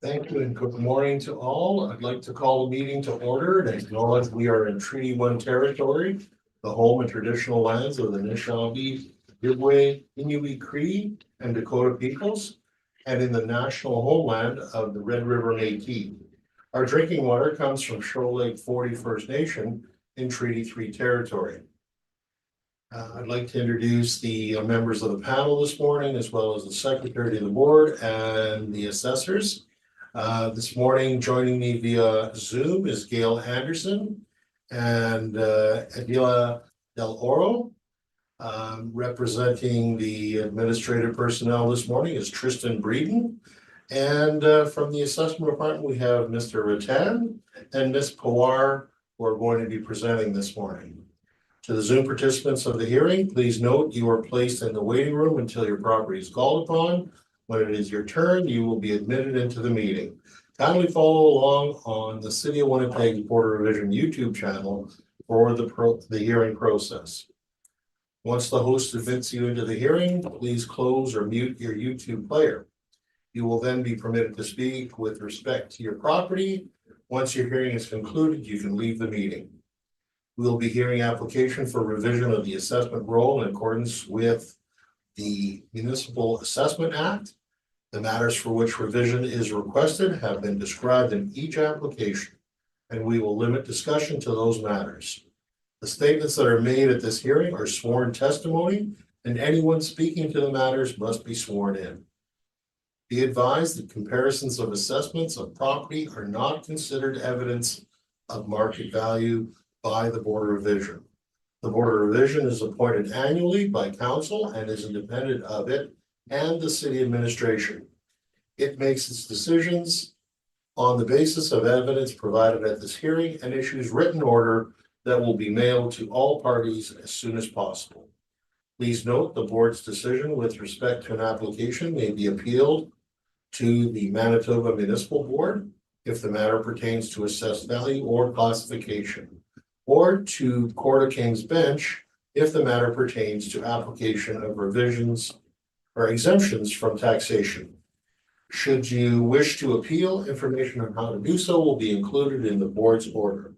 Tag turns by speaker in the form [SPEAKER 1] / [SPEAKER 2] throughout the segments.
[SPEAKER 1] Thank you and good morning to all. I'd like to call the meeting to order and acknowledge we are in Treaty One territory, the home and traditional lands of the Anishinaabe, Ojibwe, Inuit Cree, and Dakota peoples, and in the national homeland of the Red River Métis. Our drinking water comes from Shoal Lake 40 First Nation in Treaty 3 territory. I'd like to introduce the members of the panel this morning, as well as the secretary of the board and the assessors. This morning, joining me via Zoom is Gail Anderson and Adila Del Oro. Representing the administrative personnel this morning is Tristan Breeden. And from the assessment department, we have Mr. Rattan and Ms. Pawar, who are going to be presenting this morning. To the Zoom participants of the hearing, please note you are placed in the waiting room until your property is called upon. When it is your turn, you will be admitted into the meeting. Kindly follow along on the City of Winnipeg Board of Revision YouTube channel for the hearing process. Once the host admits you into the hearing, please close or mute your YouTube player. You will then be permitted to speak with respect to your property. Once your hearing is concluded, you can leave the meeting. We will be hearing application for revision of the assessment roll in accordance with the Municipal Assessment Act. The matters for which revision is requested have been described in each application, and we will limit discussion to those matters. The statements that are made at this hearing are sworn testimony, and anyone speaking to the matters must be sworn in. Be advised that comparisons of assessments of property are not considered evidence of market value by the Board of Revision. The Board of Revision is appointed annually by council and is independent of it and the city administration. It makes its decisions on the basis of evidence provided at this hearing and issues written order that will be mailed to all parties as soon as possible. Please note the board's decision with respect to an application may be appealed to the Manitoba Municipal Board if the matter pertains to assessed value or classification, or to Court of King's Bench if the matter pertains to application of revisions or exemptions from taxation. Should you wish to appeal, information on how to do so will be included in the board's order.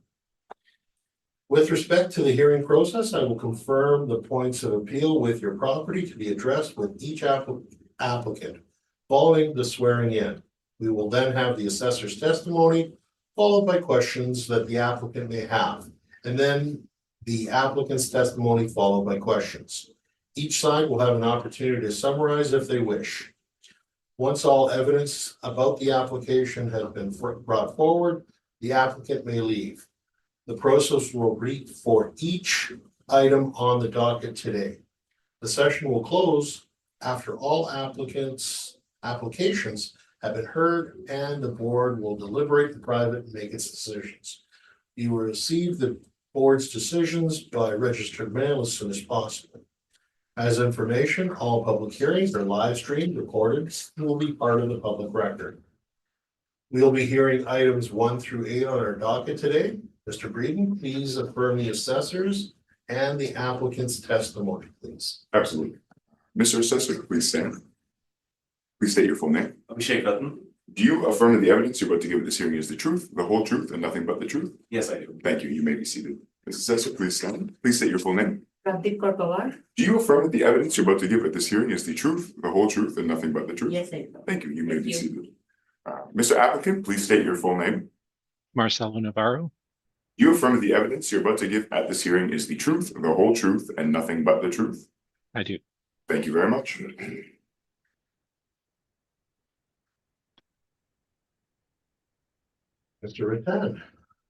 [SPEAKER 1] With respect to the hearing process, I will confirm the points of appeal with your property to be addressed with each applicant. Following the swearing in, we will then have the assessor's testimony, followed by questions that the applicant may have, and then the applicant's testimony followed by questions. Each side will have an opportunity to summarize if they wish. Once all evidence about the application has been brought forward, the applicant may leave. The process will read for each item on the docket today. The session will close after all applications have been heard, and the board will deliberate in private and make its decisions. You will receive the board's decisions by registered mail as soon as possible. As information, all public hearings are live streamed, recorded, and will be part of the public record. We'll be hearing items 1 through 8 on our docket today. Mr. Breeden, please affirm the assessors and the applicant's testimony, please.
[SPEAKER 2] Absolutely. Mr. Assessor, please stand. Please state your full name.
[SPEAKER 3] Abhishek Rattan.
[SPEAKER 2] Do you affirm that the evidence you're about to give at this hearing is the truth, the whole truth, and nothing but the truth?
[SPEAKER 3] Yes, I do.
[SPEAKER 2] Thank you. You may be seated. Mr. Assessor, please stand. Please state your full name.
[SPEAKER 4] Pradeep Korpawar.
[SPEAKER 2] Do you affirm that the evidence you're about to give at this hearing is the truth, the whole truth, and nothing but the truth?
[SPEAKER 4] Yes, I do.
[SPEAKER 2] Thank you. You may
[SPEAKER 4] Thank
[SPEAKER 2] be
[SPEAKER 4] you.
[SPEAKER 2] seated. Mr. Applicant, please state your full name.
[SPEAKER 5] Marcelo Navarro.
[SPEAKER 2] Do you affirm that the evidence you're about to give at this hearing is the truth, the whole truth, and nothing but the truth?
[SPEAKER 5] I do.
[SPEAKER 2] Thank you very much.
[SPEAKER 1] Mr. Rattan,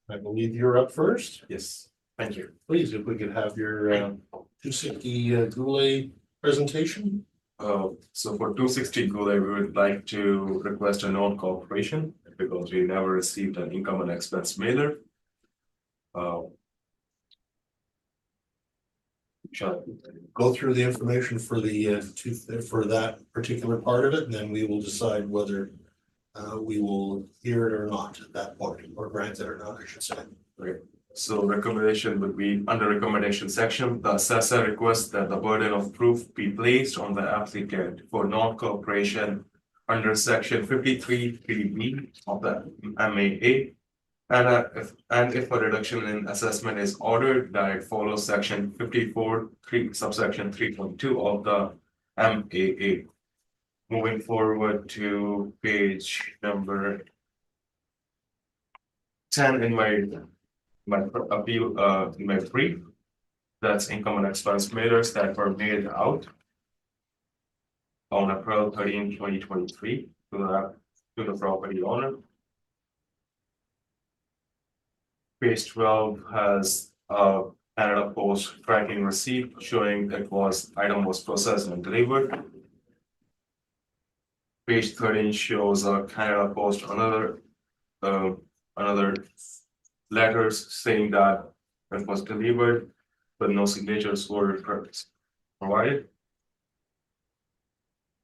[SPEAKER 1] I believe you're up first.
[SPEAKER 3] Yes, thank you.
[SPEAKER 1] Please, if we could have your 260 Goulet presentation.
[SPEAKER 3] So for 260 Goulet, we would like to request a non-cooperation because we never received an income and expense mailer. Shall I
[SPEAKER 1] Go through the information for the for that particular part of it, and then we will decide whether we will hear it or not at that point, or grant it or not, I should say.
[SPEAKER 3] Okay. So recommendation would be under recommendation section, the assessor requests that the burden of proof be placed on the applicant for non-cooperation under section 53(3)(b) of the MAA. And if a reduction in assessment is ordered, that it follows section 54(3) subsection 3.2 of the MAA. Moving forward to page number 10 in my appeal, in my brief. That's income and expense mailers that were mailed out on April 13, 2023 to the property owner. Page 12 has a Canada Post tracking receipt showing item was processed and delivered. Page 13 shows a Canada Post another letters saying that it was delivered, but no signatures were provided.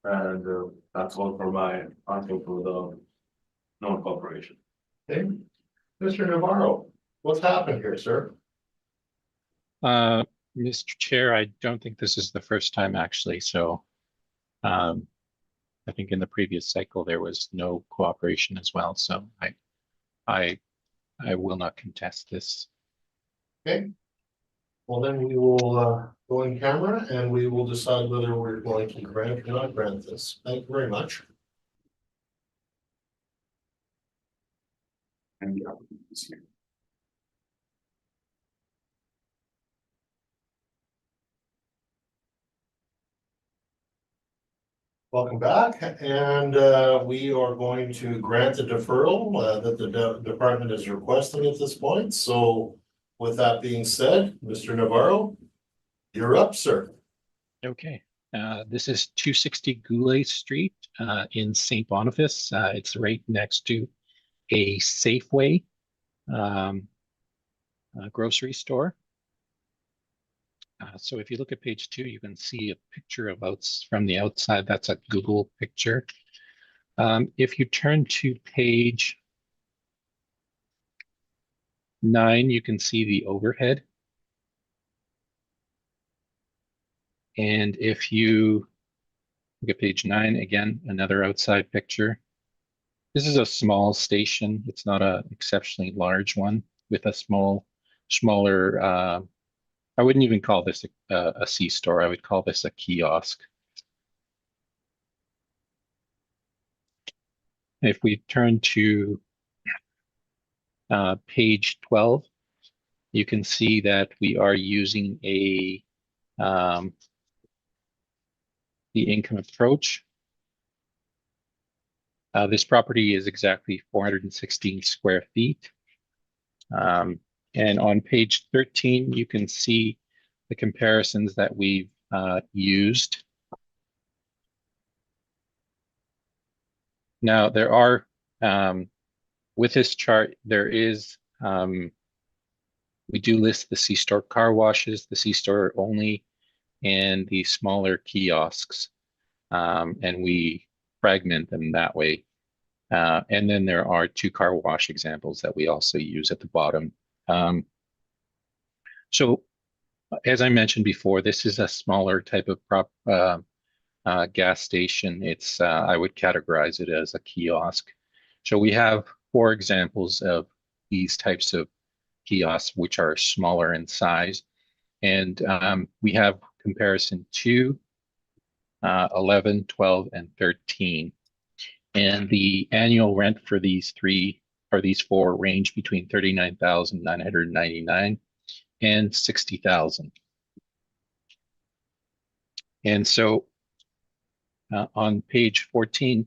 [SPEAKER 3] And that's all for my article for the non-corporation.
[SPEAKER 1] Okay, Mr. Navarro, what's happened here, sir?
[SPEAKER 5] Mr. Chair, I don't think this is the first time actually, so I think in the previous cycle there was no cooperation as well, so I will not contest this.
[SPEAKER 1] Okay. Well, then we will go in camera and we will decide whether we're going to grant or not grant this. Thank you very much.
[SPEAKER 2] And the applicant is here.
[SPEAKER 1] Welcome back, and we are going to grant the deferral that the department is requesting at this point. So with that being said, Mr. Navarro, you're up, sir.
[SPEAKER 5] Okay, this is 260 Goulet Street in St. Boniface. It's right next to a Safeway grocery store. So if you look at page 2, you can see a picture of from the outside. That's a Google picture. If you turn to page 9, you can see the overhead. And if you look at page 9, again, another outside picture. This is a small station. It's not an exceptionally large one with a smaller, I wouldn't even call this a C-store. I would call this a kiosk. If we turn to page 12, you can see that we are using the income approach. This property is exactly 416 square feet. And on page 13, you can see the comparisons that we've used. Now, there are, with this chart, there is, we do list the C-store car washes, the C-store only, and the smaller kiosks, and we fragment them that way. And then there are 2 car wash examples that we also use at the bottom. So as I mentioned before, this is a smaller type of gas station. It's I would categorize it as a kiosk. So we have 4 examples of these types of kiosks, which are smaller in size. And we have comparison 2, 11, 12, and 13. And the annual rent for these 4 range between $39,999 and $60,000. And so on page 14,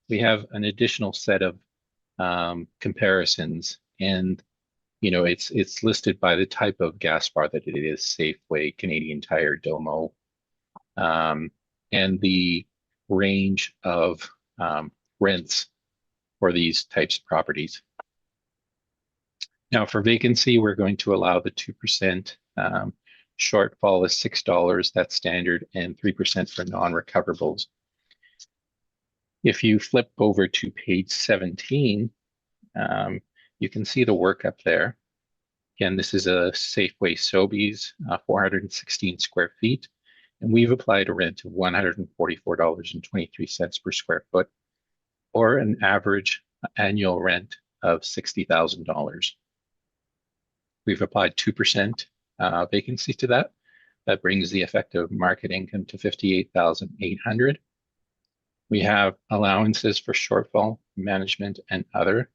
[SPEAKER 5] we have an additional set of comparisons, and it's listed by the type of gas bar that it is: Safeway, Canadian Tire, Domo, and the range of rents for these types of properties. Now, for vacancy, we're going to allow the 2% shortfall is $6, that's standard, and 3% for non-recoverables. If you flip over to page 17, you can see the work up there. Again, this is a Safeway Sobeys, 416 square feet, and we've applied a rent of $144.23 per square foot. or an average annual rent of $60,000. We've applied 2% vacancy to that. That brings the effective market income to $58,800. We have allowances for shortfall management and other.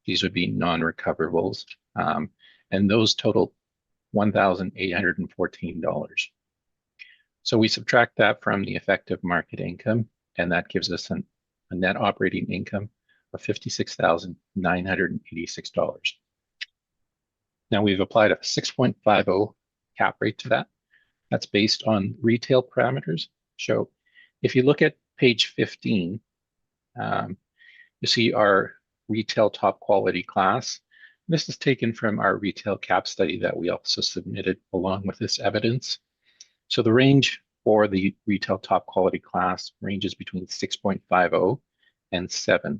[SPEAKER 5] These would be non-recoverables, and those total $1,814. So we subtract that from the effective market income, and that gives us a net operating income of $56,986. Now we've applied a 6.50 cap rate to that. That's based on retail parameters. So if you look at page 15, you see our retail top quality class. This is taken from our retail cap study that we also submitted along with this evidence. So the range for the retail top quality class ranges between 6.50 and 7.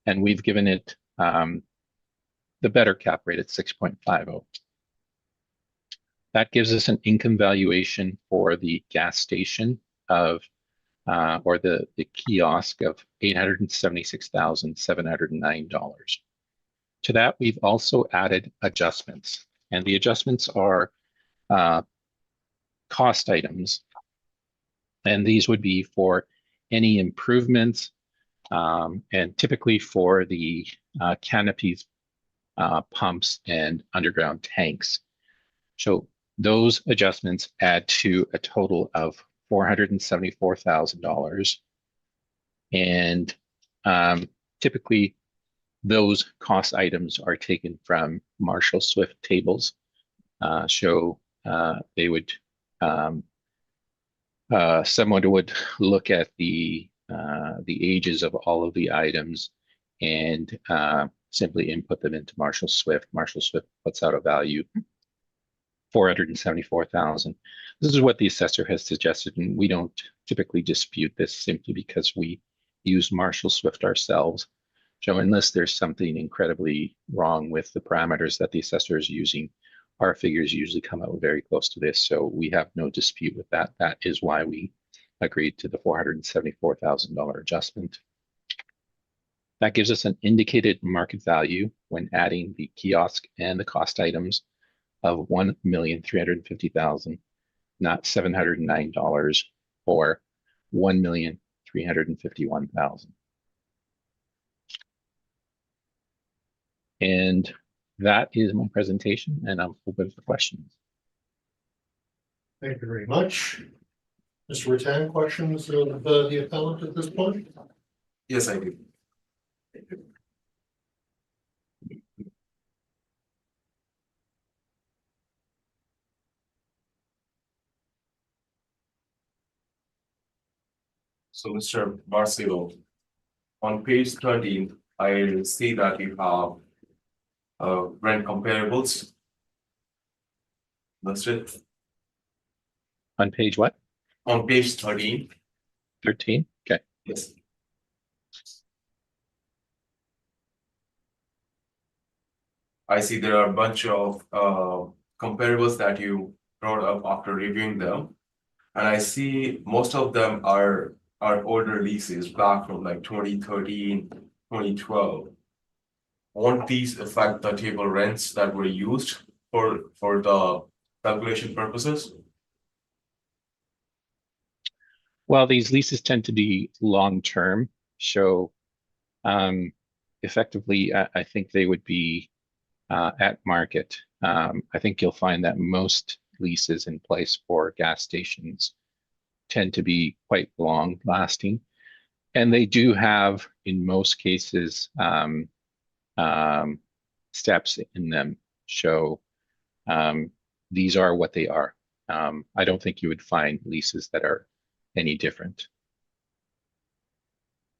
[SPEAKER 5] And we've given it the better cap rate at 6.50. That gives us an income valuation for the gas station of, or the kiosk of $876,709. To that, we've also added adjustments, and the adjustments are cost items, and these would be for any improvements, and typically for the canopies, pumps, and underground tanks. So those adjustments add to a total of $474,000, and typically those cost items are taken from Marshall Swift tables. They would someone would look at the ages of all of the items and simply input them into Marshall Swift. Marshall Swift puts out a value, $474,000. This is what the assessor has suggested, and we don't typically dispute this simply because we use Marshall Swift ourselves. So unless there's something incredibly wrong with the parameters that the assessor is using, our figures usually come out very close to this. So we have no dispute with that. That is why we agreed to the $474,000 adjustment. That gives us an indicated market value when adding the kiosk and the cost items of $1,350,000, not $709, or $1,351,000. And that is my presentation, and I'm open for questions.
[SPEAKER 1] Thank you very much. Mr. Rattan, questions of the appellant at this point?
[SPEAKER 3] Yes, I do. So, Mr. Barcelo, on page 13, I see that you have rent comparables listed.
[SPEAKER 5] On page what?
[SPEAKER 3] On page 13.
[SPEAKER 5] 13? Okay.
[SPEAKER 3] Yes. I see there are a bunch of comparables that you brought up after reviewing them. And I see most of them are older leases back from like 2013, 2012. Won't these affect the table rents that were used for the calculation purposes?
[SPEAKER 5] Well, these leases tend to be long-term, so effectively, I think they would be at market. I think you'll find that most leases in place for gas stations tend to be quite long-lasting, and they do have, in most cases, steps in them. So these are what they are. I don't think you would find leases that are any different.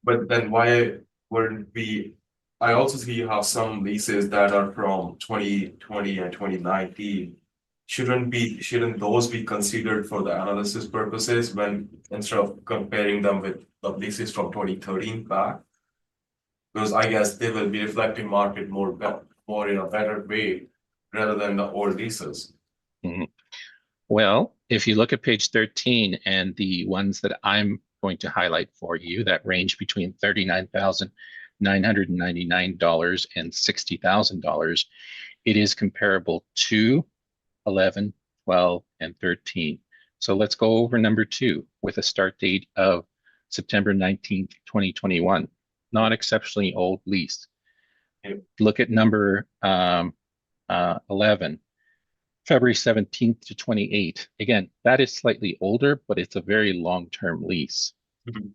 [SPEAKER 3] But then why wouldn't we? I also see you have some leases that are from 2020 and 2019. Shouldn't those be considered for the analysis purposes when instead of comparing them with the leases from 2013 back? Because I guess they will be reflecting market more in a better way rather than the old leases.
[SPEAKER 5] Mm-hmm. Well, if you look at page 13 and the ones that I'm going to highlight for you that range between $39,999 and $60,000. It is comparable to 11, 12, and 13. So let's go over number 2 with a start date of September 19th, 2021. Not exceptionally old lease. Look at number 11, February 17th to 28. Again, that is slightly older, but it's a very long-term lease.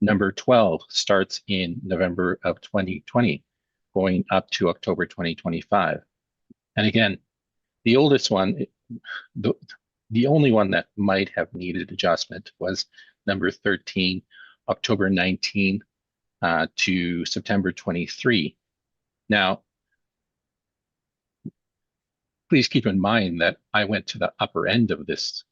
[SPEAKER 5] Number 12 starts in November of 2020, going up to October 2025. And again, the oldest one, the only one that might have needed adjustment was number 13, October 19 to September 23. Now, please keep in mind that I went to the upper end of this.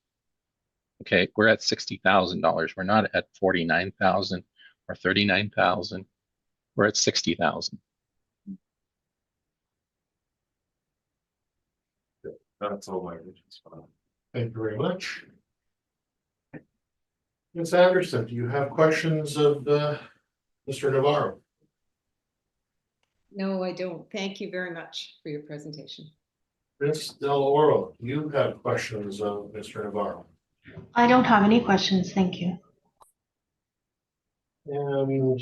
[SPEAKER 5] Okay, we're at $60,000. We're not at 49,000 or 39,000. We're at 60,000.
[SPEAKER 3] That's all my questions.
[SPEAKER 1] Thank you very much. Ms. Anderson, do you have questions of Mr. Navarro?
[SPEAKER 4] No, I don't. Thank you very much for your presentation.
[SPEAKER 1] Ms. Del Oro, do you have questions of Mr. Navarro?
[SPEAKER 6] I don't have any questions, thank you.
[SPEAKER 1] And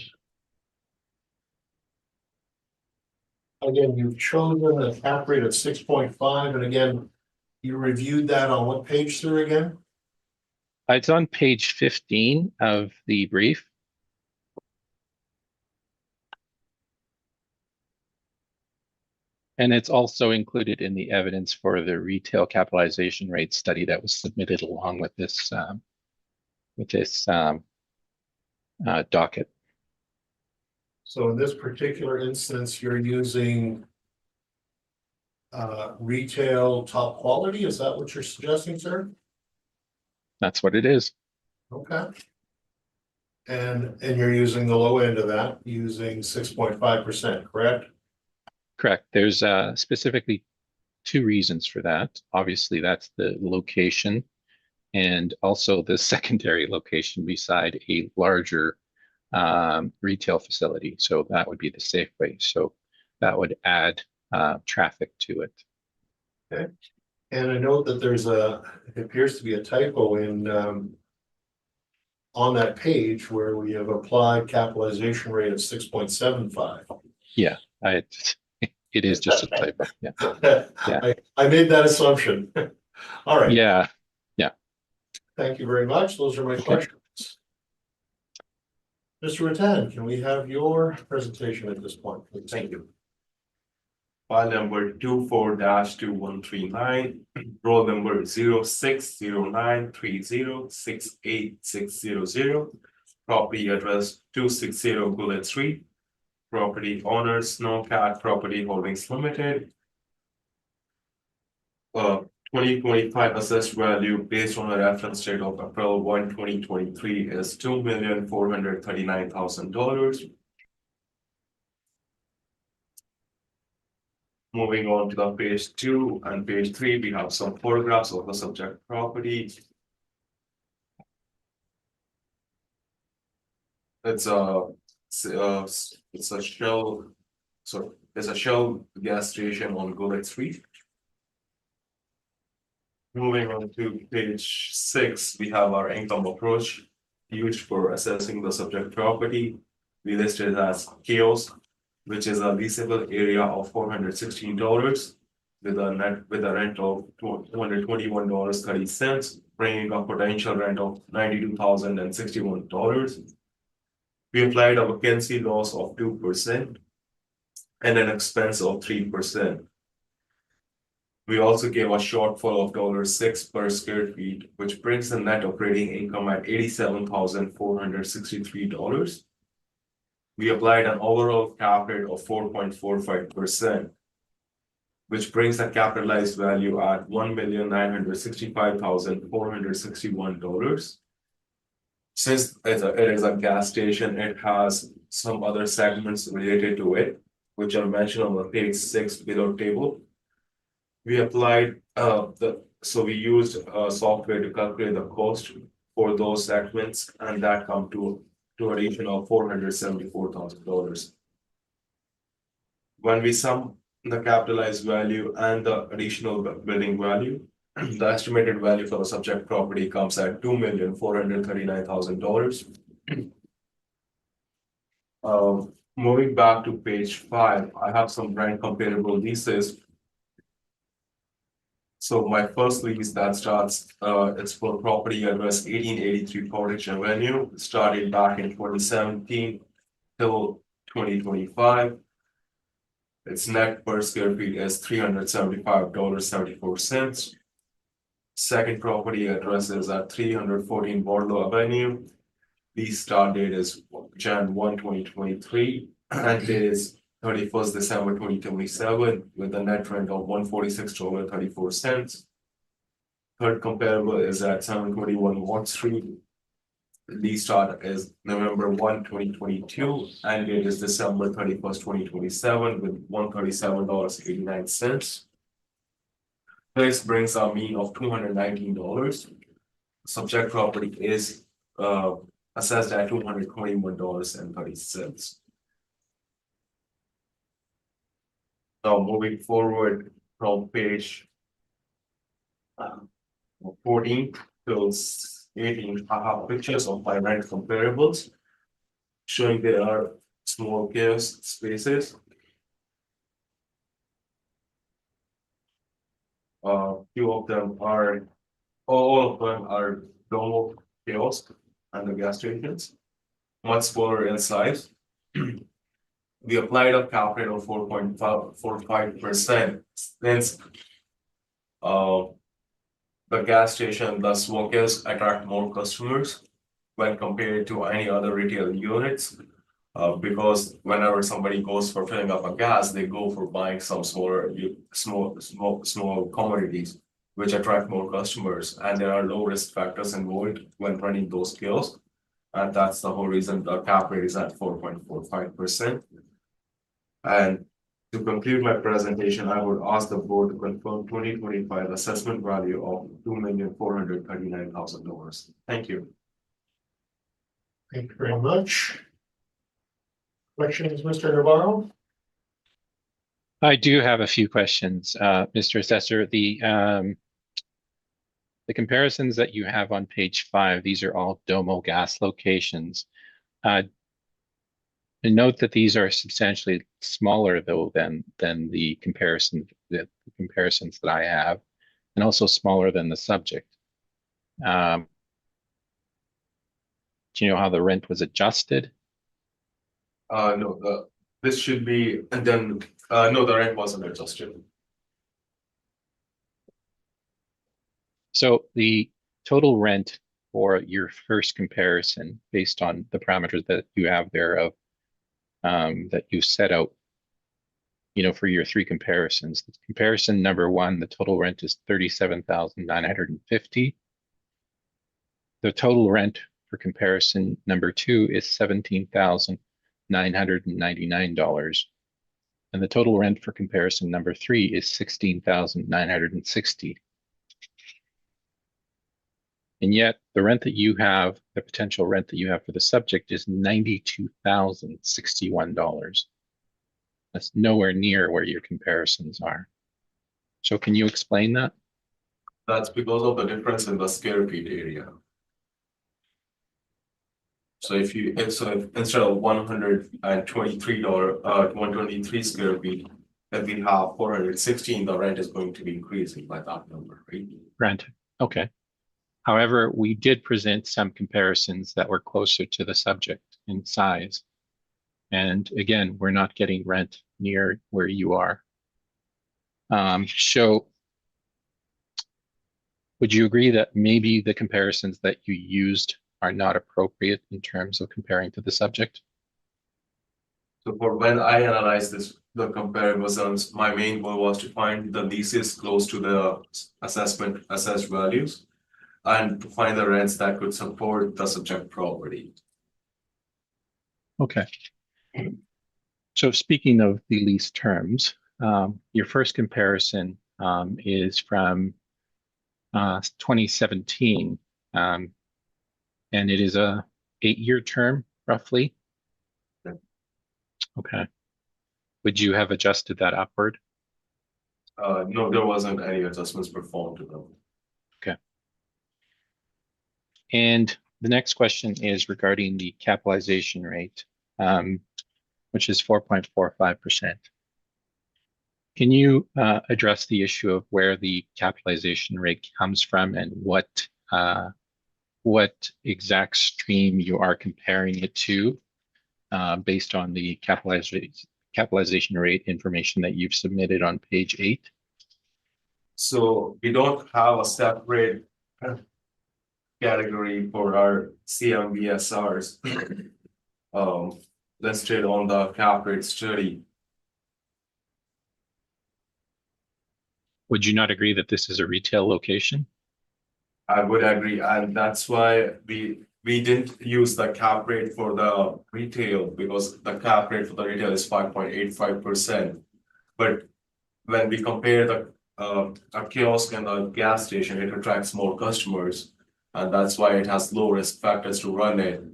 [SPEAKER 1] again, you've chosen a cap rate of 6.5, and again, you reviewed that on what page, sir, again?
[SPEAKER 5] It's on page 15 of the brief. And it's also included in the evidence for the retail capitalization rate study that was submitted along with this docket.
[SPEAKER 1] So in this particular instance, you're using retail top quality, is that what you're suggesting, sir?
[SPEAKER 5] That's what it is.
[SPEAKER 1] Okay. And you're using the low end of that, using 6.5%, correct?
[SPEAKER 5] Correct. There's specifically 2 reasons for that. Obviously, that's the location and also the secondary location beside a larger retail facility. So that would be the Safeway. So that would add traffic to it.
[SPEAKER 1] Okay. And I note that there's it appears to be a typo in on that page where we have applied capitalization rate of 6.75.
[SPEAKER 5] Yeah, it is just a typo. Yeah. Yeah.
[SPEAKER 1] I made that assumption. All right.
[SPEAKER 5] Yeah.
[SPEAKER 1] Thank you very much. Those are my questions. Mr. Rattan, can we have your presentation at this point, please?
[SPEAKER 3] Thank you. File number 24-2139, roll number 060930686600, property address 260 Gullet Street, property owner Snowcat Property Holdings Limited. 2025 assessed value based on a reference date of April 1, 2023 is $2,439,000. Moving on to the page 2 and page 3, we have some photographs of the subject property. It's a Shell, so it's a Shell gas station on Gullet Street. Moving on to page 6, we have our income approach used for assessing the subject property. We listed it as kiosk, which is a leasable area of $416 with a rent of $221.30, bringing a potential rent of $92,061. We applied a vacancy loss of 2% and an expense of 3%. We also gave a shortfall of $6 per square feet, which brings the net operating income at $87,463. We applied an overall cap rate of 4.45%, which brings the capitalized value at $1,965,461. Since it is a gas station, it has some other segments related to it, which are mentioned on the page 6 below table. We applied we used software to calculate the cost for those segments, and that come to to additional $474,000. When we sum the capitalized value and the additional building value, the estimated value for the subject property comes at $2,439,000. Moving back to page 5, I have some rent comparable leases. So my first lease that starts, it's for property address 1883 Portage Avenue, started back in 2017 till 2025. Its net per square feet is $375.74. Second property address is at 314 Boardroom Avenue. Lease start date is Jan 1, 2023, and it is 31st December 2027 with a net rent of $146.34. Third comparable is at 721 Watt Street. Lease start is November 1, 2022, and it is December 31st, 2027 with $137.89. This brings our mean of $219. Subject property is assessed at $221.30. Now moving forward from page 14 to 18, I have pictures of my rent comparables showing there are small kiosk spaces. Few of them are, all of them are normal kiosks and the gas stations, much smaller in size. We applied a cap rate of 4.45% since the gas station, the small kiosks attract more customers when compared to any other retail units. Because whenever somebody goes for filling up a gas, they go for buying some small commodities, which attract more customers, and there are low risk factors involved when running those kiosks. And that's the whole reason the cap rate is at 4.45%. And to conclude my presentation, I would ask the board to confirm 2025 assessment value of $2,439,000. Thank you.
[SPEAKER 1] Thank you very much. Questions, Mr. Navarro?
[SPEAKER 5] I do have a few questions, Mr. Assessor. The comparisons that you have on page 5, these are all Domo gas locations. And note that these are substantially smaller, though, than the comparisons that I have, and also smaller than the subject. Do you know how the rent was adjusted?
[SPEAKER 3] No, this should be, and then no, the rent wasn't adjusted.
[SPEAKER 5] So the total rent for your first comparison, based on the parameters that you have there of that you set out, for your 3 comparisons. Comparison number 1, the total rent is $37,950. The total rent for comparison number 2 is $17,999. And the total rent for comparison number 3 is $16,960. And yet the rent that you have, the potential rent that you have for the subject is $92,061. That's nowhere near where your comparisons are. So can you explain that?
[SPEAKER 3] That's because of the difference in the square feet area. So if instead of $123 square feet, if we have 416, the rent is going to be increasing by that number, right?
[SPEAKER 5] Granted. Okay. However, we did present some comparisons that were closer to the subject in size. And again, we're not getting rent near where you are. So would you agree that maybe the comparisons that you used are not appropriate in terms of comparing to the subject?
[SPEAKER 3] So for when I analyzed the comparisons, my main goal was to find the leases close to the assessed values, and to find the rents that could support the subject property.
[SPEAKER 5] Okay. So speaking of the lease terms, your first comparison is from 2017, and it is a 8-year term roughly?
[SPEAKER 3] Yeah.
[SPEAKER 5] Okay. Would you have adjusted that upward?
[SPEAKER 3] No, there wasn't any adjustments performed to them.
[SPEAKER 5] And the next question is regarding the capitalization rate, which is 4.45%. Can you address the issue of where the capitalization rate comes from and what exact stream you are comparing it to based on the capitalization rate information that you've submitted on page 8?
[SPEAKER 3] So we don't have a separate category for our CMBSRs listed on the cap rate study.
[SPEAKER 5] Would you not agree that this is a retail location?
[SPEAKER 3] I would agree, and that's why we didn't use the cap rate for the retail, because the cap rate for the retail is 5.85%. But when we compare the a kiosk and a gas station, it attracts more customers, and that's why it has low risk factors to run it.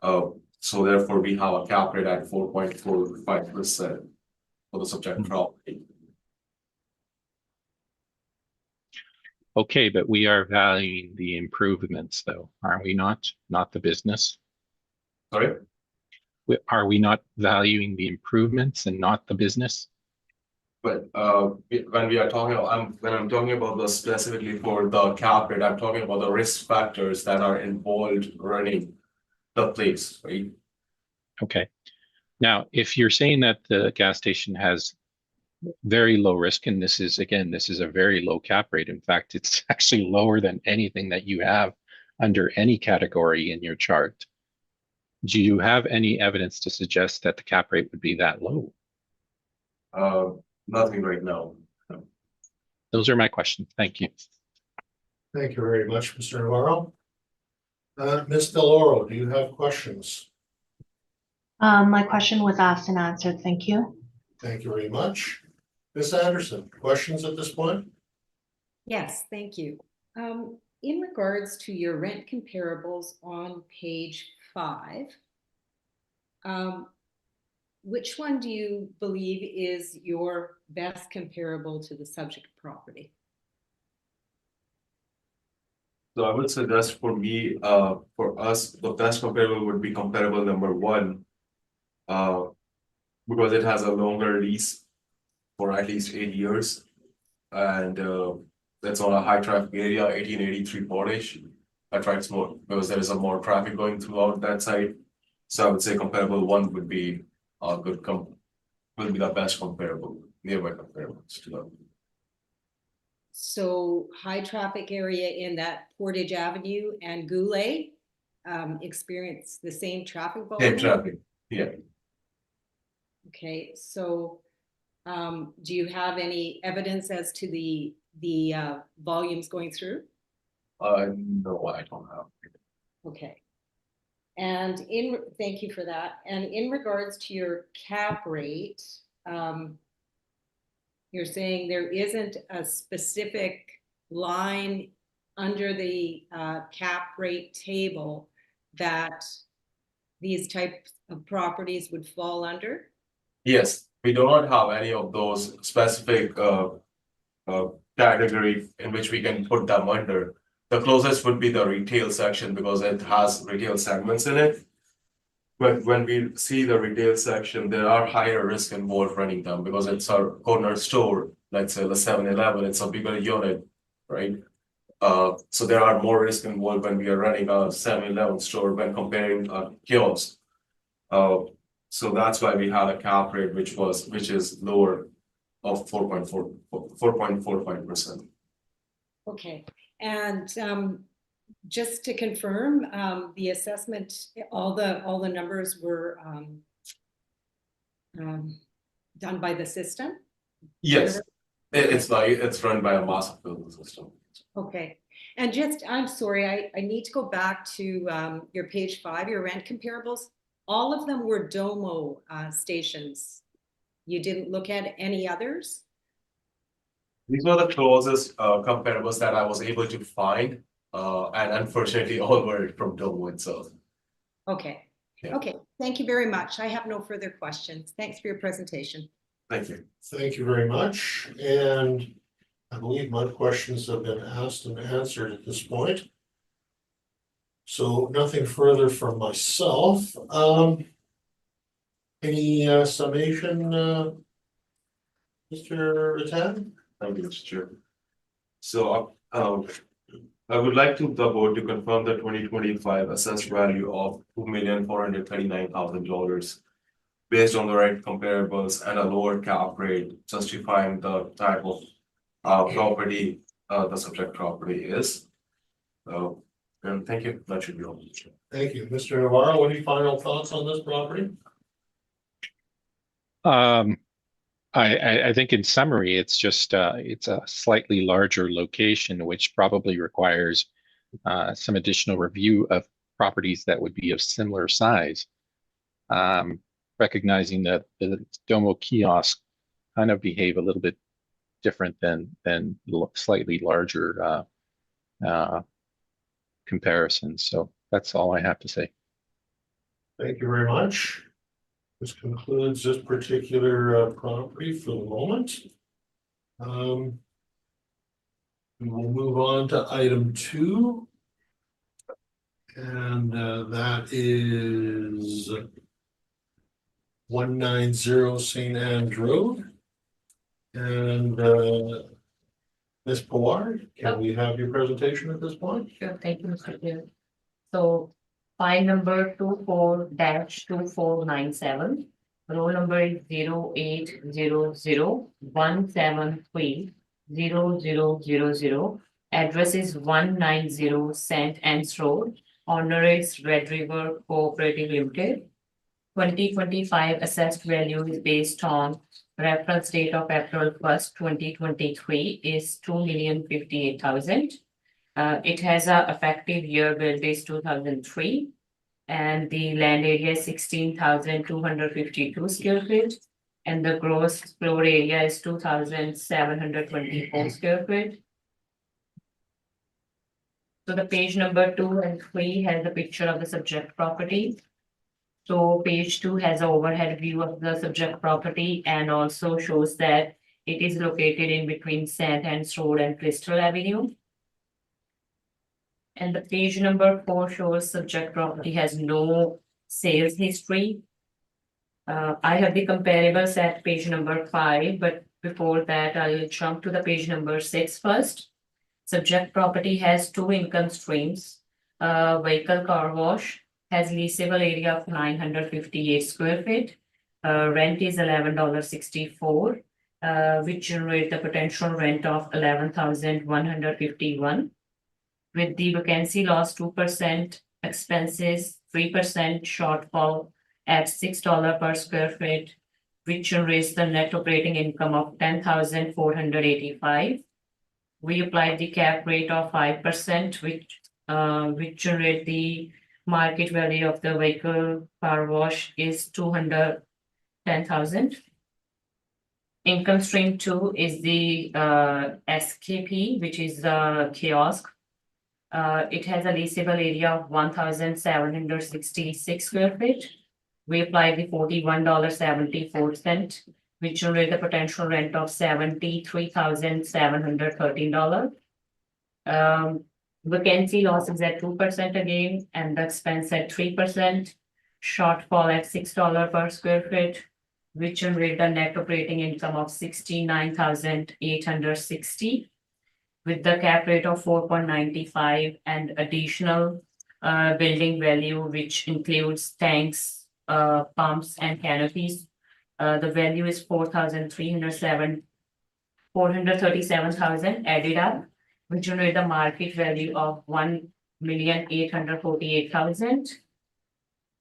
[SPEAKER 3] So therefore, we have a cap rate at 4.45% for the subject property.
[SPEAKER 5] Okay, but we are valuing the improvements though, are we not? Not the business?
[SPEAKER 3] Sorry?
[SPEAKER 5] Are we not valuing the improvements and not the business?
[SPEAKER 3] But when we are talking, when I'm talking about the specifically for the cap rate, I'm talking about the risk factors that are involved running the place, right?
[SPEAKER 5] Okay. Now, if you're saying that the gas station has very low risk, and this is a very low cap rate. In fact, it's actually lower than anything that you have under any category in your chart. Do you have any evidence to suggest that the cap rate would be that low?
[SPEAKER 3] Nothing right now.
[SPEAKER 5] Those are my questions. Thank you.
[SPEAKER 1] Thank you very much, Mr. Navarro. Ms. Deloro, do you have questions?
[SPEAKER 6] My question was asked and answered. Thank you.
[SPEAKER 1] Thank you very much. Ms. Anderson, questions at this point?
[SPEAKER 4] Yes, thank you. In regards to your rent comparables on page 5, which one do you believe is your best comparable to the subject property?
[SPEAKER 3] So I would suggest for me, for us, the best comparable would be comparable number 1, because it has a longer lease for at least 8 years, and that's on a high traffic area, 1883 Portage. Attracts more because there is a more traffic going throughout that site. So I would say comparable 1 would be a good will be the best comparable, nearby comparables to them.
[SPEAKER 4] So high traffic area in that Portage Avenue and Goulet experience the same traffic volume?
[SPEAKER 3] Same traffic, yeah.
[SPEAKER 4] Okay, so do you have any evidence as to the volumes going through?
[SPEAKER 3] No, I don't have.
[SPEAKER 4] Okay. And thank you for that. And in regards to your cap rate, you're saying there isn't a specific line under the cap rate table that these types of properties would fall under?
[SPEAKER 3] Yes, we do not have any of those specific category in which we can put them under. The closest would be the retail section because it has retail segments in it. But when we see the retail section, there are higher risk involved running them because it's our corner store. Let's say the 7-Eleven, it's a bigger unit, right? So there are more risk involved when we are running a 7-Eleven store when comparing a kiosk. So that's why we had a cap rate which is lower of 4.45%.
[SPEAKER 4] Okay, and just to confirm, the assessment, all the numbers were done by the system?
[SPEAKER 3] Yes, it's run by a master building system.
[SPEAKER 4] Okay, and I'm sorry, I need to go back to your page 5, your rent comparables. All of them were Domo stations. You didn't look at any others?
[SPEAKER 3] These were the closest comparables that I was able to find, and unfortunately all were from Domo itself.
[SPEAKER 4] Okay, Okay, thank you very much. I have no further questions. Thanks for your presentation.
[SPEAKER 3] Thank you.
[SPEAKER 1] Thank you very much, and I believe my questions have been asked and answered at this point. So nothing further from myself. Any summation, Mr. Rattan?
[SPEAKER 3] Thank you, Mr. Chair. So, I would like the board to confirm the 2025 assessed value of $2,439,000 based on the right comparables and a lower cap rate, justifying the type of property the subject property is. And thank you. That should be all.
[SPEAKER 1] Thank you. Mr. Navarro, any final thoughts on this property?
[SPEAKER 5] I think in summary, it's just it's a slightly larger location, which probably requires some additional review of properties that would be of similar size. Recognizing that the Domo kiosk kind of behave a little bit different than slightly larger comparisons. So that's all I have to say.
[SPEAKER 1] Thank you very much. This concludes this particular property for the moment. We will move on to item 2. And that is 190 St. Anne's Road. And Ms. Pawar, can we have your presentation at this point?
[SPEAKER 7] Sure, thank you, Mr. Chair. So file number 24-2497, roll number is 0800-173-0000. Address is 190 St. Anne's Road, owner is Red River Cooperative Limited. 2025 assessed value is based on reference date of April 1st, 2023 is $2,058,000. It has a effective year build is 2003, and the land area is 16,252 square feet, and the gross floor area is 2,724 square feet. So the page number 2 and 3 has a picture of the subject property. So page 2 has an overhead view of the subject property and also shows that it is located in between St. Anne's Road and Crystal Avenue. And the page number 4 shows subject property has no sales history. I have the comparables at page number 5, but before that, I'll jump to the page number 6 first. Subject property has 2 income streams. Vehicle car wash has leasable area of 958 square feet. Rent is $11.64, which generate the potential rent of $11,151. With the vacancy loss 2%, expenses 3% shortfall at $6 per square feet, which generates the net operating income of $10,485. We applied the cap rate of 5%, which generate the market value of the vehicle car wash is $210,000. Income stream 2 is the SKP, which is the kiosk. It has a leasable area of 1,766 square feet. We applied the $41.74, which generate the potential rent of $73,713. Vacancy loss is at 2% again, and the expense at 3%. Shortfall at $6 per square feet, which generate the net operating income of $69,860. With the cap rate of 4.95 and additional building value, which includes tanks, pumps, and canopies, the value is $437,000 added up, which generate the market value of $1,848,000.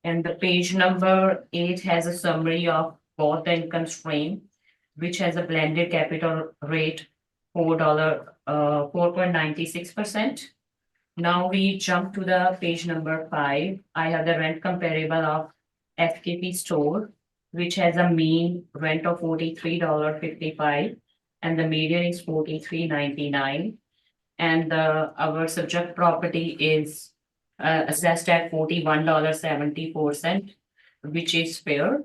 [SPEAKER 7] And the page number 8 has a summary of both the income stream, which has a blended capital rate $4.96%. Now we jump to the page number 5. I have the rent comparable of FKP store, which has a mean rent of $43.55, and the median is $43.99. And our subject property is assessed at $41.74, which is fair.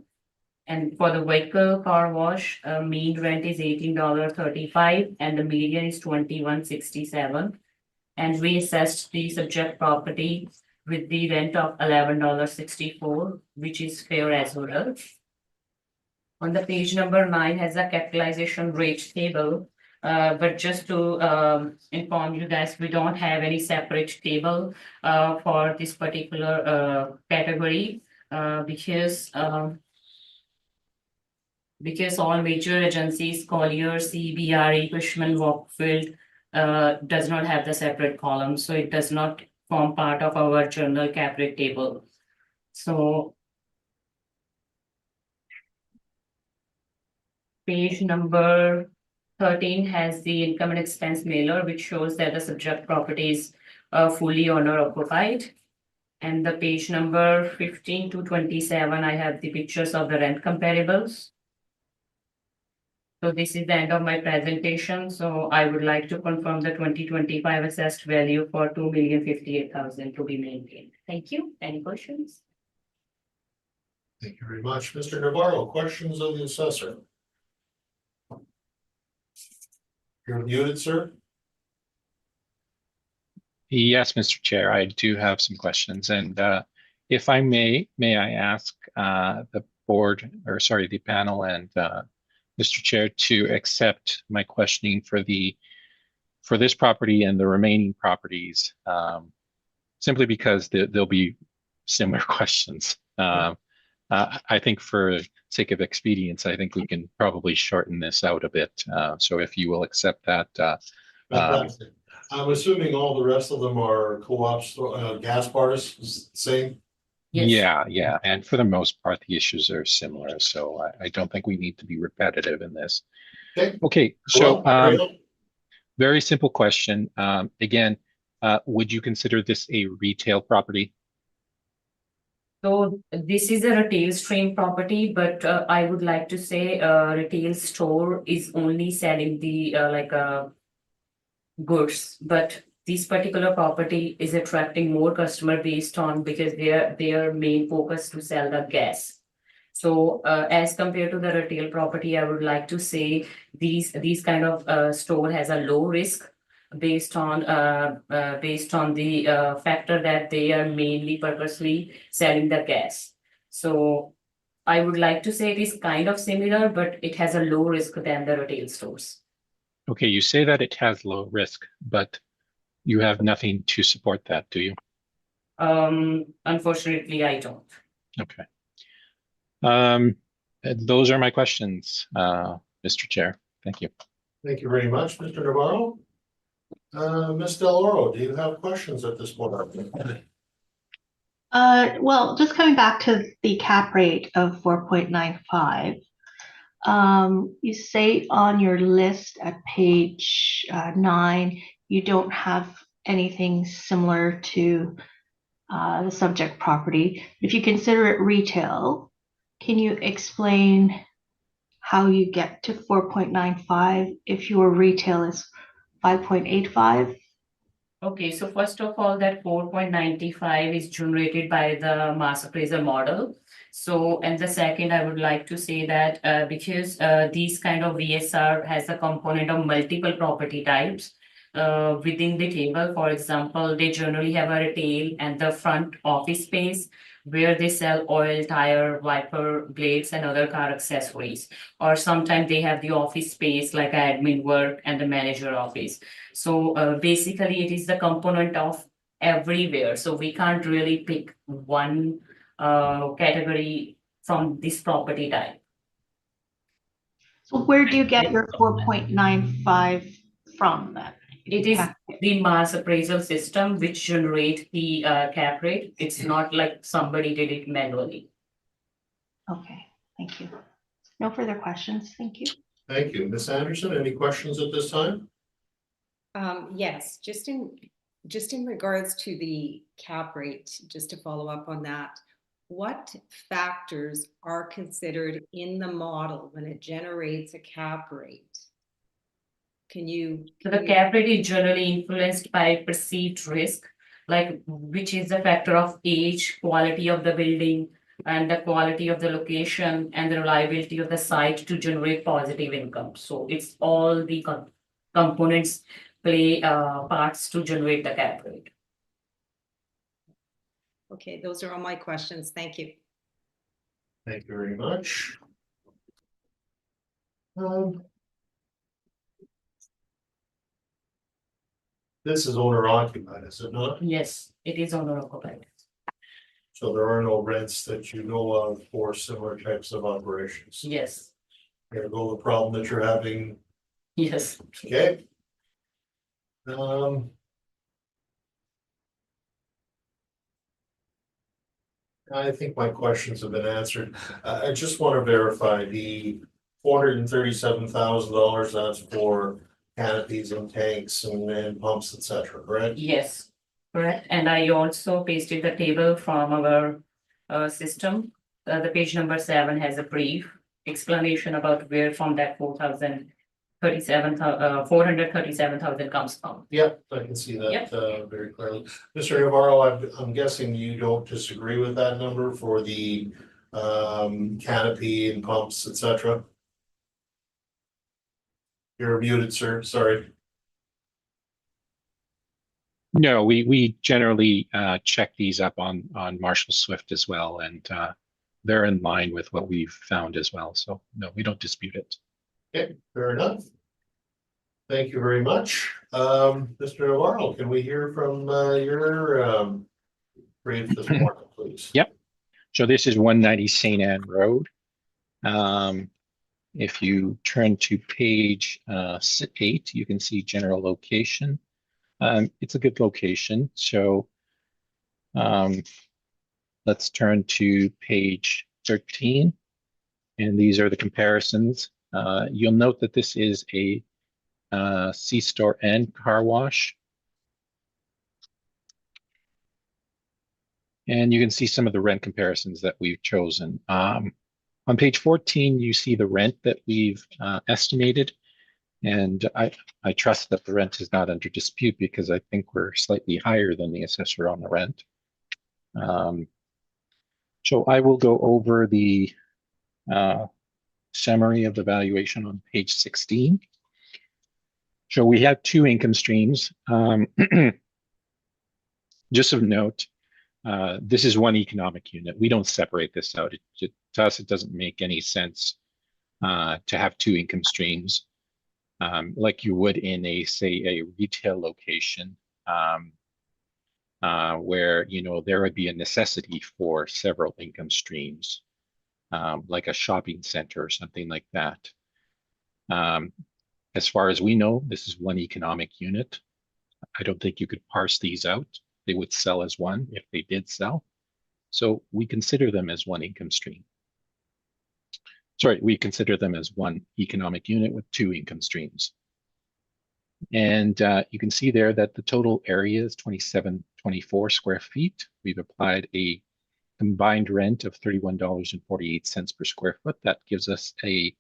[SPEAKER 7] And for the vehicle car wash, mean rent is $18.35 and the median is $21.67. And we assessed the subject property with the rent of $11.64, which is fair as well. On the page number 9 has a capitalization rate table. But just to inform you guys, we don't have any separate table for this particular category because all major agencies, Collier, CBRE, Cushman, Wakefield, does not have the separate column, so it does not form part of our journal cap rate table. So page number 13 has the income and expense mailer, which shows that the subject property is fully owner occupied. And the page number 15 to 27, I have the pictures of the rent comparables. So this is the end of my presentation. So I would like to confirm the 2025 assessed value for $2,058,000 to be maintained. Thank you. Any questions?
[SPEAKER 1] Thank you very much. Mr. Navarro, questions of the assessor? You're muted, sir.
[SPEAKER 5] Yes, Mr. Chair, I do have some questions, and if I may I ask the board, or sorry, the panel and Mr. Chair to accept my questioning for this property and the remaining properties, simply because there'll be similar questions. I think for sake of expedience, I think we can probably shorten this out a bit. So if you will accept that.
[SPEAKER 1] Fantastic. I'm assuming all the rest of them are co-ops, gas bars, same?
[SPEAKER 7] Yes.
[SPEAKER 5] Yeah, and for the most part, the issues are similar, so I don't think we need to be repetitive in this. Okay, so very simple question. Again, would you consider this a retail property?
[SPEAKER 7] So this is a retail stream property, but I would like to say a retail store is only selling the goods, but this particular property is attracting more customer based on because their main focus to sell the gas. So as compared to the retail property, I would like to say these kind of store has a low risk based on the factor that they are mainly purposely selling the gas. So I would like to say it is kind of similar, but it has a low risk than the retail stores.
[SPEAKER 5] Okay, you say that it has low risk, but you have nothing to support that, do you?
[SPEAKER 7] Unfortunately, I don't.
[SPEAKER 5] Okay. Those are my questions, Mr. Chair. Thank you.
[SPEAKER 1] Thank you very much, Mr. Navarro. Ms. Del Oro, do you have questions at this point?
[SPEAKER 6] Well, just coming back to the cap rate of 4.95. You say on your list at page 9, you don't have anything similar to the subject property. If you consider it retail, can you explain how you get to 4.95 if your retail is 5.85?
[SPEAKER 7] Okay, so first of all, that 4.95 is generated by the mass appraisal model. So, and the second, I would like to say that because these kind of VSR has a component of multiple property types within the table. For example, they generally have a retail and the front office space where they sell oil, tire, wiper blades, and other car accessories. Or sometimes they have the office space like admin work and the manager office. So basically, it is the component of everywhere. So we can't really pick one category from this property type.
[SPEAKER 6] So where do you get your 4.95 from then?
[SPEAKER 7] It is the mass appraisal system which generate the cap rate. It's not like somebody did it manually.
[SPEAKER 6] Okay, thank you. No further questions. Thank you.
[SPEAKER 1] Thank you. Ms. Anderson, any questions at this time?
[SPEAKER 4] Yes, just in regards to the cap rate, just to follow up on that, what factors are considered in the model when it generates a cap rate?
[SPEAKER 7] So the cap rate is generally influenced by perceived risk, like which is a factor of age, quality of the building, and the quality of the location and the reliability of the site to generate positive income. So it's all the components play parts to generate the cap rate.
[SPEAKER 4] Okay, those are all my questions. Thank you.
[SPEAKER 1] Thank you very much. Um, This is owner occupied, is it not?
[SPEAKER 7] Yes, it is owner occupied.
[SPEAKER 1] So there are no rents that you know of for similar types of operations.
[SPEAKER 7] Yes,
[SPEAKER 1] There go the problem that you're having,
[SPEAKER 7] yes.
[SPEAKER 1] okay? I think my questions have been answered. I just want to verify the $437,000, that's for canopies and tanks and pumps, etc., correct?
[SPEAKER 7] Yes, correct. And I also pasted the table from our system. The page number 7 has a brief explanation about where from that 437,000 comes from.
[SPEAKER 1] Yep, I can see that
[SPEAKER 7] Yep.
[SPEAKER 1] Very clearly. Mr. Navarro, I'm guessing you don't disagree with that number for the canopy and pumps, etc. You're muted, sir, sorry.
[SPEAKER 5] No, we generally check these up on Marshall Swift as well, and they're in line with what we've found as well. So no, we don't dispute it.
[SPEAKER 1] Okay, fair enough. Thank you very much. Mr. Navarro, can we hear from your brief this morning, please?
[SPEAKER 5] Yep. So this is 190 St. Anne Road. If you turn to page 8, you can see general location. It's a good location. So let's turn to page 13. And these are the comparisons. You'll note that this is a C-store and car wash. And you can see some of the rent comparisons that we've chosen. On page 14, you see the rent that we've estimated. And I trust that the rent is not under dispute because I think we're slightly higher than the assessor on the rent. So I will go over the summary of the valuation on page 16. So we have 2 income streams. Just of note, this is one economic unit. We don't separate this out. To us, it doesn't make any sense to have 2 income streams like you would in say a retail location where there would be a necessity for several income streams, like a shopping center or something like that. As far as we know, this is one economic unit. I don't think you could parse these out. They would sell as one if they did sell. So we consider them as one income stream. Sorry, we consider them as one economic unit with 2 income streams. And you can see there that the total area is 2724 square feet. We've applied a combined rent of $31.48 per square foot. That gives us a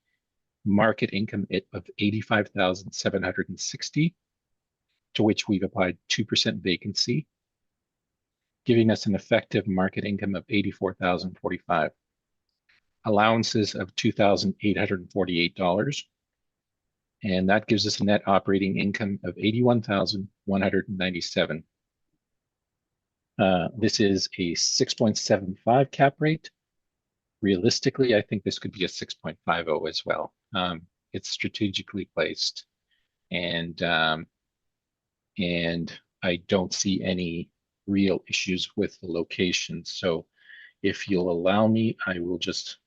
[SPEAKER 5] market income of $85,760, to which we've applied 2% vacancy, giving us an effective market income of $84,045. Allowances of $2,848, and that gives us a net operating income of $81,197. This is a 6.75 cap rate. Realistically, I think this could be a 6.50 as well. It's strategically placed, and I don't see any real issues with the location. So if you'll allow me, I will just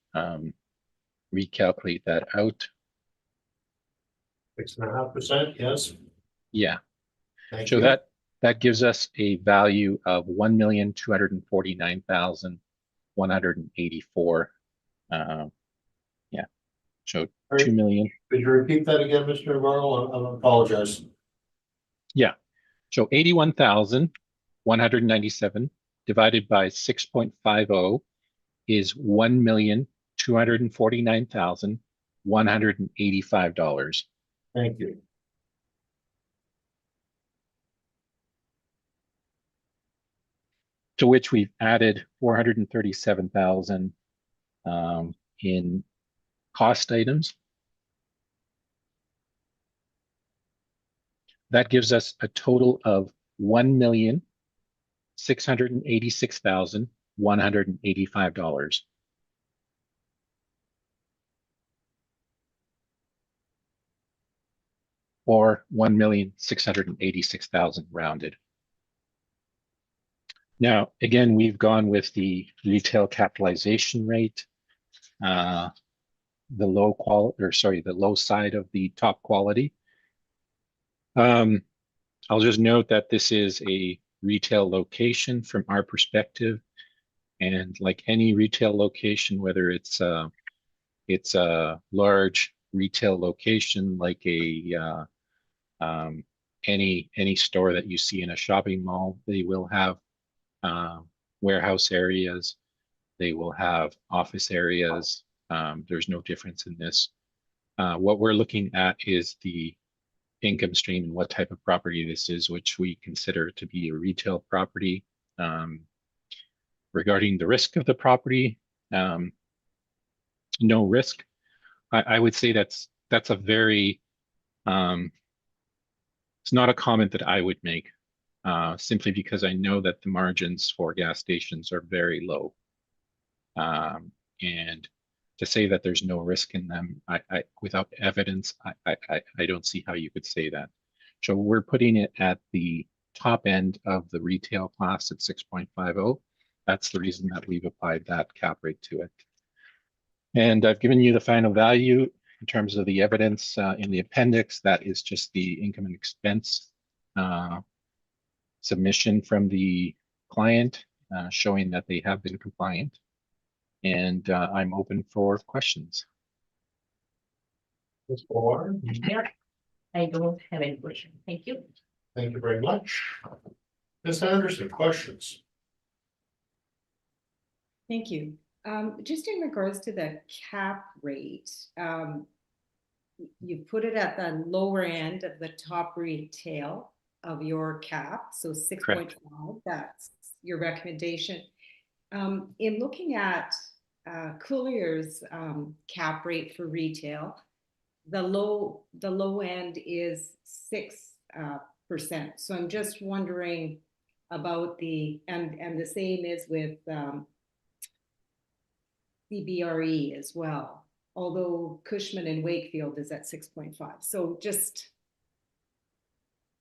[SPEAKER 5] recalculate that out.
[SPEAKER 1] 6.5%, yes.
[SPEAKER 5] Yeah.
[SPEAKER 1] Thank
[SPEAKER 5] So
[SPEAKER 1] you.
[SPEAKER 5] that gives us a value of $1,249,184. Yeah. So 2 million.
[SPEAKER 1] Could you repeat that again, Mr. Navarro? I apologize.
[SPEAKER 5] Yeah. So 81,197 divided by 6.50 is $1,249,185.
[SPEAKER 1] Thank you.
[SPEAKER 5] to which we've added 437,000 in cost items. That gives us a total of $1,686,185. Or 1,686,000 rounded. Now, again, we've gone with the retail capitalization rate, the low side of the top quality. I'll just note that this is a retail location from our perspective, and like any retail location, whether it's a large retail location like any store that you see in a shopping mall, they will have warehouse areas, they will have office areas. There's no difference in this. What we're looking at is the income stream and what type of property this is, which we consider to be a retail property. Regarding the risk of the property, no risk. I would say that's a very, it's not a comment that I would make, simply because I know that the margins for gas stations are very low. And to say that there's no risk in them, without evidence, I don't see how you could say that. So we're putting it at the top end of the retail class at 6.50. That's the reason that we've applied that cap rate to it. And I've given you the final value in terms of the evidence in the appendix. That is just the income and expense submission from the client showing that they have been compliant. And I'm open for questions.
[SPEAKER 1] Ms. Pawar,
[SPEAKER 7] Yeah, I don't have any question. Thank you.
[SPEAKER 1] thank you very much. Ms. Anderson, questions?
[SPEAKER 4] Thank you. Just in regards to the cap rate, you put it at the lower end of the top retail of your cap, so 6.5, that's your recommendation. In looking at Collier's cap rate for retail, the low end is 6%. So I'm just wondering about and the same is with CBRE as well, although Cushman and Wakefield is at 6.5. So just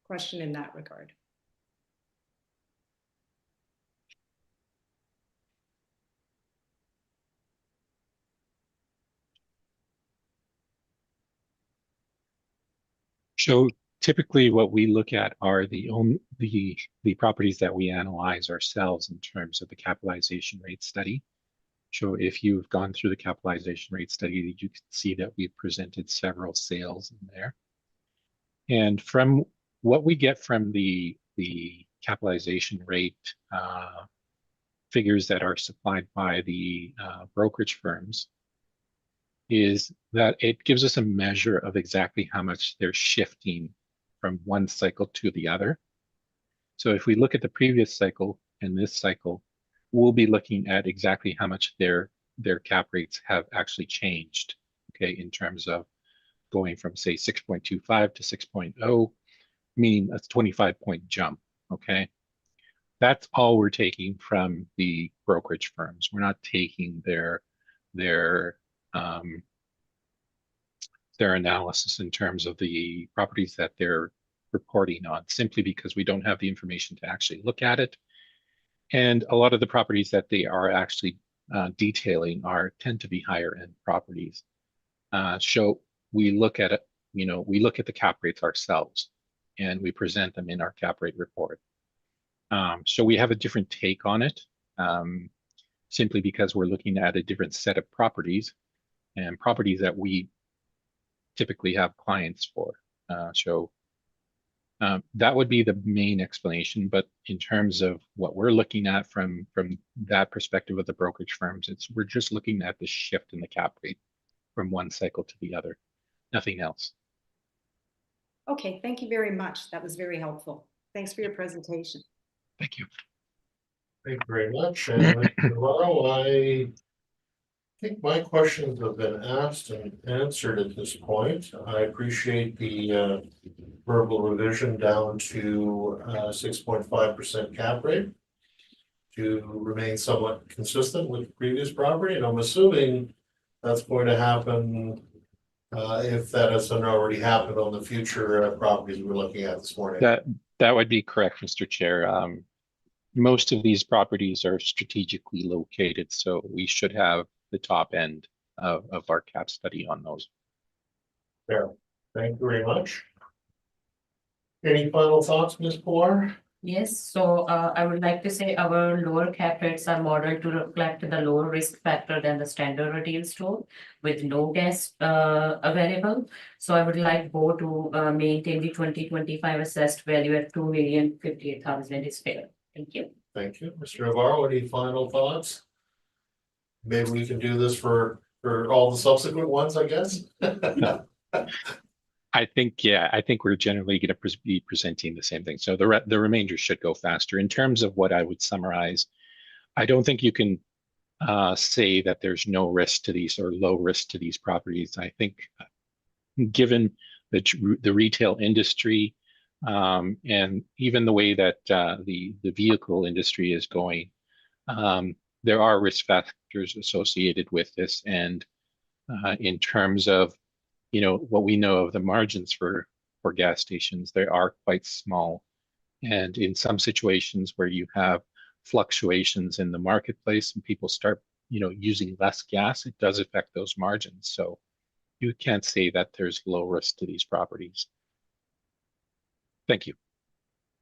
[SPEAKER 4] question in that regard.
[SPEAKER 5] So typically what we look at are the properties that we analyze ourselves in terms of the capitalization rate study. So if you've gone through the capitalization rate study, you can see that we've presented several sales in there. And from what we get from the capitalization rate figures that are supplied by the brokerage firms, is that it gives us a measure of exactly how much they're shifting from one cycle to the other. So if we look at the previous cycle and this cycle, we'll be looking at exactly how much their cap rates have actually changed, okay, in terms of going from, say, 6.25 to 6.0, meaning a 25-point jump, okay? That's all we're taking from the brokerage firms. We're not taking their analysis in terms of the properties that they're reporting on, simply because we don't have the information to actually look at it. And a lot of the properties that they are actually detailing tend to be higher end properties. So we look at it, we look at the cap rates ourselves and we present them in our cap rate report. So we have a different take on it, simply because we're looking at a different set of properties and properties that we typically have clients for. That would be the main explanation. But in terms of what we're looking at from that perspective of the brokerage firms, we're just looking at the shift in the cap rate from one cycle to the other, nothing else.
[SPEAKER 4] Okay, thank you very much. That was very helpful. Thanks for your presentation.
[SPEAKER 5] Thank you.
[SPEAKER 1] Thank you very much. And Mr. Navarro, I think my questions have been asked and answered at this point. I appreciate the verbal revision down to 6.5% cap rate to remain somewhat consistent with previous property, and I'm assuming that's going to happen if that hasn't already happened on the future properties we're looking at this morning.
[SPEAKER 5] That would be correct, Mr. Chair. Most of these properties are strategically located, so we should have the top end of our cap study on those.
[SPEAKER 1] Fair. Thank you very much. Any final thoughts, Ms. Poir?
[SPEAKER 7] Yes, so I would like to say our lower cap rates are modeled to reflect the lower risk factor than the standard retail store with no gas available. So I would like board to maintain the 2025 assessed value at 2,058,000 is fair. Thank you.
[SPEAKER 1] Thank you. Mr. Navarro, any final thoughts? Maybe we can do this for all the subsequent ones, I guess.
[SPEAKER 5] I think we're generally going to be presenting the same thing. So the remainder should go faster. In terms of what I would summarize, I don't think you can say that there's no risk to these or low risk to these properties. I think given the retail industry and even the way that the vehicle industry is going, there are risk factors associated with this. And in terms of what we know of the margins for gas stations, they are quite small. And in some situations where you have fluctuations in the marketplace and people start, using less gas, it does affect those margins. So you can't say that there's low risk to these properties. Thank you.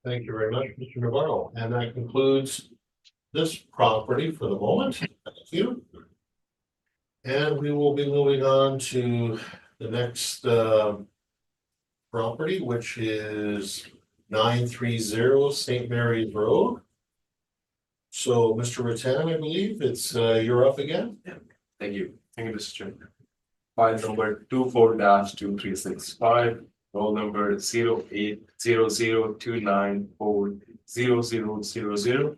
[SPEAKER 1] Thank you very much, Mr. Navarro. And that concludes this property for the moment. Thank you. And we will be moving on to the next property, which is 930 St. Mary's Road. So, Mr. Rattan, I believe it's you're up again.
[SPEAKER 3] Thank you, Mr. Chairman. File number 24-2365, roll number 080029400000.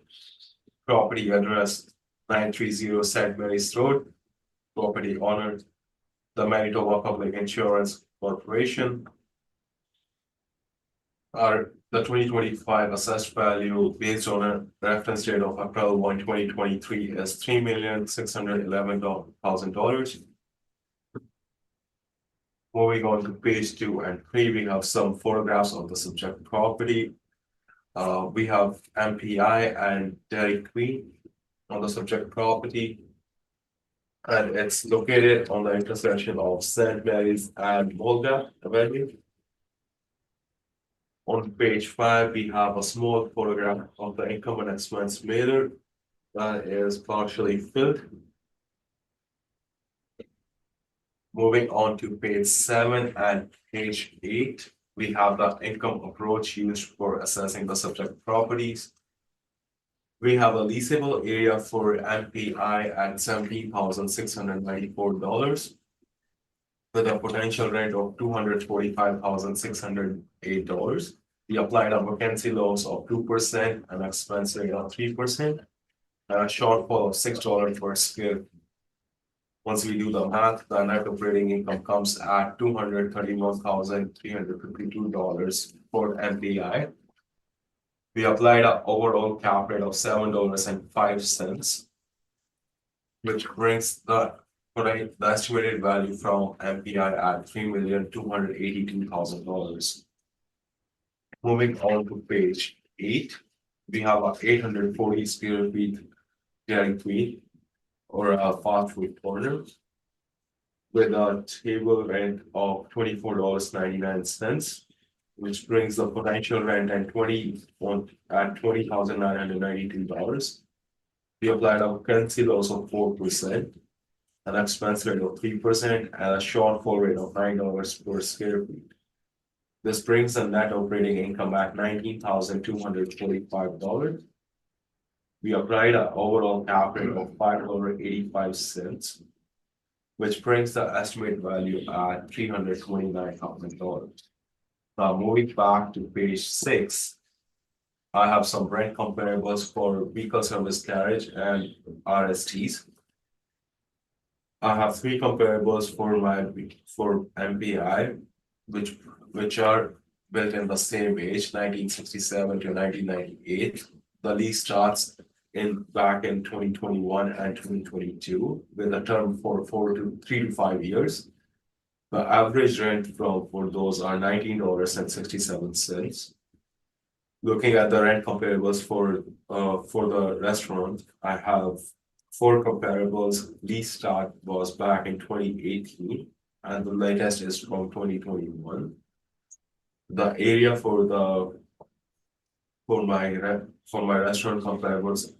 [SPEAKER 3] Property address 930 St. Mary's Road. Property owner, the Manitoba Public Insurance Corporation. The 2025 assessed value based on a reference date of April 1, 2023 is $3,611,000. Moving on to page 2 and 3, we have some photographs of the subject property. We have MPI and Dairy Queen on the subject property. And it's located on the intersection of St. Mary's and Volga Avenue. On page 5, we have a small photograph of the income and expense mailer that is partially filled. Moving on to page 7 and page 8, we have the income approach used for assessing the subject properties. We have a leasable area for MPI at $17,694 with a potential rent of $245,608. We applied a vacancy loss of 2% and expense rate of 3% and a shortfall of $6 per square. Once we do the math, the net operating income comes at $231,352 for MPI. We applied an overall cap rate of $7.05, which brings the estimated value from MPI at $3,282,000. Moving on to page 8, we have a 840 square feet Dairy Queen or a fast food corner with a table rent of $24.99. Which brings the potential rent at $20,992. We applied a vacancy loss of 4%, an expense rate of 3%, and a shortfall rate of $9 per square feet. This brings the net operating income at $19,245. We applied an overall cap rate of $5.85, which brings the estimated value at $329,000. Now moving back to page 6, I have some rent comparables for vehicle service carriage and RSTs. I have three comparables for MPI, which are built in the same age, 1967 to 1998. The lease starts back in 2021 and 2022 with a term for 3 to 5 years. The average rent for those are $19.67. Looking at the rent comparables for the restaurant, I have four comparables. Lease start was back in 2018, and the latest is from 2021. The area for my restaurant comparables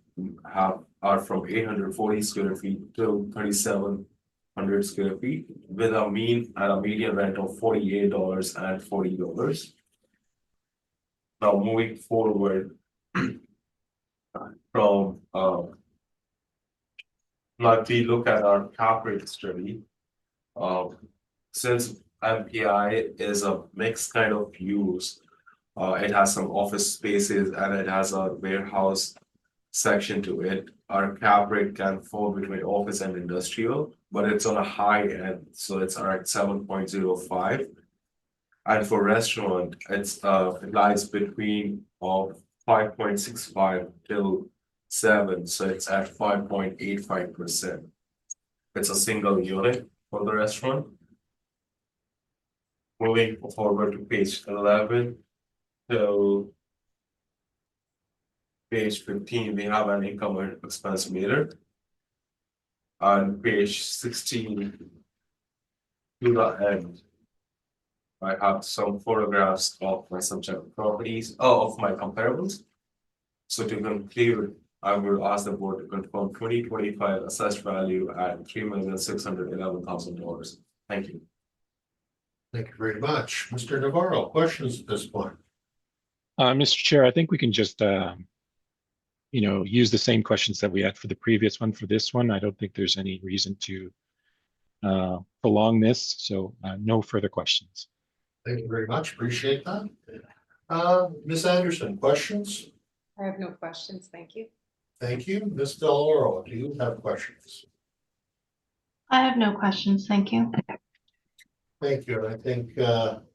[SPEAKER 3] are from 840 square feet to 3,700 square feet, with a mean and a median rent of $48.40. Now moving forward from now if we look at our cap rate study, since MPI is a mixed kind of use, it has some office spaces and it has a warehouse section to it. Our cap rate can fall between office and industrial, but it's on a high end, so it's around 7.05. And for restaurant, it lies between 5.65 till 7, so it's at 5.85%. It's a single unit for the restaurant. Moving forward to page 11 to page 15, we have an income and expense meter. On page 16 to the end, I have some photographs of my subject properties, of my comparables. So to conclude, I will ask the board to confirm 2025 assessed value at $3,611,000. Thank you.
[SPEAKER 1] Thank you very much. Mr. Navarro, questions at this point?
[SPEAKER 5] Mr. Chair, I think we can just, use the same questions that we had for the previous one for this one. I don't think there's any reason to prolong this, so no further questions.
[SPEAKER 1] Thank you very much. Appreciate that. Ms. Anderson, questions?
[SPEAKER 4] I have no questions, thank you.
[SPEAKER 1] Thank you. Ms. Deloro, do you have questions?
[SPEAKER 6] I have no questions, thank you.
[SPEAKER 1] Thank you. And I think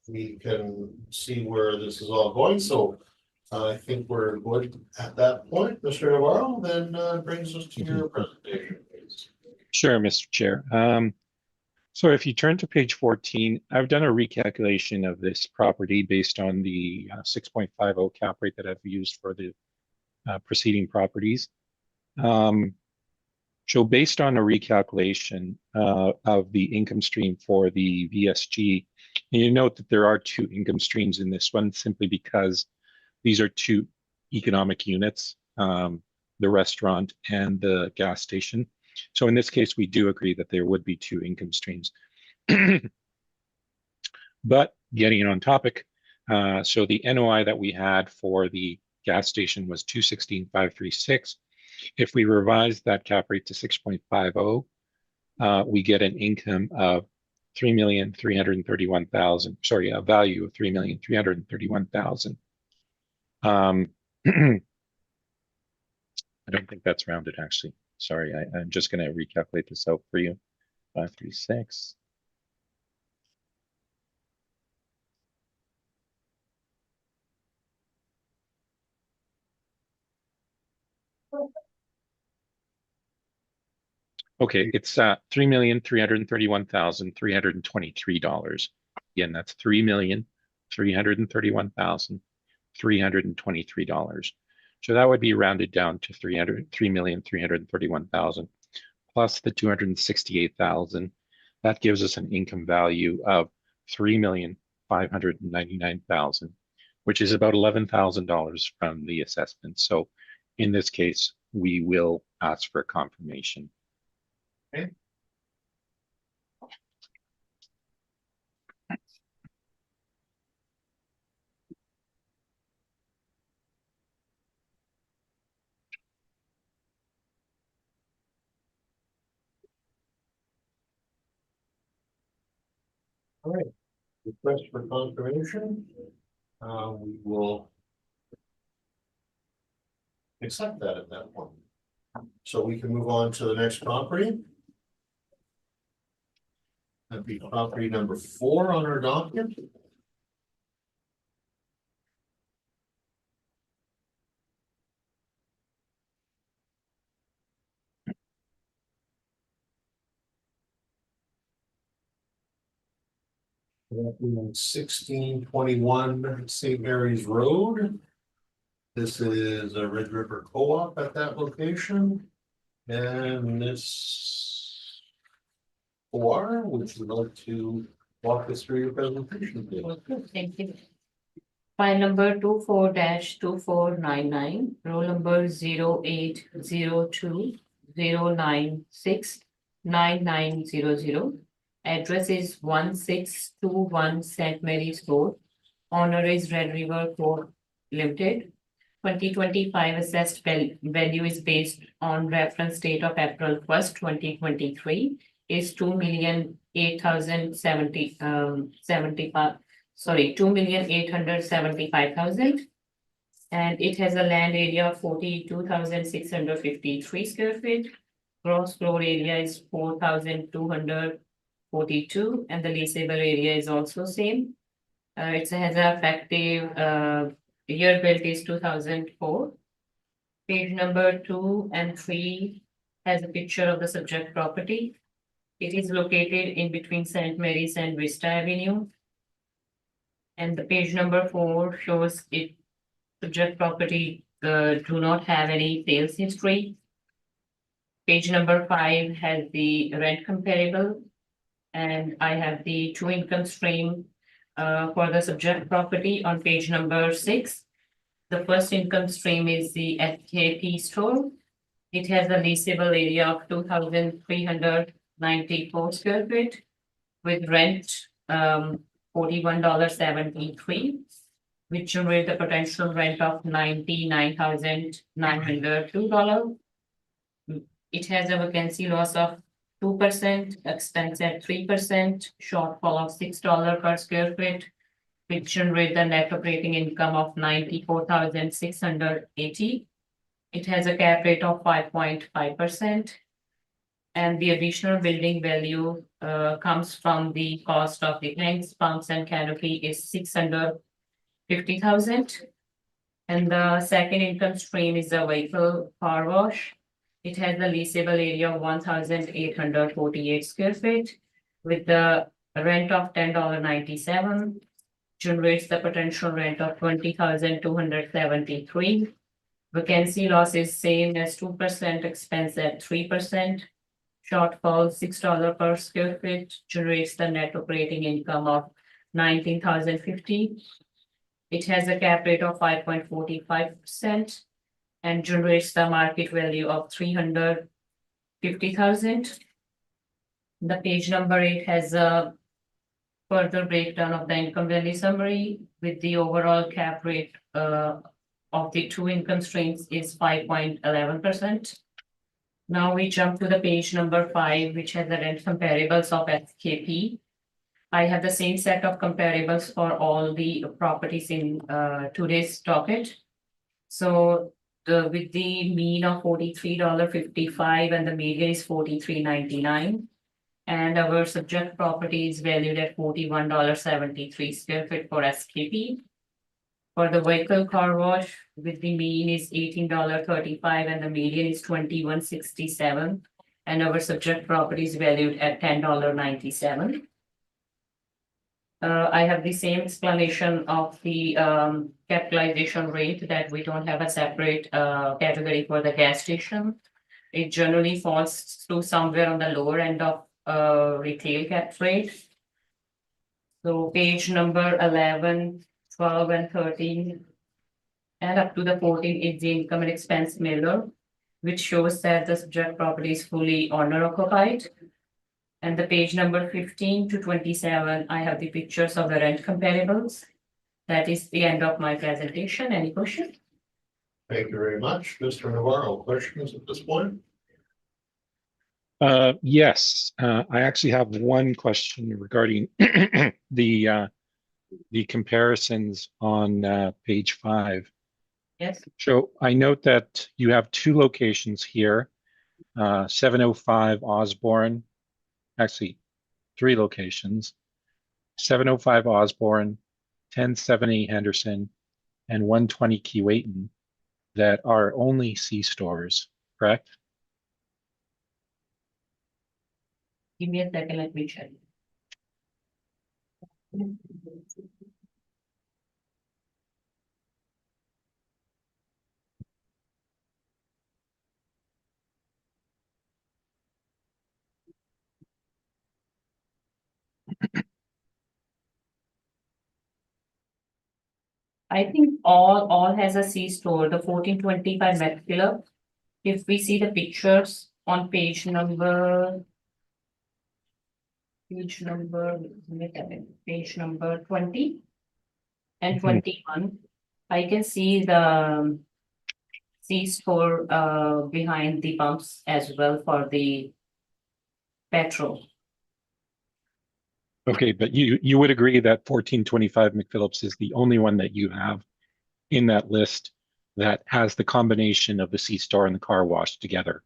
[SPEAKER 1] we can see where this is all going. So I think we're good at that point. Mr. Navarro, then brings us to your presentation, please.
[SPEAKER 5] Sure, Mr. Chair. So if you turn to page 14, I've done a recalculation of this property based on the 6.50 cap rate that I've used for the preceding properties. So based on a recalculation of the income stream for the VSG, and you note that there are two income streams in this one simply because these are two economic units, the restaurant and the gas station. So in this case, we do agree that there would be two income streams. But getting on topic, so the NOI that we had for the gas station was 216,536. If we revise that cap rate to 6.50, we get an income of $3,331,000. Sorry, a value of $3,331,000. I don't think that's rounded actually. Sorry, I'm just going to recalculate this out for you. 536. Okay, it's $3,331,323. Again, that's $3,331,323. So that would be rounded down to $3,331,000 plus the $268,000. That gives us an income value of $3,599,000, which is about $11,000 from the assessment. So in this case, we will ask for a confirmation.
[SPEAKER 1] Okay. All right. Request for confirmation. We will accept that at that point. So we can move on to the next property. That'd be property number 4 on our document. That is 1621 St. Mary's Road. This is a Red River Co-op at that location. And this would you like to walk us through your presentation? please?
[SPEAKER 7] Thank you. File number 24-2499, roll number 080209699900. Address is 1621 St. Mary's Road. Owner is Red River Co. Limited. 2025 assessed value is based on reference date of April 1st, 2023 is 2,875,000. And it has a land area of 42,653 square feet. Gross floor area is 4,242 and the leasable area is also same. It has an effective year built is 2004. Page number 2 and 3 has a picture of the subject property. It is located in between St. Mary's and Vista Avenue. And the page number 4 shows it subject property do not have any sales history. Page number 5 has the rent comparable. And I have the 2 income stream for the subject property on page number 6. The first income stream is the SKP store. It has a leasable area of 2,394 square feet with rent $41.73, which generate the potential rent of $99,902. It has a vacancy loss of 2%, expense at 3%, shortfall of $6 per square feet, which generate the net operating income of $94,680. It has a cap rate of 5.5%. And the additional building value comes from the cost of the tanks, pumps, and canopy is $650,000. And the second income stream is a vehicle car wash. It has a leasable area of 1,848 square feet with the rent of $10.97, generates the potential rent of $20,273. Vacancy loss is same as 2%, expense at 3%. Shortfall $6 per square feet, generates the net operating income of $19,050. It has a cap rate of 5.45%. And generates the market value of $350,000. The page number 8 has a further breakdown of the income value summary with the overall cap rate of the 2 income streams is 5.11%. Now we jump to the page number 5, which has the rent comparables of SKP. I have the same set of comparables for all the properties in today's docket. So with the mean of $43.55 and the median is $43.99. And our subject property is valued at $41.73 square feet for SKP. For the vehicle car wash, with the mean is $18.35 and the median is $21.67. And our subject property is valued at $10.97. I have the same explanation of the capitalization rate that we don't have a separate category for the gas station. It generally falls to somewhere on the lower end of retail cap rate. So page number 11, 12, and 13, and up to the 14 is the income and expense mailer, which shows that the subject property is fully owner occupied. And the page number 15 to 27, I have the pictures of the rent comparables. That is the end of my presentation. Any questions?
[SPEAKER 1] Thank you very much. Mr. Navarro, questions at this point?
[SPEAKER 5] Yes, I actually have one question regarding the comparisons on page 5.
[SPEAKER 7] Yes,
[SPEAKER 5] So I note that you have two locations here, 705 Osborne, actually three locations, 705 Osborne, 1070 Henderson, and 120 Keewatin that are only C stores, correct?
[SPEAKER 7] give me a second, let me check. I think all has a C store, the 1425 Metcalfe. If we see the pictures on page number. Page number, page number 20 and
[SPEAKER 5] Mhm.
[SPEAKER 7] 21. I can see the C store behind the pumps as well for the petrol.
[SPEAKER 5] Okay, but you would agree that 1425 McPhillips is the only one that you have in that list that has the combination of the C store and the car wash together.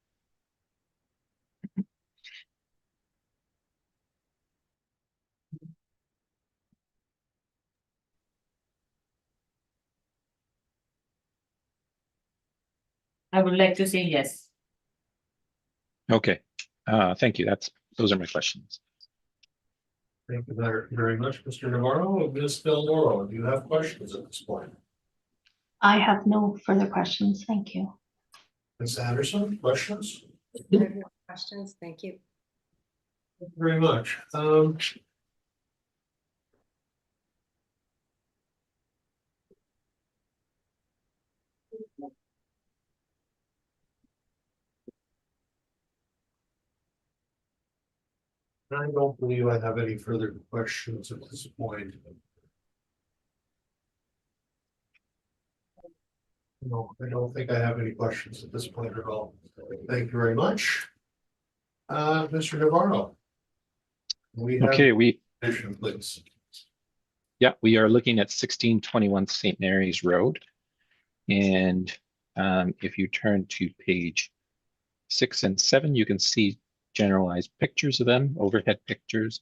[SPEAKER 7] I would like to say yes.
[SPEAKER 5] Okay, thank you. Those are my questions.
[SPEAKER 1] Thank you very much, Mr. Navarro. Ms. Del Loro, do you have questions at this point?
[SPEAKER 6] I have no further questions. Thank you.
[SPEAKER 1] Ms. Anderson, questions?
[SPEAKER 4] I have no questions, thank you.
[SPEAKER 1] Thank you very much. I don't believe I have any further questions at this point. No, I don't think I have any questions at this point at all. Thank you very much. Mr. Navarro. We have
[SPEAKER 5] Okay,
[SPEAKER 1] addition, please.
[SPEAKER 5] we are looking at 1621 St. Mary's Road. And if you turn to page 6 and 7, you can see generalized pictures of them, overhead pictures.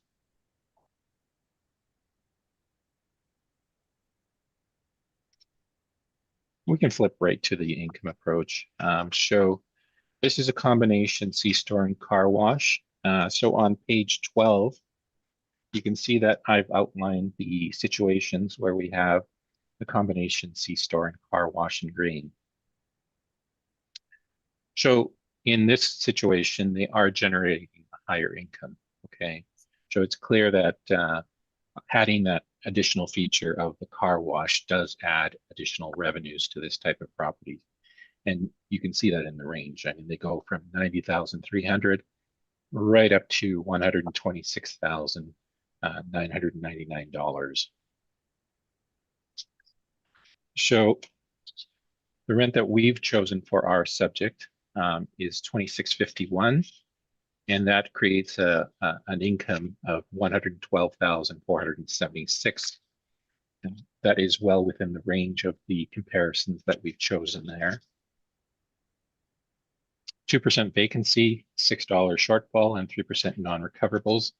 [SPEAKER 5] We can flip right to the income approach. This is a combination C-store and car wash. So on page 12, you can see that I've outlined the situations where we have the combination C-store and car wash in green. So in this situation, they are generating a higher income, okay? So it's clear that adding that additional feature of the car wash does add additional revenues to this type of property. And you can see that in the range. I mean, they go from 90,300 right up to $126,999. So the rent that we've chosen for our subject is $26.51, and that creates an income of $112,476. That is well within the range of the comparisons that we've chosen there. 2% vacancy, $6 shortfall, and 3% non-recoverables.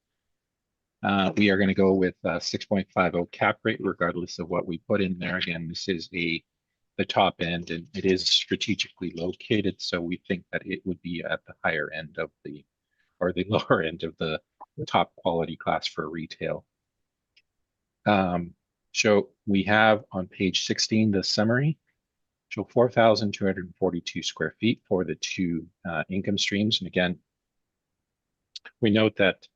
[SPEAKER 5] We are going to go with 6.50 cap rate, regardless of what we put in there. Again, this is the top end, and it is strategically located, so we think that it would be at the higher end of the, or the lower end of the top quality class for retail. So we have on page 16 the summary. So 4,242 square feet for the two income streams. And again, we note that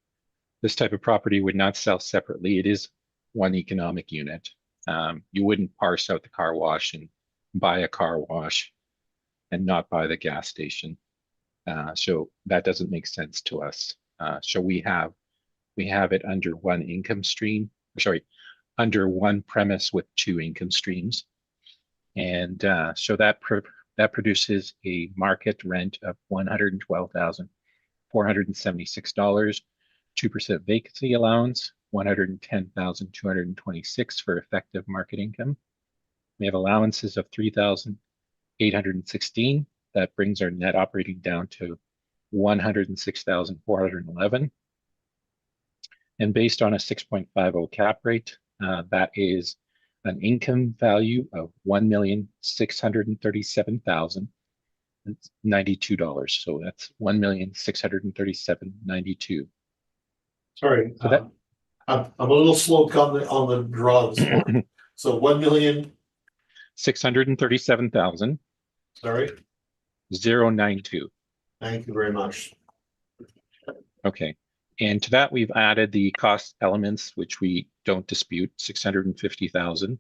[SPEAKER 5] this type of property would not sell separately. It is one economic unit. You wouldn't parse out the car wash and buy a car wash and not buy the gas station. So that doesn't make sense to us. So we have it under one income stream, sorry, under one premise with two income streams. And so that produces a market rent of $112,476, 2% vacancy allowance, $110,226 for effective market income. We have allowances of $3,000 $816. That brings our net operating down to $106,411. And based on a 6.50 cap rate, that is an income value of $1,637,092. So that's $1,637,092.
[SPEAKER 1] Sorry,
[SPEAKER 5] So that
[SPEAKER 1] I'm a little slow on the draw this morning. So 1,000,000,
[SPEAKER 5] 637,092.
[SPEAKER 1] sorry, thank you very much.
[SPEAKER 5] Okay. And to that, we've added the cost elements, which we don't dispute, 650,000,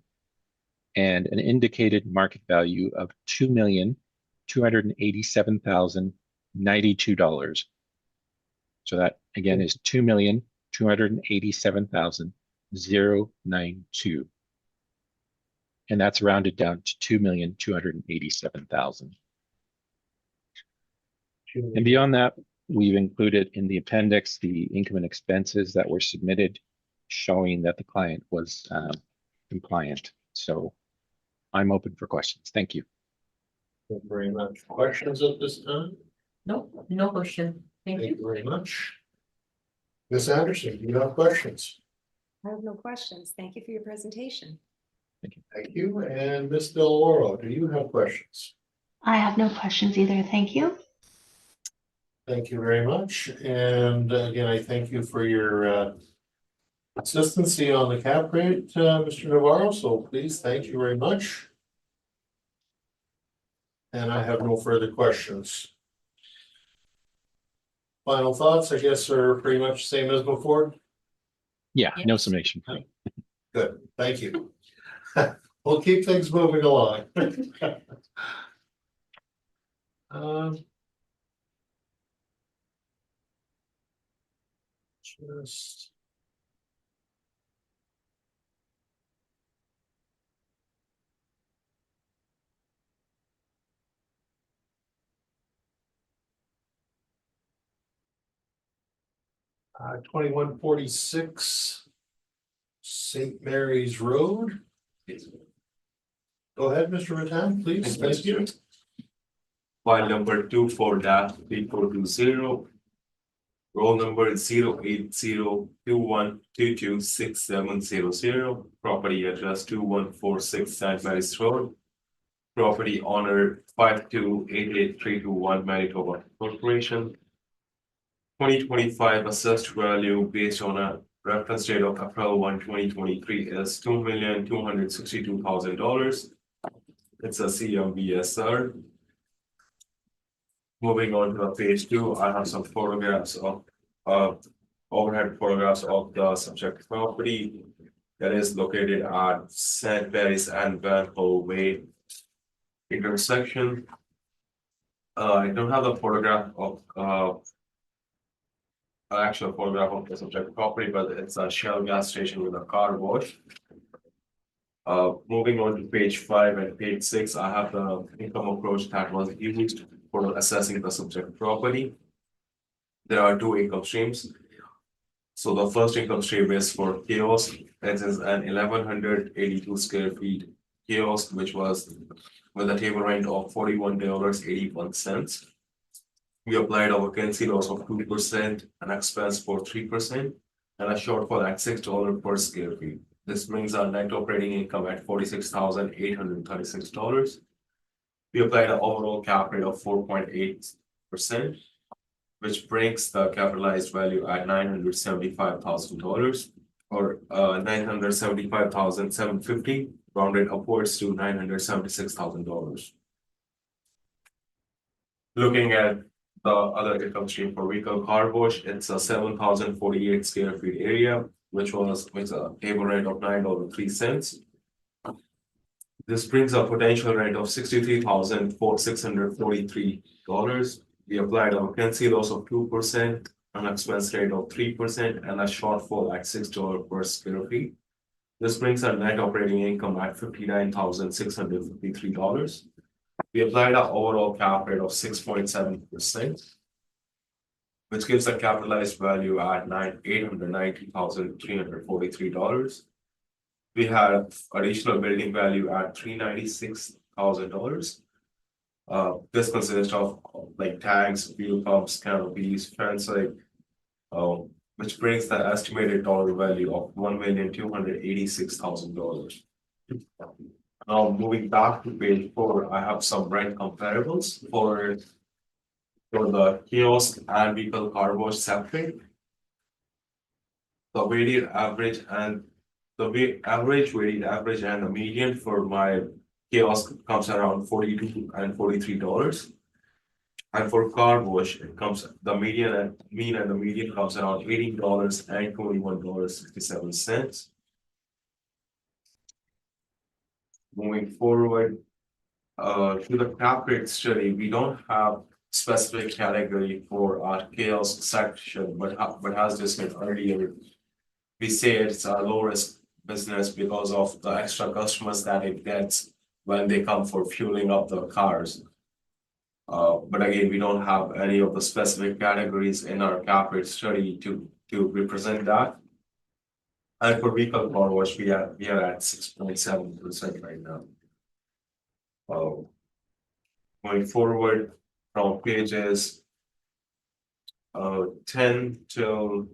[SPEAKER 5] and an indicated market value of $2,287,092. So that again is $2,287,092. And that's rounded down to $2,287,000. And beyond that, we've included in the appendix the income and expenses that were submitted, showing that the client was compliant. So I'm open for questions. Thank you.
[SPEAKER 1] Thank you very much. Questions at this time?
[SPEAKER 7] No, no question. Thank
[SPEAKER 1] Thank
[SPEAKER 7] you.
[SPEAKER 1] you very much. Ms. Anderson, do you have questions?
[SPEAKER 4] I have no questions. Thank you for your presentation.
[SPEAKER 1] Thank you. And Ms. Del Oro, do you have questions?
[SPEAKER 6] I have no questions either. Thank you.
[SPEAKER 1] Thank you very much. And again, I thank you for your consistency on the cap rate, Mr. Navarro. So please, thank you very much. And I have no further questions. Final thoughts, I guess, are pretty much the same as before.
[SPEAKER 5] Yeah, no
[SPEAKER 7] Yes.
[SPEAKER 5] summation.
[SPEAKER 1] Good, thank you. We'll keep things moving along. Just. Uh, 2146 St. Mary's Road. Go ahead, Mr. Rattan, please. Thank you.
[SPEAKER 3] File number 24-3420. Roll number is 08021226700. Property address 2146 St. Mary's Road. Property owner 5288321 Manitoba Corporation. 2025 assessed value based on a reference date of April 1, 2023 is $2,262,000. It's a CMBSR. Moving on to page 2, I have some photographs of overhead photographs of the subject property that is located at St. Mary's and Van Hole Way intersection. I don't have the photograph of actual photograph of the subject property, but it's a Shell gas station with a car wash. Moving on to page 5 and page 6, I have the income approach that was used for assessing the subject property. There are 2 income streams. So the first income stream is for kiosk. It is an 1,182 square feet kiosk, which was with a table rent of $41.81. We applied a vacancy loss of 2%, an expense for 3%, and a shortfall at $6 per square feet. This brings our net operating income at $46,836. We applied an overall cap rate of 4.8%, which brings the capitalized value at $975,000 or $975,750, rounded upwards to $976,000. Looking at the other income stream for vehicle car wash, it's a 7,048 square feet area, which was with a table rent of $9.03. This brings a potential rent of $63,643. We applied a vacancy loss of 2%, an expense rate of 3%, and a shortfall at $6 per square feet. This brings our net operating income at $59,653. We applied an overall cap rate of 6.7%, which gives a capitalized value at $890,343. We have additional building value at $396,000. This consists of like tags, wheel pumps, canopies, fencing, which brings the estimated dollar value of $1,286,000. Now, moving back to page 4, I have some rent comparables for the kiosk and vehicle car wash separate. The weighted average and average weighted average and the median for my kiosk comes around $42 and $43. And for car wash, it comes the median and mean and the median comes around $18 and $21.67. Moving forward, to the cap rate study, we don't have specific category for our kiosk section, but as discussed earlier, we say it's a low risk business because of the extra customers that it gets when they come for fueling up the cars. But again, we don't have any of the specific categories in our cap rate study to represent that. And for vehicle car wash, we are at 6.7% right now. Going forward from pages 10 to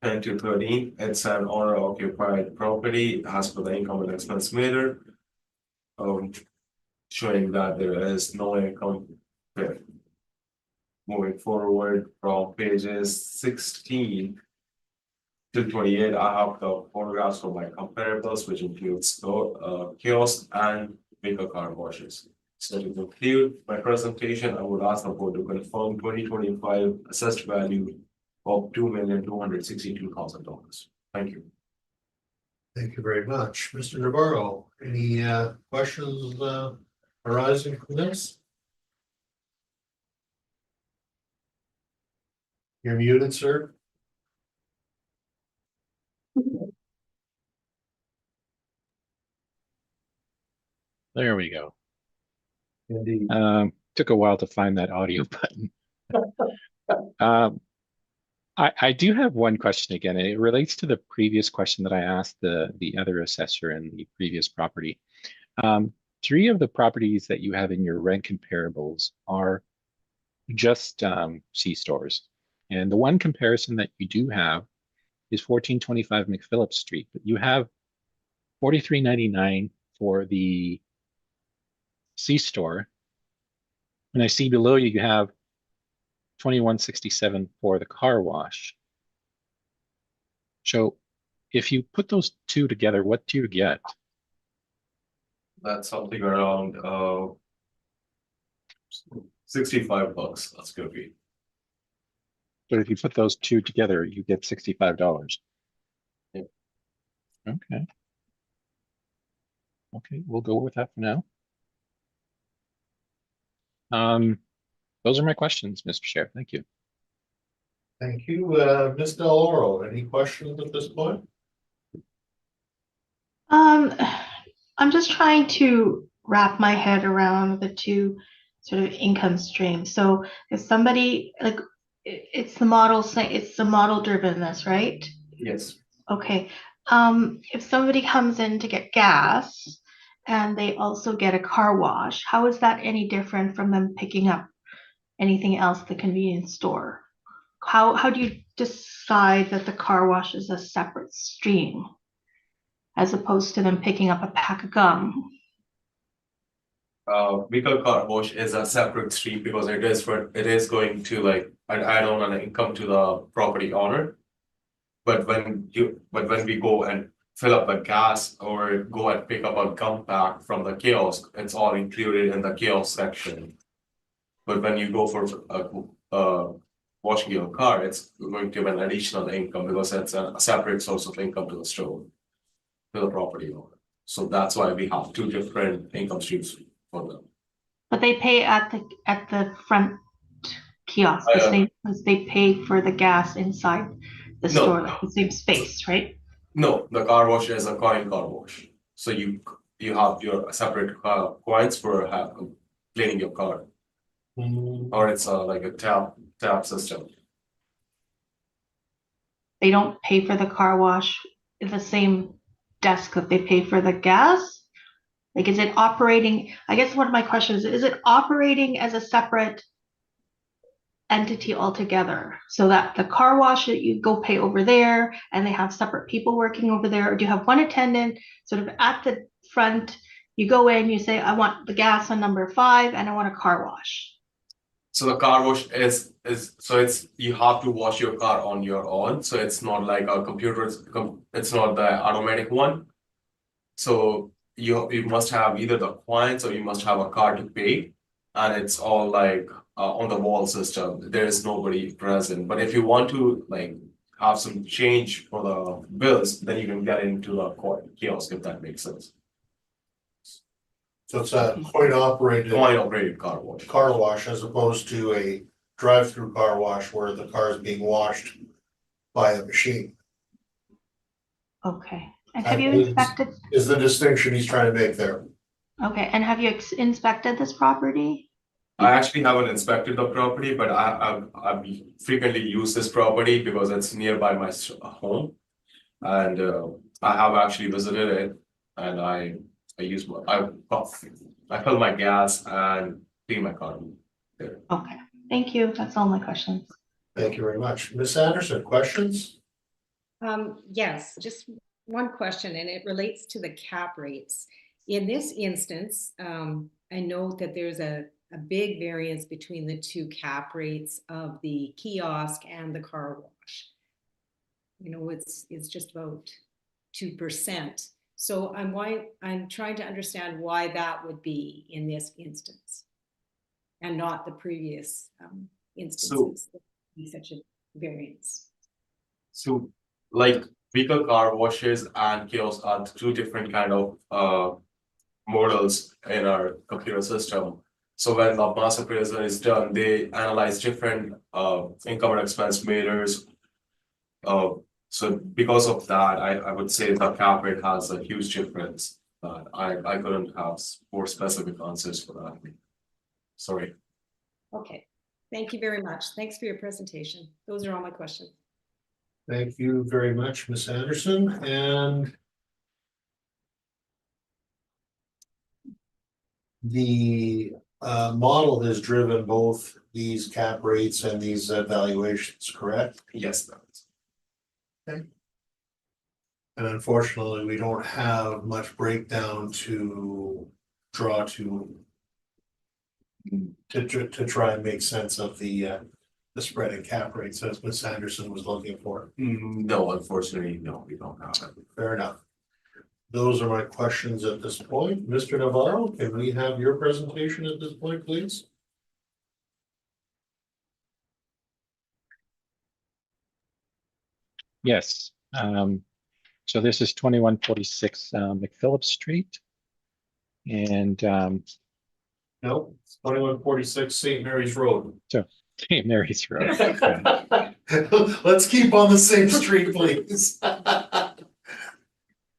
[SPEAKER 3] 13, it's an owner occupied property as per the income and expense meter. Showing that there is no income there. Moving forward from pages 16 to 28, I have the photographs for my comparables, which includes kiosk and vehicle car washes. So to conclude my presentation, I would ask the board to confirm 2025 assessed value of $2,262,000. Thank you.
[SPEAKER 1] Thank you very much. Mr. Navarro, any questions arising from this? You're muted, sir.
[SPEAKER 5] There we go.
[SPEAKER 1] Indeed.
[SPEAKER 5] Took a while to find that audio button. I do have one question again, and it relates to the previous question that I asked the other assessor in the previous property. 3 of the properties that you have in your rent comparables are just C-stores. And the one comparison that you do have is 1425 McPhillips Street, but you have $43.99 for the C-store. And I see below you have $21.67 for the car wash. So if you put those 2 together, what do you get?
[SPEAKER 3] That's something around $65. That's gonna be.
[SPEAKER 5] But if you put those 2 together, you get $65.
[SPEAKER 3] Yep.
[SPEAKER 5] Okay. Okay, we'll go with that for now. Those are my questions, Mr. Chair. Thank you.
[SPEAKER 1] Thank you. Ms. Del Oro, any questions at this point?
[SPEAKER 6] I'm just trying to wrap my head around the 2 sort of income streams. So if somebody like it's the model drivenness, right?
[SPEAKER 3] Yes.
[SPEAKER 6] Okay. If somebody comes in to get gas and they also get a car wash, how is that any different from them picking up anything else at the convenience store? How do you decide that the car wash is a separate stream as opposed to them picking up a pack of gum?
[SPEAKER 3] Vehicle car wash is a separate stream because it is going to like add on an income to the property owner. But when we go and fill up the gas or go and pick up a gum pack from the kiosk, it's all included in the kiosk section. But when you go for washing your car, it's going to be an additional income because it's a separate source of income to the store, to the property owner. So that's why we have 2 different income streams for them.
[SPEAKER 6] But they pay at the front kiosk the same as they pay for the gas inside the store, like the same space, right?
[SPEAKER 3] No, the car wash is a coin car wash. So you have your separate coins for cleaning your car. Or it's like a tap system.
[SPEAKER 6] They don't pay for the car wash at the same desk that they pay for the gas? Like, is it operating, I guess one of my questions is it operating as a separate entity altogether? So that the car wash that you go pay over there and they have separate people working over there, or do you have one attendant sort of at the front? You go in, you say, I want the gas on number 5 and I want a car wash.
[SPEAKER 3] So the car wash is so it's you have to wash your car on your own. So it's not like a computer. It's not the automatic one. So you must have either the coins or you must have a card to pay, and it's all like on the wall system. There is nobody present. But if you want to like have some change for the bills, then you can get into the kiosk if that makes sense.
[SPEAKER 1] So it's a coin operated
[SPEAKER 3] Coin operated car wash.
[SPEAKER 1] car wash as opposed to a drive-through car wash where the car is being washed by a machine.
[SPEAKER 6] Okay. And
[SPEAKER 1] I
[SPEAKER 6] have you
[SPEAKER 1] believe
[SPEAKER 6] inspected?
[SPEAKER 1] Is the distinction he's trying to make there.
[SPEAKER 6] Okay. And have you inspected this property?
[SPEAKER 3] I actually haven't inspected the property, but I frequently use this property because it's nearby my home, and I have actually visited it, and I fill my gas and clean my car there.
[SPEAKER 6] Okay. Thank you. That's all my questions.
[SPEAKER 1] Thank you very much. Ms. Anderson, questions?
[SPEAKER 4] Yes, just one question, and it relates to the cap rates. In this instance, I know that there's a big variance between the two cap rates of the kiosk and the car wash. You know, it's just about 2%. So I'm trying to understand why that would be in this instance and not the previous instances. That would be such a variance.
[SPEAKER 3] So, like vehicle car washes and kiosks are two different kind of models in our computer system. So when the mass appraisal is done, they analyze different income and expense meters. So because of that, I would say the cap rate has a huge difference. I couldn't have more specific answers for that. Sorry.
[SPEAKER 4] Okay, thank you very much. Thanks for your presentation. Those are all my questions.
[SPEAKER 1] Thank you very much, Ms. Anderson, and the model has driven both these cap rates and these valuations, correct?
[SPEAKER 3] Yes, that's
[SPEAKER 1] And unfortunately, we don't have much breakdown to draw to try and make sense of the spread in cap rates as Ms. Anderson was looking for.
[SPEAKER 3] no, unfortunately, no, we don't have it.
[SPEAKER 1] Fair enough. Those are my questions at this point. Mr. Navarro, can we have your presentation at this point, please?
[SPEAKER 5] Yes. So this is 2146 McPhillips Street. And
[SPEAKER 1] No, 2146 St. Mary's Road.
[SPEAKER 5] St. Mary's Road.
[SPEAKER 1] Let's keep on the same street, please.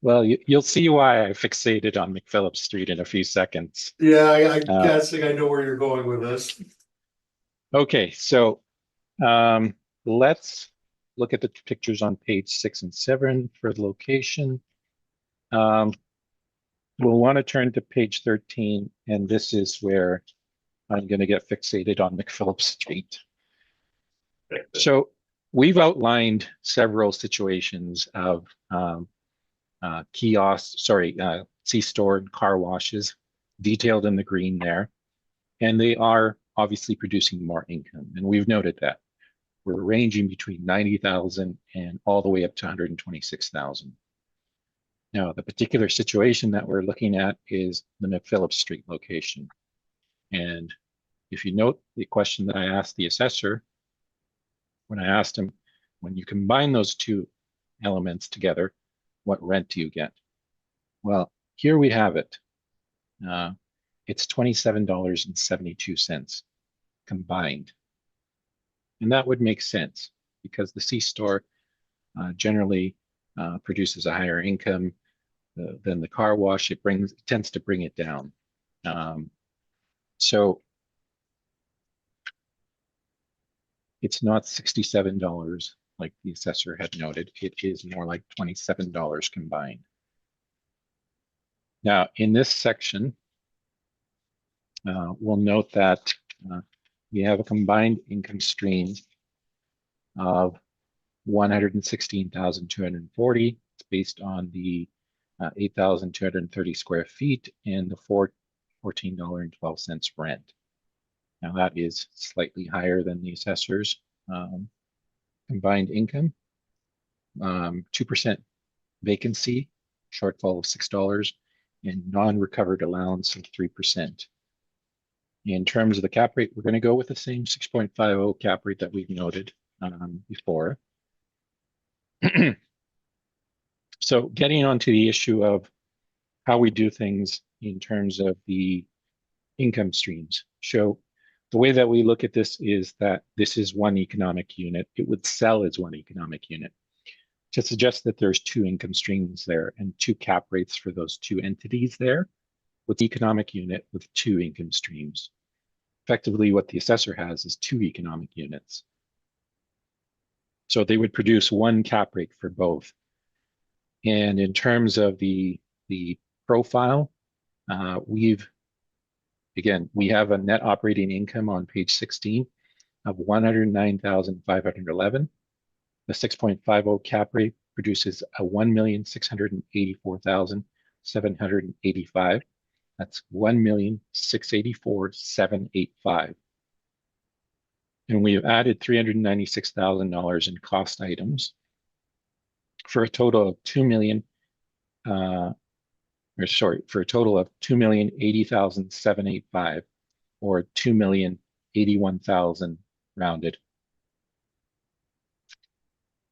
[SPEAKER 5] Well, you'll see why I fixated on McPhillips Street in a few seconds.
[SPEAKER 1] Yeah, I'm guessing I know where you're going with this.
[SPEAKER 5] Okay, so let's look at the pictures on page 6 and 7 for the location. We'll want to turn to page 13, and this is where I'm going to get fixated on McPhillips Street. So we've outlined several situations of C-store and car washes detailed in the green there, and they are obviously producing more income, and we've noted that. We're ranging between 90,000 and all the way up to 126,000. Now, the particular situation that we're looking at is the McPhillips Street location. And if you note the question that I asked the assessor, when I asked him, when you combine those two elements together, what rent do you get? Well, here we have it. It's $27.72 combined. And that would make sense because the C-store generally produces a higher income than the car wash. It tends to bring it down. So it's not $67 like the assessor had noted. It is more like $27 combined. Now, in this section, we'll note that we have a combined income stream of 116,240. It's based on the 8,230 square feet and the $14.12 rent. Now that is slightly higher than the assessor's combined income. 2% vacancy, shortfall of $6, and non-recovered allowance of 3%. In terms of the cap rate, we're going to go with the same 6.50 cap rate that we've noted before. So getting onto the issue of how we do things in terms of the income streams. So the way that we look at this is that this is one economic unit. It would sell as one economic unit. To suggest that there's two income streams there and two cap rates for those two entities there with economic unit with two income streams. Effectively, what the assessor has is two economic units. So they would produce one cap rate for both. And in terms of the profile, we have a net operating income on page 16 of 109,511. The 6.50 cap rate produces a 1,684,785. That's 1,684,785. And we have added $396,000 in cost items for a total of $2,080,785 or $2,081,000 rounded.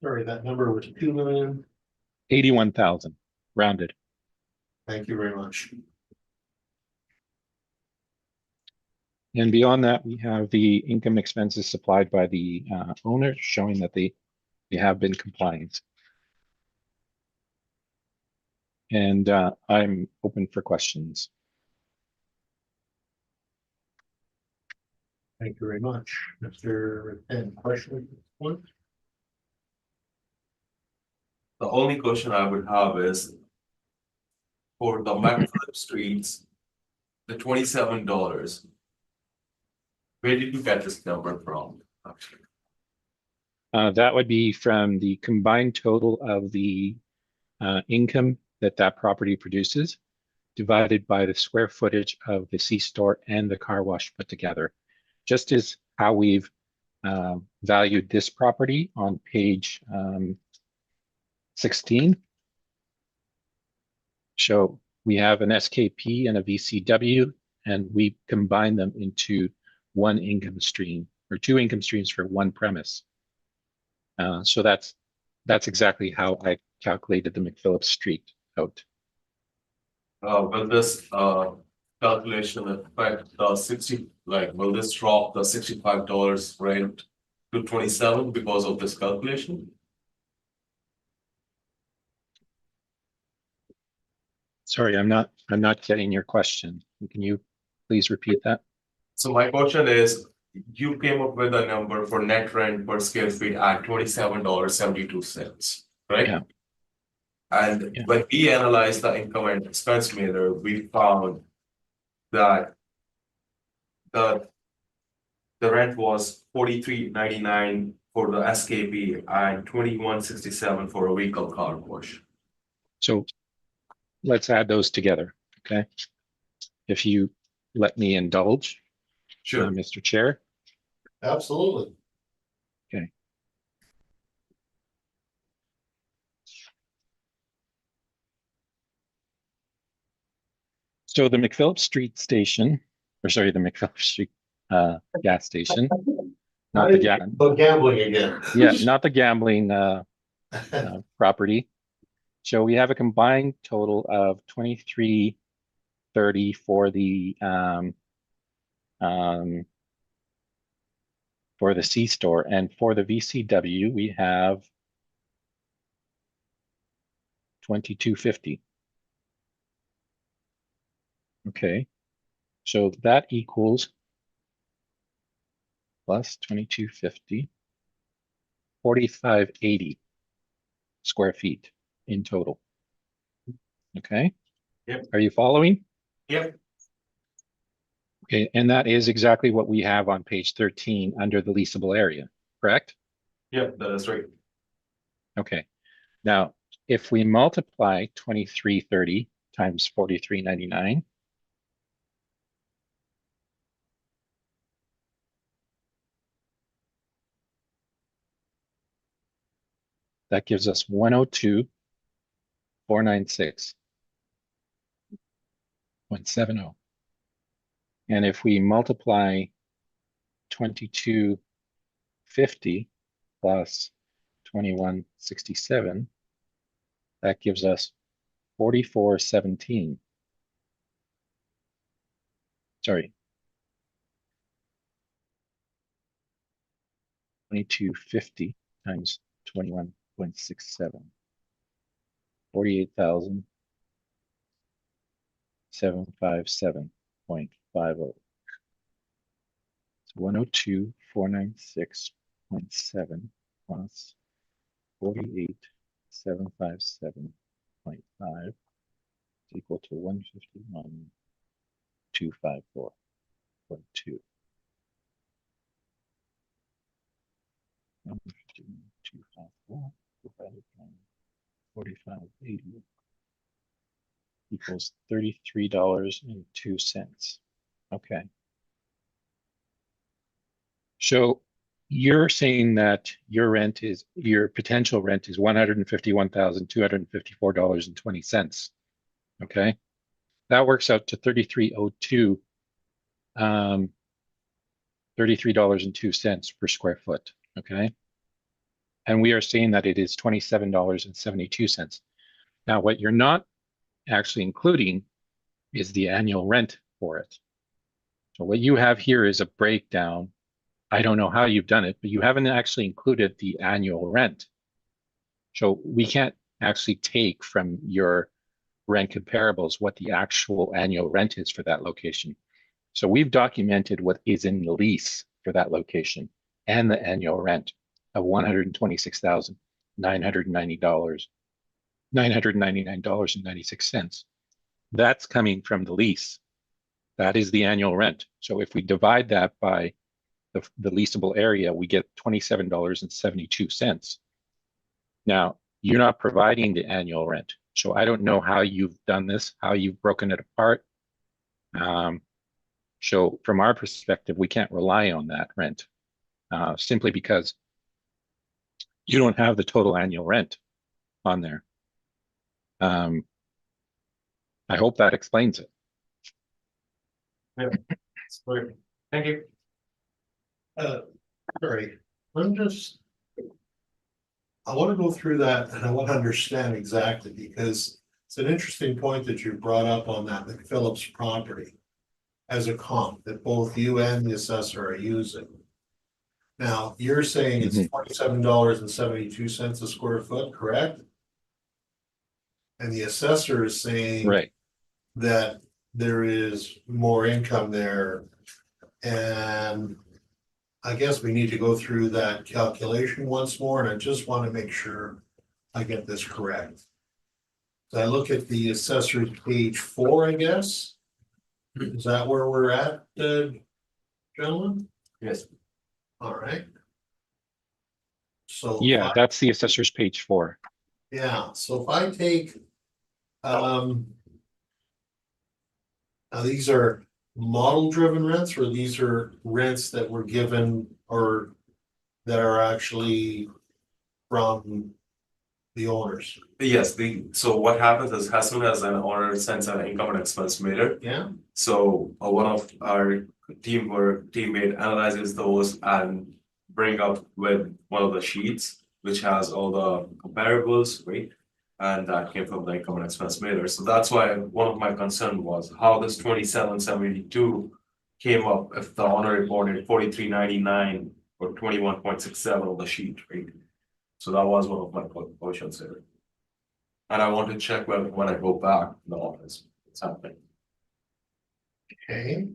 [SPEAKER 1] Sorry, that number was 2,000,000.
[SPEAKER 5] 81,000 rounded.
[SPEAKER 1] Thank you very much.
[SPEAKER 5] And beyond that, we have the income expenses supplied by the owner, showing that they have been compliant. And I'm open for questions.
[SPEAKER 1] Thank you very much. Mr. Penn, question at this point?
[SPEAKER 3] The only question I would have is for the McPhilip Streets, the $27. Where did you get this number from? Actually,
[SPEAKER 5] That would be from the combined total of the income that property produces, divided by the square footage of the C-store and the car wash put together. Just as how we've valued this property on page 16. So we have an SKP and a VCW, and we combine them into one income stream or two income streams for one premise. So that's exactly how I calculated the McPhillips Street out.
[SPEAKER 3] will this calculation affect the 60, like, will this drop the $65 rent to 27 because of this calculation?
[SPEAKER 5] Sorry, I'm not getting your question. Can you please repeat that?
[SPEAKER 3] So my question is, you came up with a number for net rent per square feet at $27.72, right?
[SPEAKER 5] Yeah.
[SPEAKER 3] And
[SPEAKER 5] Yeah.
[SPEAKER 3] when we analyzed the income and expense meter, we found that the rent was $43.99 for the SKP and $21.67 for a vehicle car wash.
[SPEAKER 5] So let's add those together, okay? If you let me indulge,
[SPEAKER 3] Sure.
[SPEAKER 5] Mr. Chair.
[SPEAKER 1] Absolutely.
[SPEAKER 5] Okay. So the McPhillips Street station, or sorry, the McPhillips Street gas station, not the
[SPEAKER 1] But gambling again.
[SPEAKER 5] yeah, not the gambling property. So we have a combined total of $23.30 for the C-store, and for the VCW we have $22.50. Okay, so that equals plus $22.50, $45.80 square feet in total. Okay,
[SPEAKER 3] Yep.
[SPEAKER 5] Are you following?
[SPEAKER 3] Yep,
[SPEAKER 5] Okay, and that is exactly what we have on page 13 under the leasable area, correct?
[SPEAKER 3] yep, that is right.
[SPEAKER 5] Okay, now if we multiply 2330 times 43.99, that gives us 102,496.70. And if we multiply 2250 plus 2167, that gives us 4417. Sorry. 2250 times 21.67. 48,757.50. So 102,496.7 plus 48,757.5 is equal to 151,254.2. 151,254 divided by 45.80 equals $33.02. Okay. So you're saying that your potential rent is $151,254.20. Okay. That works out to $33.02, $33.02 per square foot. Okay. And we are saying that it is $27.72. Now, what you're not actually including is the annual rent for it. So what you have here is a breakdown. I don't know how you've done it, but you haven't actually included the annual rent. So we can't actually take from your rent comparables what the actual annual rent is for that location. So we've documented what is in the lease for that location and the annual rent of $999.96. That's coming from the lease. That is the annual rent. So if we divide that by the leasable area, we get $27.72. Now, you're not providing the annual rent. So I don't know how you've done this, how you've broken it apart. So from our perspective, we can't rely on that rent simply because you don't have the total annual rent on there. I hope that explains it.
[SPEAKER 3] Yeah, great. Thank you.
[SPEAKER 1] Sorry, I want to go through that and I want to understand exactly because it's an interesting point that you brought up on that Phillips property as a comp that both you and the assessor are using. Now, you're saying it's $27.72 a square foot, correct? And the assessor is saying
[SPEAKER 5] Right.
[SPEAKER 1] that there is more income there. And I guess we need to go through that calculation once more, and I just want to make sure I get this correct. So I look at the assessor's page 4, I guess. Is that where we're at, gentlemen?
[SPEAKER 3] Yes.
[SPEAKER 1] All right. So
[SPEAKER 5] Yeah, that's the assessor's page 4.
[SPEAKER 1] yeah, so if I take now these are model driven rents, or these are rents that were given or that are actually from the owners?
[SPEAKER 3] Yes, so what happens is as soon as an owner sends an income and expense meter,
[SPEAKER 1] Yeah,
[SPEAKER 3] so one of our teammate analyzes those and bring up with one of the sheets, which has all the comparables, right? And that came from the income and expense meter. So that's why one of my concern was how this 2772 came up if the owner reported 4399 or 21.67 on the sheet, right? So that was one of my questions there. And I want to check when I go back in the office, what's happening.
[SPEAKER 1] okay.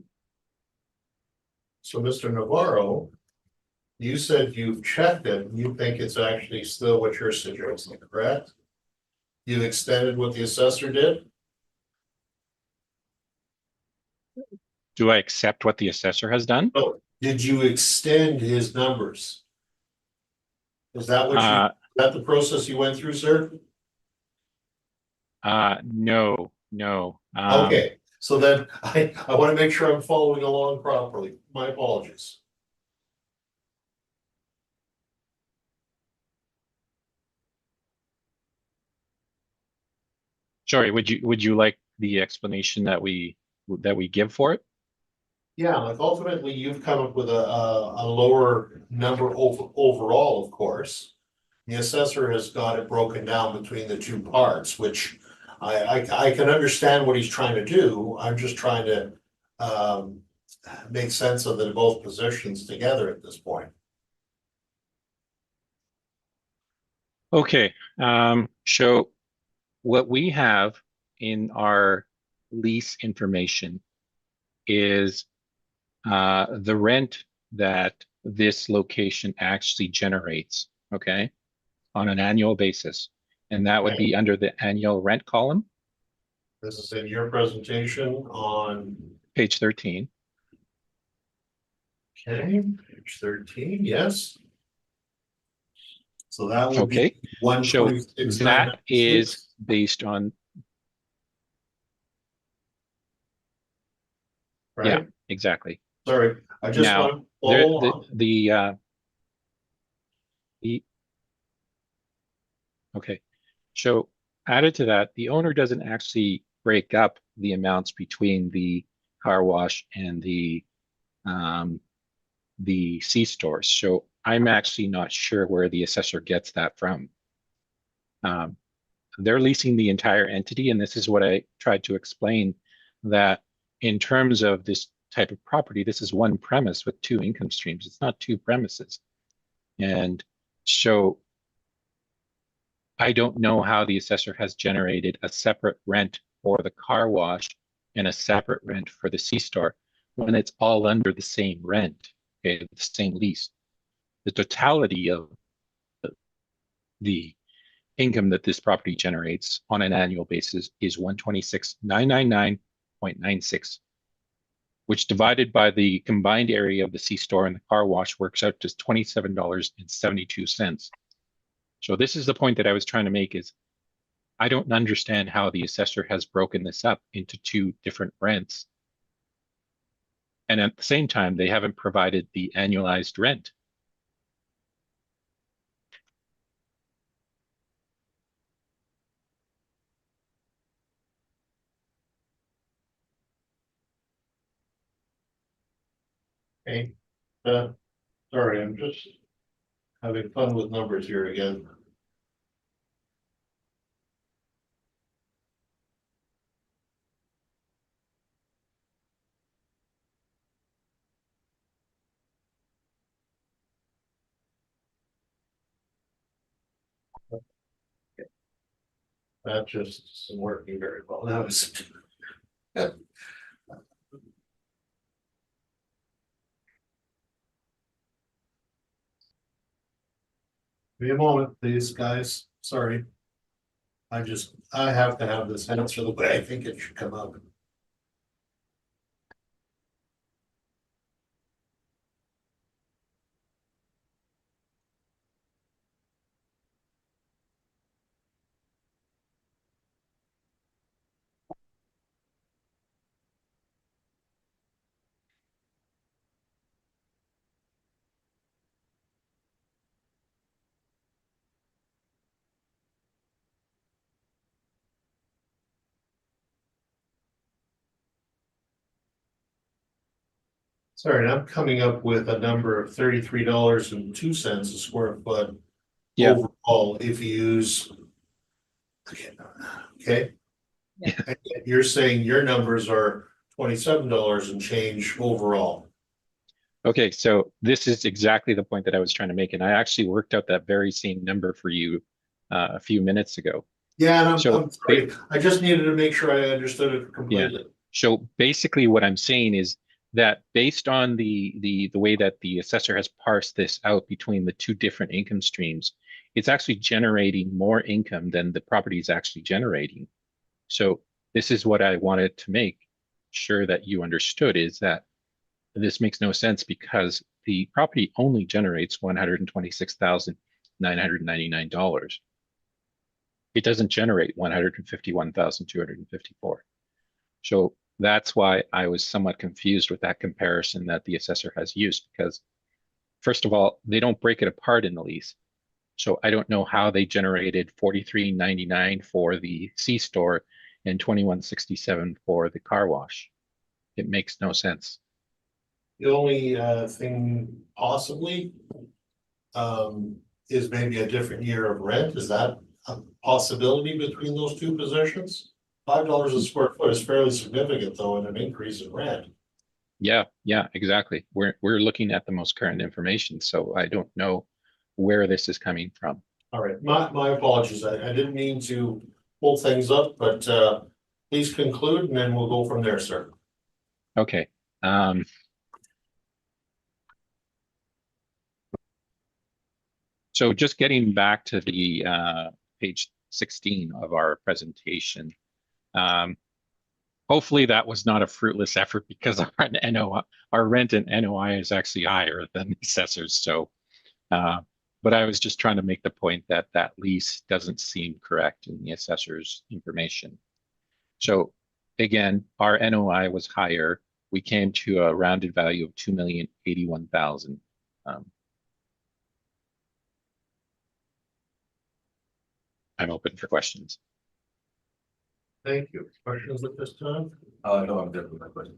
[SPEAKER 1] So Mr. Navarro, you said you've checked it, and you think it's actually still what you're suggesting, correct? You've extended what the assessor did?
[SPEAKER 5] Do I accept what the assessor has done?
[SPEAKER 1] Oh, did you extend his numbers? Is that what
[SPEAKER 5] Uh,
[SPEAKER 1] is that the process you went through, sir?
[SPEAKER 5] no, no.
[SPEAKER 1] Okay, so then I want to make sure I'm following along properly. My apologies.
[SPEAKER 5] Sorry, would you like the explanation that we give for it?
[SPEAKER 1] Yeah, like ultimately you've come up with a lower number overall, of course. The assessor has got it broken down between the two parts, which I can understand what he's trying to do. I'm just trying to make sense of the both positions together at this point.
[SPEAKER 5] Okay, so what we have in our lease information is the rent that this location actually generates, okay, on an annual basis. And that would be under the annual rent column,
[SPEAKER 1] This is in your presentation on,
[SPEAKER 5] page 13.
[SPEAKER 1] okay, page 13, yes. So that would be
[SPEAKER 5] Okay,
[SPEAKER 1] one
[SPEAKER 5] so
[SPEAKER 1] 26,996.
[SPEAKER 5] that is based on, yeah,
[SPEAKER 1] Right?
[SPEAKER 5] exactly.
[SPEAKER 1] Sorry, I just
[SPEAKER 5] Now,
[SPEAKER 1] want to follow along.
[SPEAKER 5] Okay, so added to that, the owner doesn't actually break up the amounts between the car wash and the C-stores. So I'm actually not sure where the assessor gets that from. They're leasing the entire entity, and this is what I tried to explain, that in terms of this type of property, this is one premise with two income streams. It's not two premises. And so I don't know how the assessor has generated a separate rent for the car wash and a separate rent for the C-store when it's all under the same rent, okay, the same lease. The totality of the income that this property generates on an annual basis is 126,999.96, which divided by the combined area of the C-store and the car wash works out to $27.72. So this is the point that I was trying to make, is I don't understand how the assessor has broken this up into two different rents. And at the same time, they haven't provided the annualized rent.
[SPEAKER 1] Okay, sorry, I'm just having fun with numbers here again. That just isn't working very well. Now it's. Give me a moment, please, guys. Sorry. I have to have this answer the way I think it should come out. Sorry, I'm coming up with a number of $33.02 a square foot.
[SPEAKER 5] Yeah.
[SPEAKER 1] Overall, if you use. Okay.
[SPEAKER 4] Yeah.
[SPEAKER 1] And yet you're saying your numbers are $27 and change overall.
[SPEAKER 5] Okay, so this is exactly the point that I was trying to make, and I actually worked out that very same number for you a few minutes ago.
[SPEAKER 1] Yeah, and
[SPEAKER 5] So
[SPEAKER 1] I'm sorry, I just needed to make sure I understood it completely.
[SPEAKER 5] So basically what I'm saying is that based on the way that the assessor has parsed this out between the two different income streams, it's actually generating more income than the property is actually generating. So this is what I wanted to make sure that you understood is that this makes no sense because the property only generates $126,999. It doesn't generate $151,254. So that's why I was somewhat confused with that comparison that the assessor has used, because first of all, they don't break it apart in the lease. So I don't know how they generated $43.99 for the C-store and $21.67 for the car wash. It makes no sense.
[SPEAKER 1] The only thing possibly is maybe a different year of rent. Is that a possibility between those two positions? $5 a square foot is fairly significant though, in an increase in rent.
[SPEAKER 5] Yeah, exactly. We're looking at the most current information, so I don't know where this is coming from.
[SPEAKER 1] All right, my apologies. I didn't mean to pull things up, but please conclude and then we'll go from there, sir.
[SPEAKER 5] Okay. So just getting back to the page 16 of our presentation. Hopefully that was not a fruitless effort because our rent and NOI is actually higher than the assessors. So, but I was just trying to make the point that that lease doesn't seem correct in the assessor's information. So again, our NOI was higher. We came to a rounded value of $2,081,000. I'm open for questions.
[SPEAKER 1] Thank you. Questions at this time?
[SPEAKER 3] No, I'm done with my question.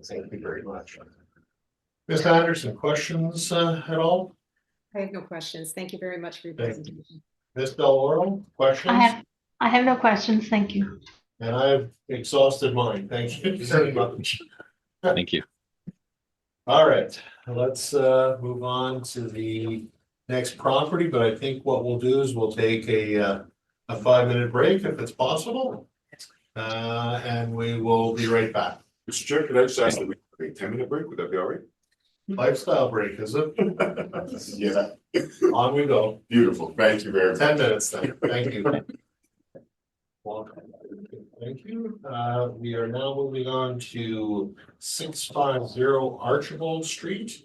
[SPEAKER 1] Thank you very much. Ms. Anderson, questions at all?
[SPEAKER 4] I have no questions. Thank you very much for your
[SPEAKER 1] Thank you.
[SPEAKER 4] presentation.
[SPEAKER 1] Ms. Del Oro, questions?
[SPEAKER 6] I have no questions, thank you.
[SPEAKER 1] And I've exhausted mine. Thank you very much.
[SPEAKER 5] Thank you.
[SPEAKER 1] All right, let's move on to the next property, but I think what we'll do is we'll take a 5-minute break if it's possible. And we will be right back.
[SPEAKER 2] Mr. Chair, could I just ask that we take a 10-minute break? Would that be all right?
[SPEAKER 1] Lifestyle break, is it?
[SPEAKER 2] Yeah,
[SPEAKER 1] On we go.
[SPEAKER 2] beautiful. Thank you very much.
[SPEAKER 1] 10 minutes then. Thank you. Welcome. Thank you. We are now moving on to 650 Archibald Street.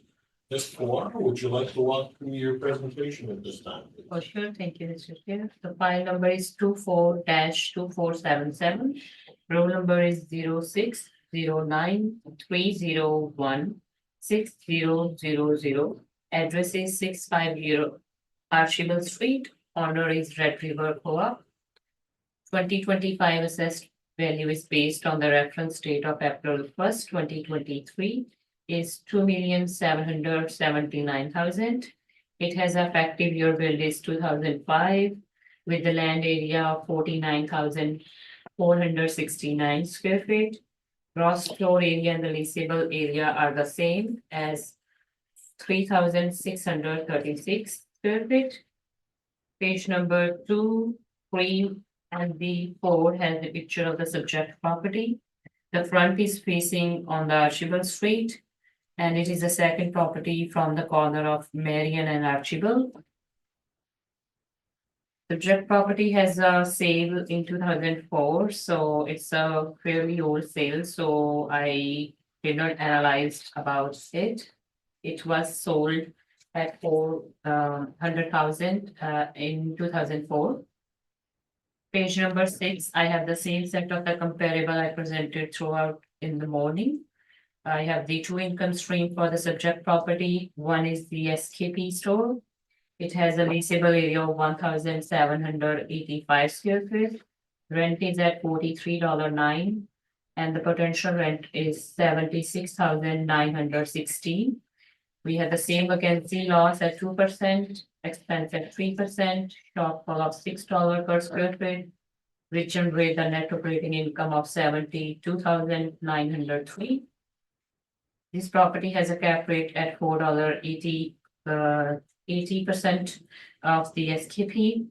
[SPEAKER 1] Ms. Pilar, would you like to walk through your presentation at this time?
[SPEAKER 7] For sure, thank you, Mr. Chair. The file number is 24-2477. Roll number is 0609301600. Address is 650 Archibald Street. Owner is Red River Co-op. 2025 assessed value is based on the reference date of April 1st, 2023 is $2,779,000. It has effective year build is 2005 with the land area of 49,469 square feet. Gross floor area and the leasable area are the same as 3,636 square feet. Page number 2, 3, and the 4 has the picture of the subject property. The front is facing on the Archibald Street, and it is the second property from the corner of Marion and Archibald. Subject property has a sale in 2004, so it's a fairly old sale, so I did not analyze about it. It was sold at $400,000 in 2004. Page number 6, I have the same set of the comparable I presented throughout in the morning. I have the 2 income stream for the subject property. One is the SKP store. It has a leasable area of 1,785 square feet. Rent is at $43.09, and the potential rent is $76,916. We have the same vacancy loss at 2%, expense at 3%, shortfall of $6 per square feet, which generate the net operating income of $72,903. This property has a cap rate at $4.80, 80% of the SKP.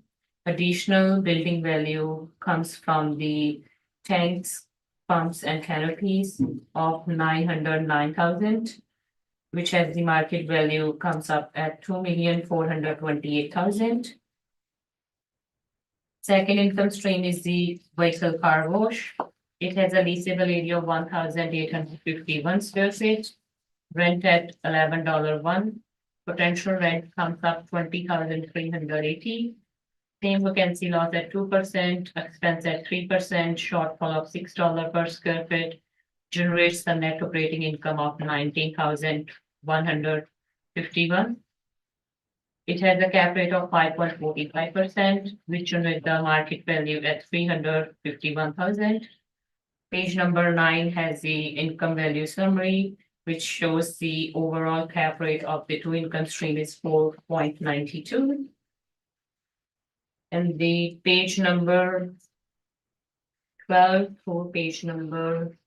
[SPEAKER 7] Additional building value comes from the tanks, pumps, and canopies of $909,000. Which has the market value comes up at $2,428,000. Second income stream is the vehicle car wash. It has a leasable area of 1,851 square feet. Rent at $11.01. Potential rent comes up 20,380. Same vacancy loss at 2%, expense at 3%, shortfall of $6 per square feet. Generates the net operating income of 19,151. It has a cap rate of 5.45%, which with the market value at 351,000. Page number 9 has the income value summary, which shows the overall cap rate of the two income stream is 4.92. And the page number 12 to page number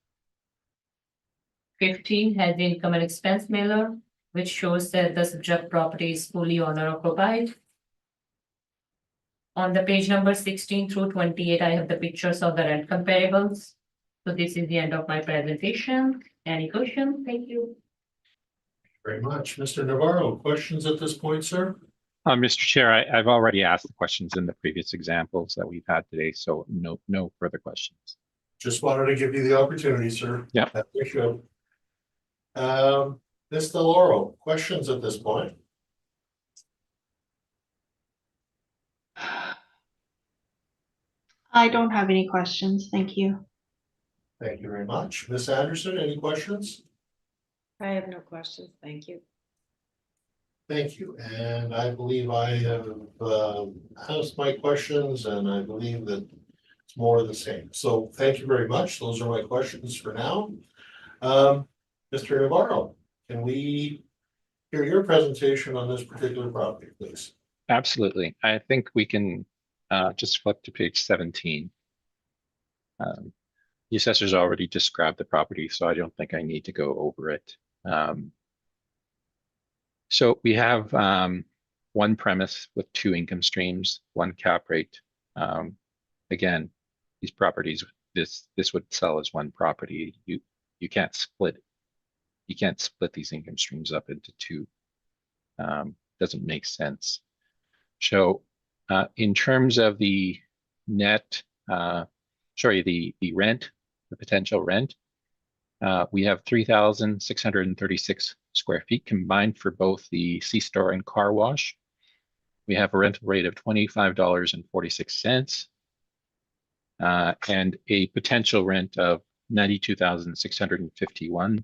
[SPEAKER 7] 15 has the income and expense mailer, which shows that the subject property is fully owner occupied. On the page number 16 through 28, I have the pictures of the rent comparables. So this is the end of my presentation. Any questions? Thank you.
[SPEAKER 1] Very much. Mr. Navarro, questions at this point, sir?
[SPEAKER 5] Mr. Chair, I've already asked the questions in the previous examples that we've had today, so no further questions.
[SPEAKER 1] Just wanted to give you the opportunity, sir.
[SPEAKER 5] Yeah.
[SPEAKER 1] I appreciate it. Ms. DeLauro, questions at this point?
[SPEAKER 6] I don't have any questions. Thank you.
[SPEAKER 1] Thank you very much. Ms. Anderson, any questions?
[SPEAKER 4] I have no questions. Thank you.
[SPEAKER 1] Thank you, and I believe I have asked my questions, and I believe that it's more of the same. So thank you very much. Those are my questions for now. Mr. Navarro, can we hear your presentation on this particular property, please?
[SPEAKER 5] Absolutely. I think we can just flip to page 17. The assessor's already described the property, so I don't think I need to go over it. So we have one premise with two income streams, one cap rate. Again, these properties, this would sell as one property. You can't split these income streams up into two. Doesn't make sense. So in terms of the net, the rent, the potential rent, we have 3,636 square feet combined for both the C-store and car wash. We have a rental rate of $25.46 and a potential rent of $92,651.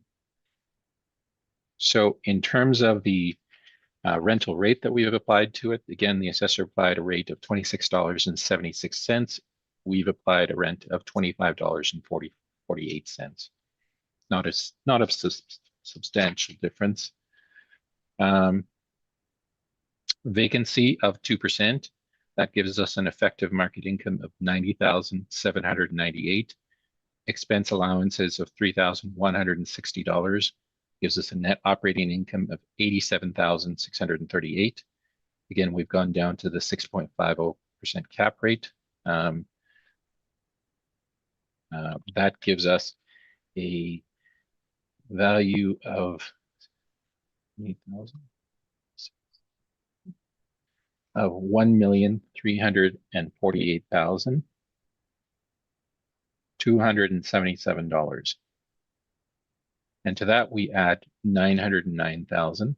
[SPEAKER 5] So in terms of the rental rate that we have applied to it, again, the assessor applied a rate of $26.76. We've applied a rent of $25.48. Not a substantial difference. Vacancy of 2%. That gives us an effective market income of $90,798. Expense allowances of $3,160 gives us a net operating income of $87,638. Again, we've gone down to the 6.50% cap rate. That gives us a value of $1,348,277. And to that we add 909,000.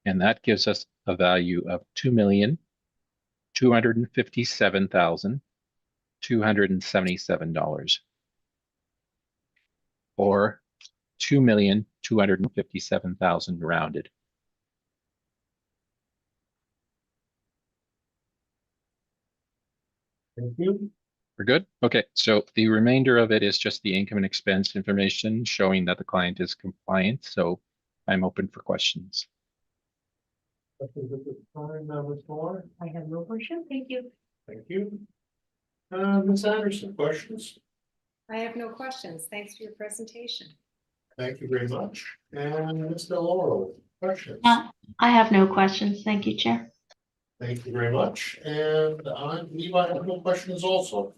[SPEAKER 5] And that gives us a value of $2,257,277. Or $2,257,000 rounded.
[SPEAKER 1] Thank you.
[SPEAKER 5] We're good? Okay, so the remainder of it is just the income and expense information showing that the client is compliant. So I'm open for questions.
[SPEAKER 1] Questions at this time, Ms. Moore?
[SPEAKER 7] I have no question. Thank you.
[SPEAKER 1] Thank you. Ms. Anderson, questions?
[SPEAKER 4] I have no questions. Thanks for your presentation.
[SPEAKER 1] Thank you very much. And Ms. DeLauro, questions?
[SPEAKER 6] I have no questions. Thank you, Chair.
[SPEAKER 1] Thank you very much. And I believe I have no questions also.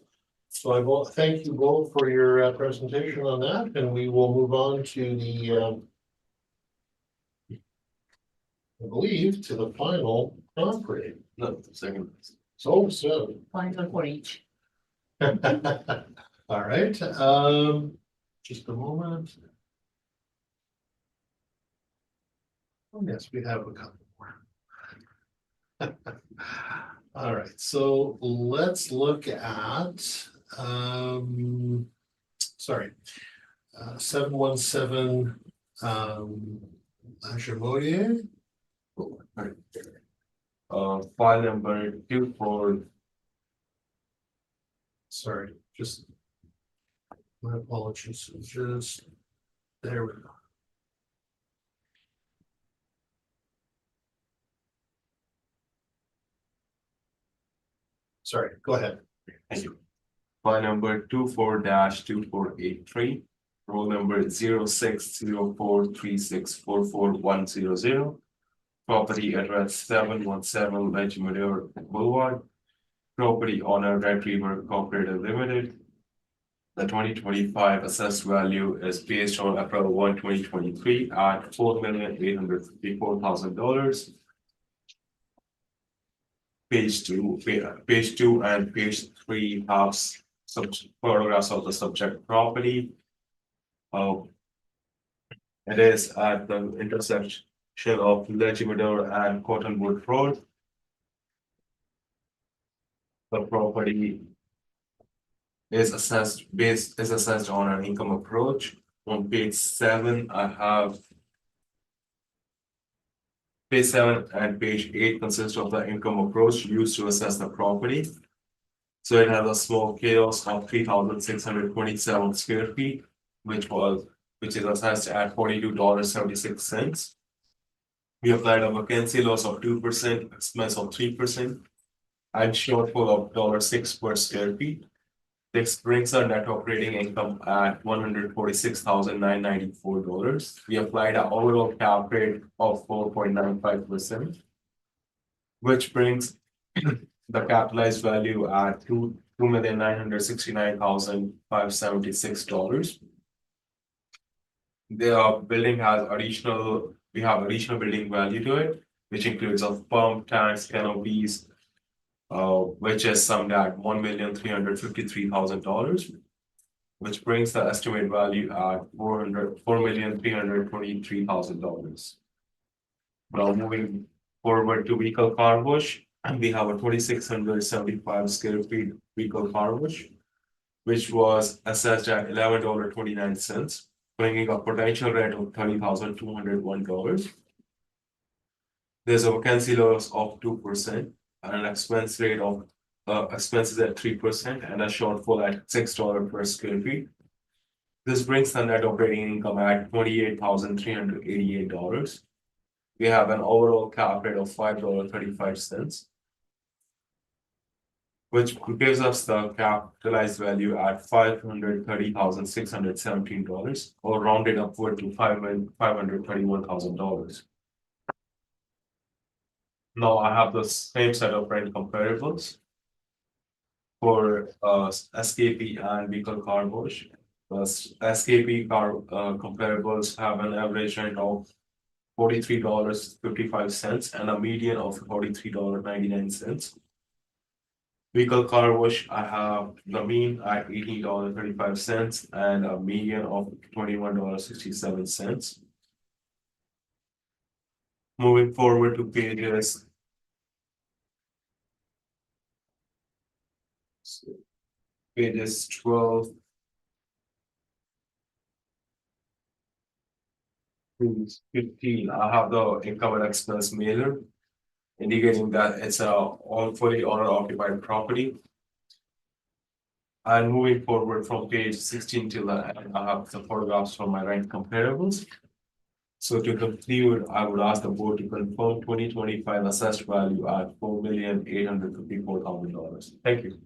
[SPEAKER 1] So I will thank you both for your presentation on that, and we will move on to the, I believe, to the final property.
[SPEAKER 3] No, second.
[SPEAKER 1] So,
[SPEAKER 7] Final for each.
[SPEAKER 1] All right, just a moment. Oh, yes, we have a couple more. All right, so let's look at, sorry, 717, Ajamodier.
[SPEAKER 3] File number 24.
[SPEAKER 1] Sorry, just. My apologies, just, there we go. Sorry, go ahead.
[SPEAKER 3] Thank you. File number 24-2483, roll number 060436444100. Property address 717 Legislature Boulevard. Property owner Red River Cooperative Limited. The 2025 assessed value is based on April 1, 2023 at $4,854,000. Page two and page 3 have some photographs of the subject property. It is at the intersection of Legislature and Cottonwood Road. The property is assessed on an income approach. On page 7, I have page 7 and page 8 consist of the income approach used to assess the property. So it has a small chaos of 3,627 square feet, which is assessed at $42.76. We applied a vacancy loss of 2%, expense of 3%, and shortfall of $6 per square feet. This brings our net operating income at $146,994. We applied an overall cap rate of 4.95%, which brings the capitalized value at $2,969,576. The building has additional building value to it, which includes of pump, tanks, canopies, which is summed at $1,353,000, which brings the estimated value at $4,323,000. Now moving forward to vehicle car wash, we have a 2,675 square feet vehicle car wash, which was assessed at $11.29, bringing a potential rent of $30,201. There's a vacancy loss of 2%. An expense rate of expenses at 3% and a shortfall at $6 per square feet. This brings the net operating income at $28,388. We have an overall cap rate of $5.35, which gives us the capitalized value at $530,617, or rounded upward to $531,000. Now I have the same set of rent comparables for SKP and vehicle car wash. The SKP car comparables have an average rent of $43.55 and a median of $43.99. Vehicle car wash, I have the mean at $18.35 and a median of $21.67. Moving forward to pages 12 to 15, I have the income and expense mailer, indicating that it's a all fully owner occupied property. And moving forward from page 16 till the end, I have the photographs from my rent comparables. So to conclude, I would ask the board to confirm 2025 assessed value at $4,854,000. Thank you.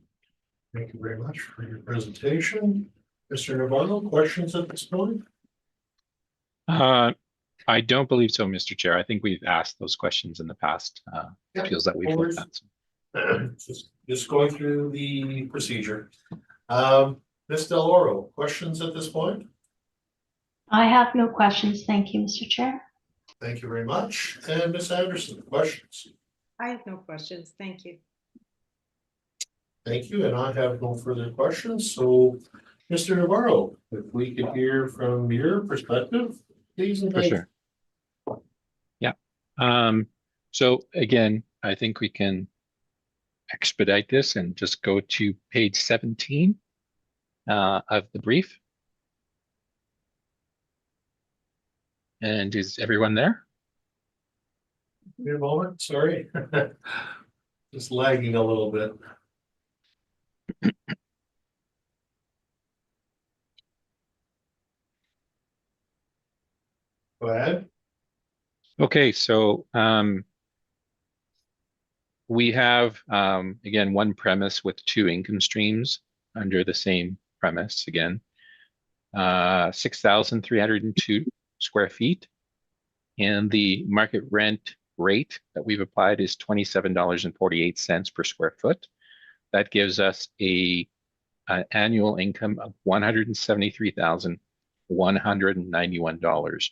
[SPEAKER 1] Thank you very much for your presentation. Mr. Navarro, questions at this point?
[SPEAKER 5] I don't believe so, Mr. Chair. I think we've asked those questions in the past.
[SPEAKER 1] Yeah,
[SPEAKER 5] It feels that we've
[SPEAKER 1] no
[SPEAKER 5] looked
[SPEAKER 1] worries.
[SPEAKER 5] at.
[SPEAKER 1] Just going through the procedure. Ms. Del Oro, questions at this point?
[SPEAKER 6] I have no questions. Thank you, Mr. Chair.
[SPEAKER 1] Thank you very much. And Ms. Anderson, questions?
[SPEAKER 4] I have no questions. Thank you.
[SPEAKER 1] Thank you, and I have no further questions, so Mr. Navarro, if we could hear from your perspective, please and
[SPEAKER 5] For
[SPEAKER 1] thank you.
[SPEAKER 5] sure. Yeah. So again, I think we can expedite this and just go to page 17 of the brief. And is everyone there?
[SPEAKER 1] Give me a moment, sorry. Just lagging a little bit. Go ahead.
[SPEAKER 5] Okay, so we have again one premise with two income streams under the same premise again. 6,302 square feet, and the market rent rate that we've applied is $27.48 per square foot. That gives us an annual income of $173,191.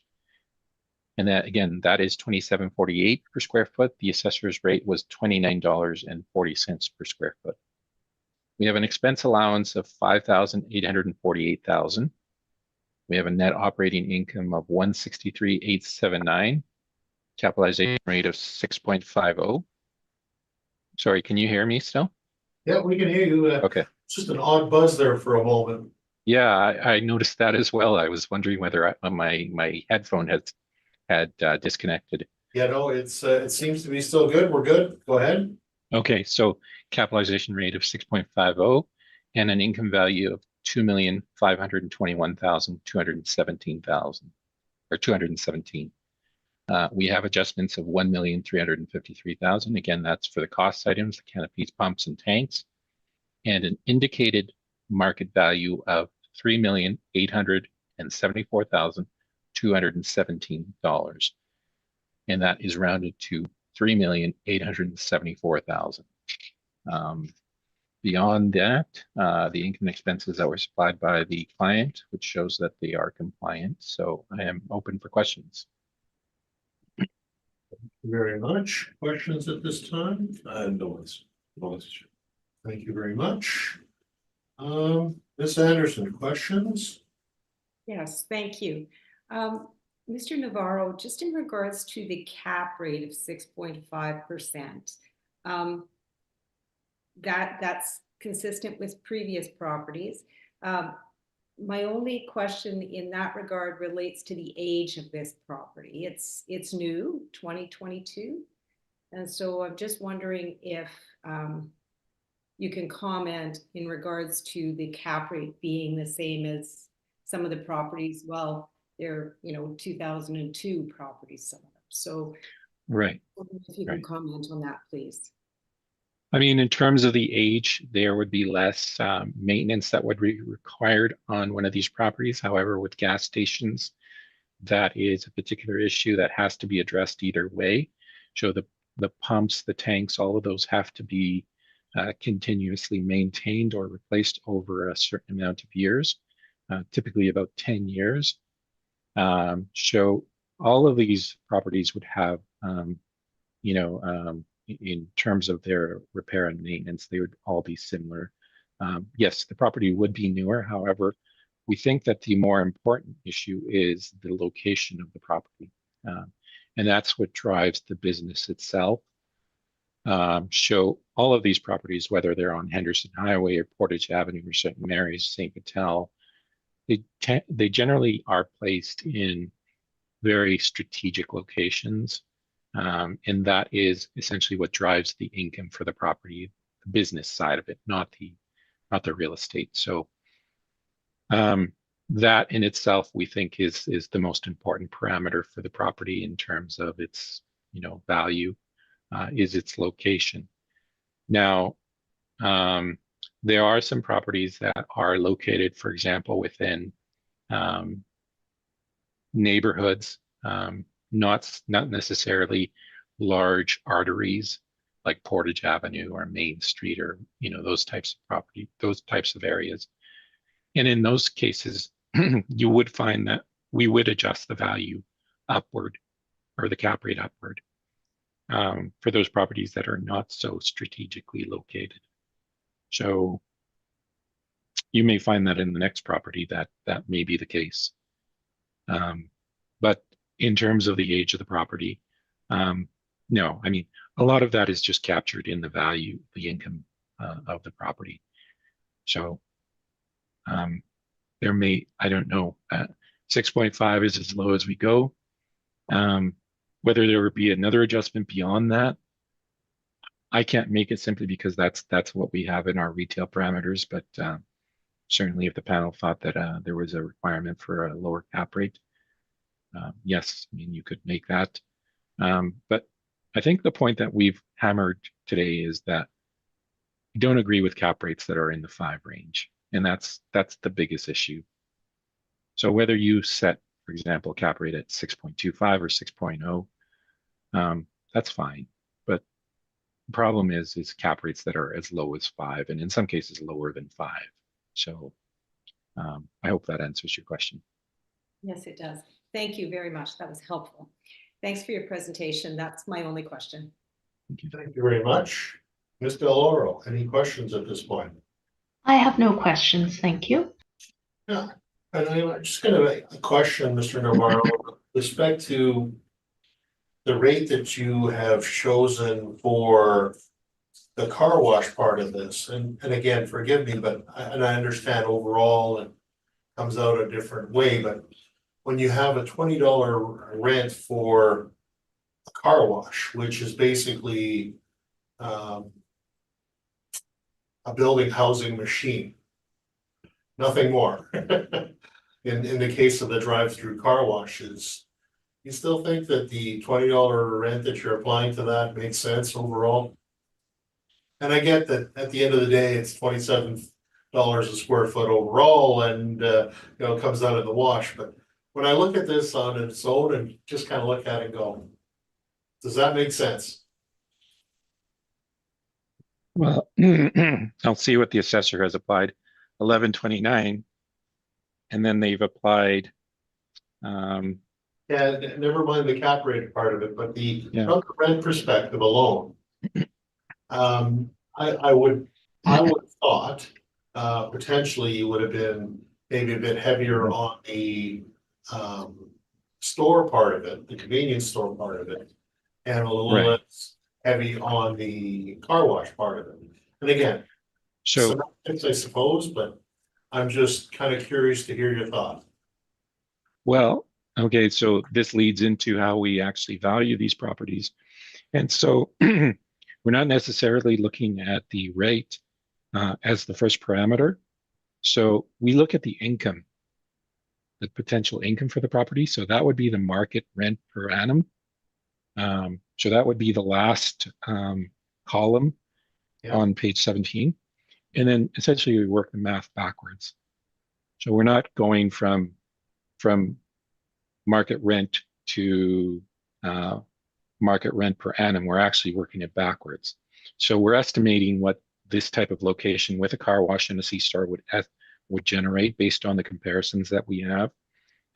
[SPEAKER 5] And that again, that is $27.48 per square foot. The assessor's rate was $29.40 per square foot. We have an expense allowance of $5,848,000. We have a net operating income of $163,879, capitalization rate of 6.50. Sorry, can you hear me still?
[SPEAKER 1] Yeah, we can hear you.
[SPEAKER 5] Okay.
[SPEAKER 1] Just an odd buzz there for a moment.
[SPEAKER 5] Yeah, I noticed that as well. I was wondering whether my headphone had disconnected.
[SPEAKER 1] Yeah, no, it seems to be still good. We're good. Go ahead.
[SPEAKER 5] Okay, so capitalization rate of 6.50 and an income value of 2,521,217 or 217. We have adjustments of 1,353,000. Again, that's for the cost items, the canopies, pumps, and tanks, and an indicated market value of $3,874,217. And that is rounded to $3,874,000. Beyond that, the income expenses that were supplied by the client, which shows that they are compliant. So I am open for questions.
[SPEAKER 1] Thank you very much. Questions at this time?
[SPEAKER 2] No one's.
[SPEAKER 1] Thank you very much. Ms. Anderson, questions?
[SPEAKER 4] Yes, thank you. Mr. Navarro, just in regards to the cap rate of 6.5%, that's consistent with previous properties. My only question in that regard relates to the age of this property. It's new, 2022. And so I'm just wondering if you can comment in regards to the cap rate being the same as some of the properties. Well, they're 2002 properties, some of them. So
[SPEAKER 5] Right.
[SPEAKER 4] if you can comment on that, please.
[SPEAKER 5] I mean, in terms of the age, there would be less maintenance that would be required on one of these properties. However, with gas stations, that is a particular issue that has to be addressed either way. So the pumps, the tanks, all of those have to be continuously maintained or replaced over a certain amount of years, typically about 10 years. So all of these properties would have, in terms of their repair and maintenance, they would all be similar. Yes, the property would be newer. However, we think that the more important issue is the location of the property. And that's what drives the business itself. So all of these properties, whether they're on Henderson Highway or Portage Avenue or St. Mary's, St. Vital, they generally are placed in very strategic locations. And that is essentially what drives the income for the property, the business side of it, not the real estate. So that in itself, we think is the most important parameter for the property in terms of its value, is its location. Now, there are some properties that are located, for example, within neighborhoods, not necessarily large arteries like Portage Avenue or Main Street or those types of property, those types of areas. And in those cases, you would find that we would adjust the value upward or the cap rate upward for those properties that are not so strategically located. So you may find that in the next property that may be the case. But in terms of the age of the property, no, I mean, a lot of that is just captured in the value, the income of the property. So there may, I don't know, 6.5 is as low as we go. Whether there would be another adjustment beyond that, I can't make it simply because that's what we have in our retail parameters. But certainly, if the panel thought that there was a requirement for a lower cap rate, yes, I mean you could make that. But I think the point that we've hammered today is that we don't agree with cap rates that are in the 5 range, and that's the biggest issue. So whether you set, for example, cap rate at 6.25 or 6.0, that's fine. But the problem is cap rates that are as low as 5, and in some cases lower than 5. So I hope that answers your question.
[SPEAKER 4] Yes, it does. Thank you very much. That was helpful. Thanks for your presentation. That's my only question.
[SPEAKER 1] Thank you very much. Ms. Del Oro, any questions at this point?
[SPEAKER 6] I have no questions, thank you.
[SPEAKER 1] Yeah, and I'm just gonna make a question, Mr. Navarro, with respect to the rate that you have chosen for the car wash part of this, and again, forgive me, but I understand overall it comes out a different way, but when you have a $20 rent for a car wash, which is basically a building housing machine, nothing more. In the case of the drive-through car washes, you still think that the $20 rent that you're applying to that makes sense overall? And I get that at the end of the day, it's $27 a square foot overall, and you know, it comes out of the wash. But when I look at this on its own and just kind of look at it and go, does that make sense?
[SPEAKER 5] Well, I'll see what the assessor has applied, 1129, and then they've applied.
[SPEAKER 1] Yeah, never mind the cap rate part of it, but the
[SPEAKER 5] Yeah.
[SPEAKER 1] from the rent perspective alone. I would have thought, potentially you would have been maybe a bit heavier on the store part of it, the convenience store part of it, and a little
[SPEAKER 5] Right.
[SPEAKER 1] less heavy on the car wash part of it. And again,
[SPEAKER 5] So
[SPEAKER 1] semantics, I suppose, but I'm just kind of curious to hear your thought.
[SPEAKER 5] well, okay, so this leads into how we actually value these properties. And so we're not necessarily looking at the rate as the first parameter. So we look at the income, the potential income for the property. So that would be the market rent per annum. So that would be the last column on page 17. And then essentially we work the math backwards. So we're not going from market rent to market rent per annum. We're actually working it backwards. So we're estimating what this type of location with a car wash and a C-store would generate based on the comparisons that we have.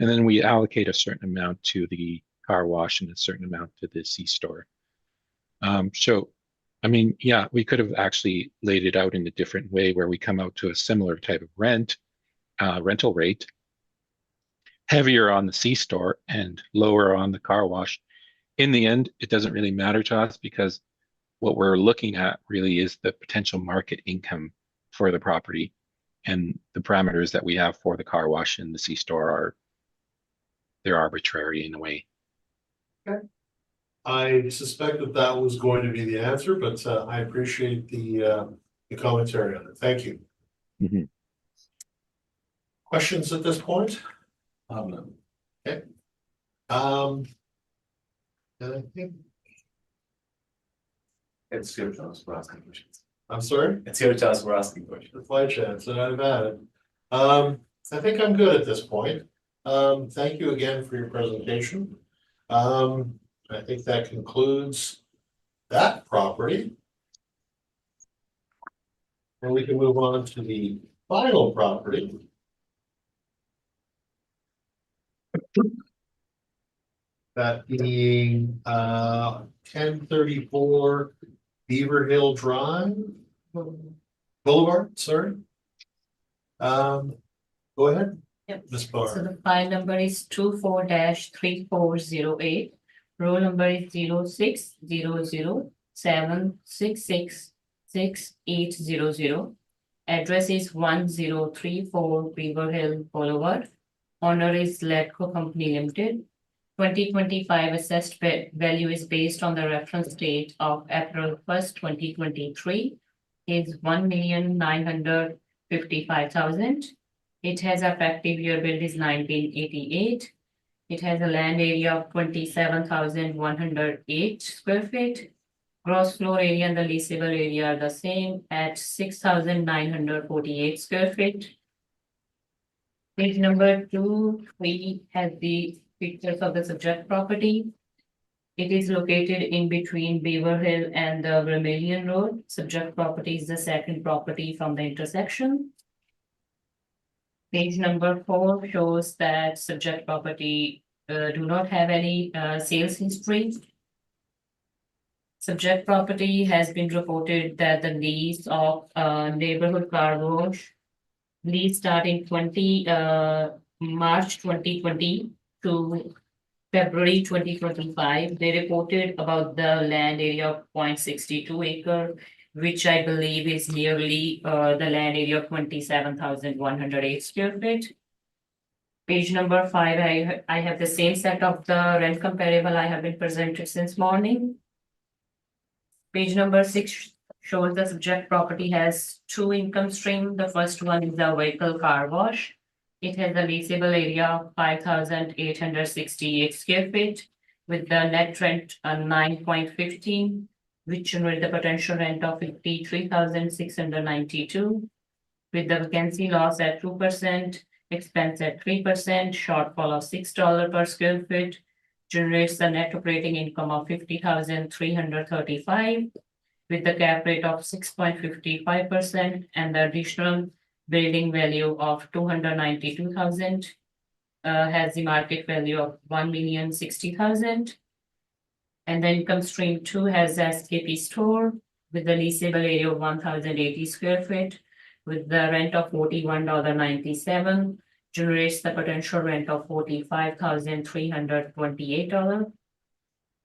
[SPEAKER 5] And then we allocate a certain amount to the car wash and a certain amount to the C-store. So, I mean, yeah, we could have actually laid it out in a different way where we come out to a similar type of rental rate, heavier on the C-store and lower on the car wash. In the end, it doesn't really matter to us because what we're looking at really is the potential market income for the property, and the parameters that we have for the car wash and the C-store they're arbitrary in a way.
[SPEAKER 1] Okay. I suspect that was going to be the answer, but I appreciate the commentary on it. Thank you.
[SPEAKER 5] Mm-hmm.
[SPEAKER 1] Questions at this point?
[SPEAKER 3] No.
[SPEAKER 1] Okay. And I think,
[SPEAKER 3] It's your chance for asking questions.
[SPEAKER 1] I'm sorry?
[SPEAKER 3] It's your chance for asking questions.
[SPEAKER 1] It's my chance, and I've had it. I think I'm good at this point. Thank you again for your presentation. I think that concludes that property. And we can move on to the final property. That being 1034 Beaver Hill Drive. Boulevard, sorry. Go ahead,
[SPEAKER 7] Yep.
[SPEAKER 1] Ms.
[SPEAKER 7] So
[SPEAKER 1] Barr.
[SPEAKER 7] the file number is 24-3408. Roll number is 060076666800. Address is 1034 Beaver Hill Boulevard. Owner is Ledco Company Limited. 2025 assessed value is based on the reference date of April 1st, 2023 is 1,955,000. It has effective year build is 1988. It has a land area of 27,108 square feet. Gross floor area and the leasable area are the same at 6,948 square feet. Page number 2, 3 has the pictures of the subject property. It is located in between Beaver Hill and the Vermilion Road. Subject property is the second property from the intersection. Page number 4 shows that subject property do not have any sales history. Subject property has been reported that the lease of neighborhood car wash lease starting March 2020 to February 2025. They reported about the land area of 0.62 acre, which I believe is nearly the land area of 27,108 square feet. Page number 5, I have the same set of the rent comparable I have been presented since morning. Page number 6 shows the subject property has 2 income streams. The first one is the vehicle car wash. It has a leasable area of 5,868 square feet with the net rent 9.15, which generate the potential rent of 53,692 with the vacancy loss at 2%, expense at 3%, shortfall of $6 per square foot, generates the net operating income of 50,335 with the cap rate of 6.55% and the additional building value of 292,000 has the market value of 1,060,000. And the income stream 2 has the SKP store with the leasable area of 1,080 square feet with the rent of $41.97, generates the potential rent of $45,328.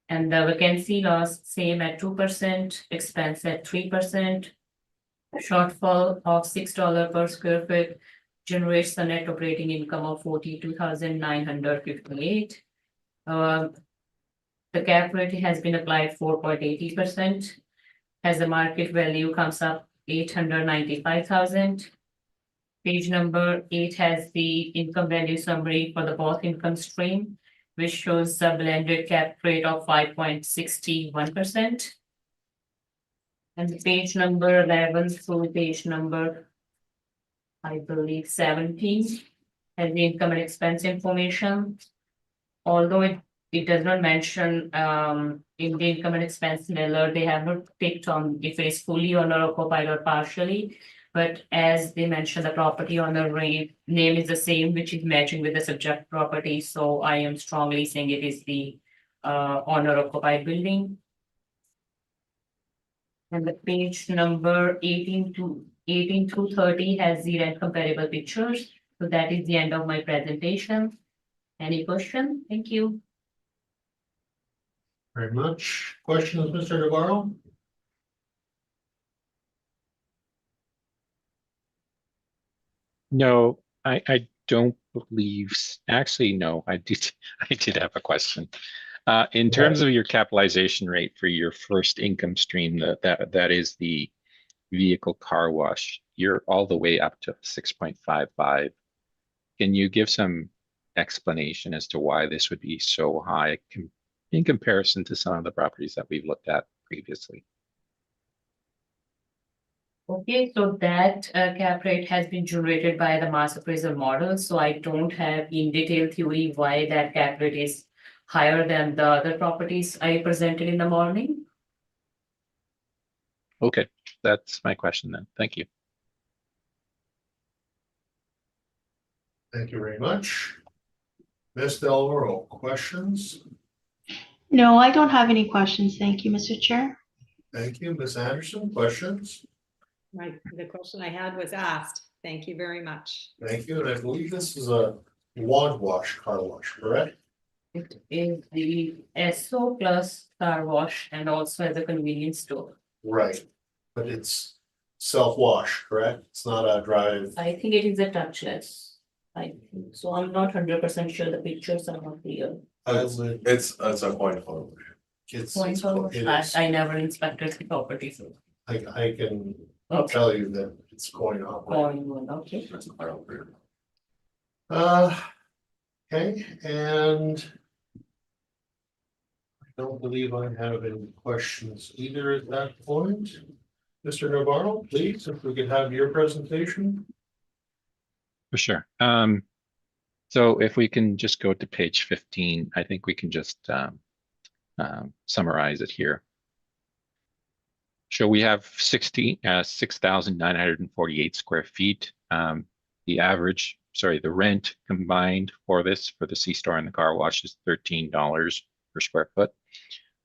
[SPEAKER 7] And the vacancy loss same at 2%, expense at 3%, shortfall of $6 per square foot generates the net operating income of 42,958. The cap rate has been applied 4.80%. As the market value comes up 895,000. Page number 8 has the income value summary for the both income stream, which shows the blended cap rate of 5.61%. And the page number 11 through page number, I believe 17, has the income and expense information. Although it does not mention in the income and expense mailer, they have not picked on if it is fully owner occupied or partially. But as they mentioned, the property owner name is the same, which is matching with the subject property. So I am strongly saying it is the owner occupied building. And the page number 18 through 30 has the rent comparable pictures. So that is the end of my presentation. Any question? Thank you.
[SPEAKER 1] Very much. Questions, Mr. Navarro?
[SPEAKER 5] No, I don't believe, actually, no, I did have a question. In terms of your capitalization rate for your first income stream, that is the vehicle car wash, you're all the way up to 6.55. Can you give some explanation as to why this would be so high in comparison to some of the properties that we've looked at previously?
[SPEAKER 7] Okay, so that cap rate has been generated by the mass appraisal model. So I don't have in detail theory why that cap rate is higher than the other properties I presented in the morning.
[SPEAKER 5] Okay, that's my question then. Thank you.
[SPEAKER 1] Thank you very much. Ms. Del Oro, questions?
[SPEAKER 6] No, I don't have any questions. Thank you, Mr. Chair.
[SPEAKER 1] Thank you. Ms. Anderson, questions?
[SPEAKER 4] the question I had was asked. Thank you very much.
[SPEAKER 1] Thank you, and I believe this is a wand wash, car wash, correct?
[SPEAKER 7] It is the SO plus car wash and also as a convenience store.
[SPEAKER 1] Right, but it's self-wash, correct? It's not a drive.
[SPEAKER 7] I think it is a touchless. I think, so I'm not 100% sure the pictures are not clear.
[SPEAKER 1] I would,
[SPEAKER 3] It's a point forward.
[SPEAKER 1] it's,
[SPEAKER 7] Point forward,
[SPEAKER 1] it is.
[SPEAKER 7] I never inspected the property, so.
[SPEAKER 1] I can
[SPEAKER 7] Okay.
[SPEAKER 1] tell you that it's going on.
[SPEAKER 7] Point one, okay.
[SPEAKER 3] It's a car operator.
[SPEAKER 1] Okay, and I don't believe I have any questions either at that point. Mr. Navarro, please, if we could have your presentation.
[SPEAKER 5] For sure. So if we can just go to page 15, I think we can just summarize it here. So we have 6,948 square feet. The rent combined for the C-store and the car wash is $13 per square foot,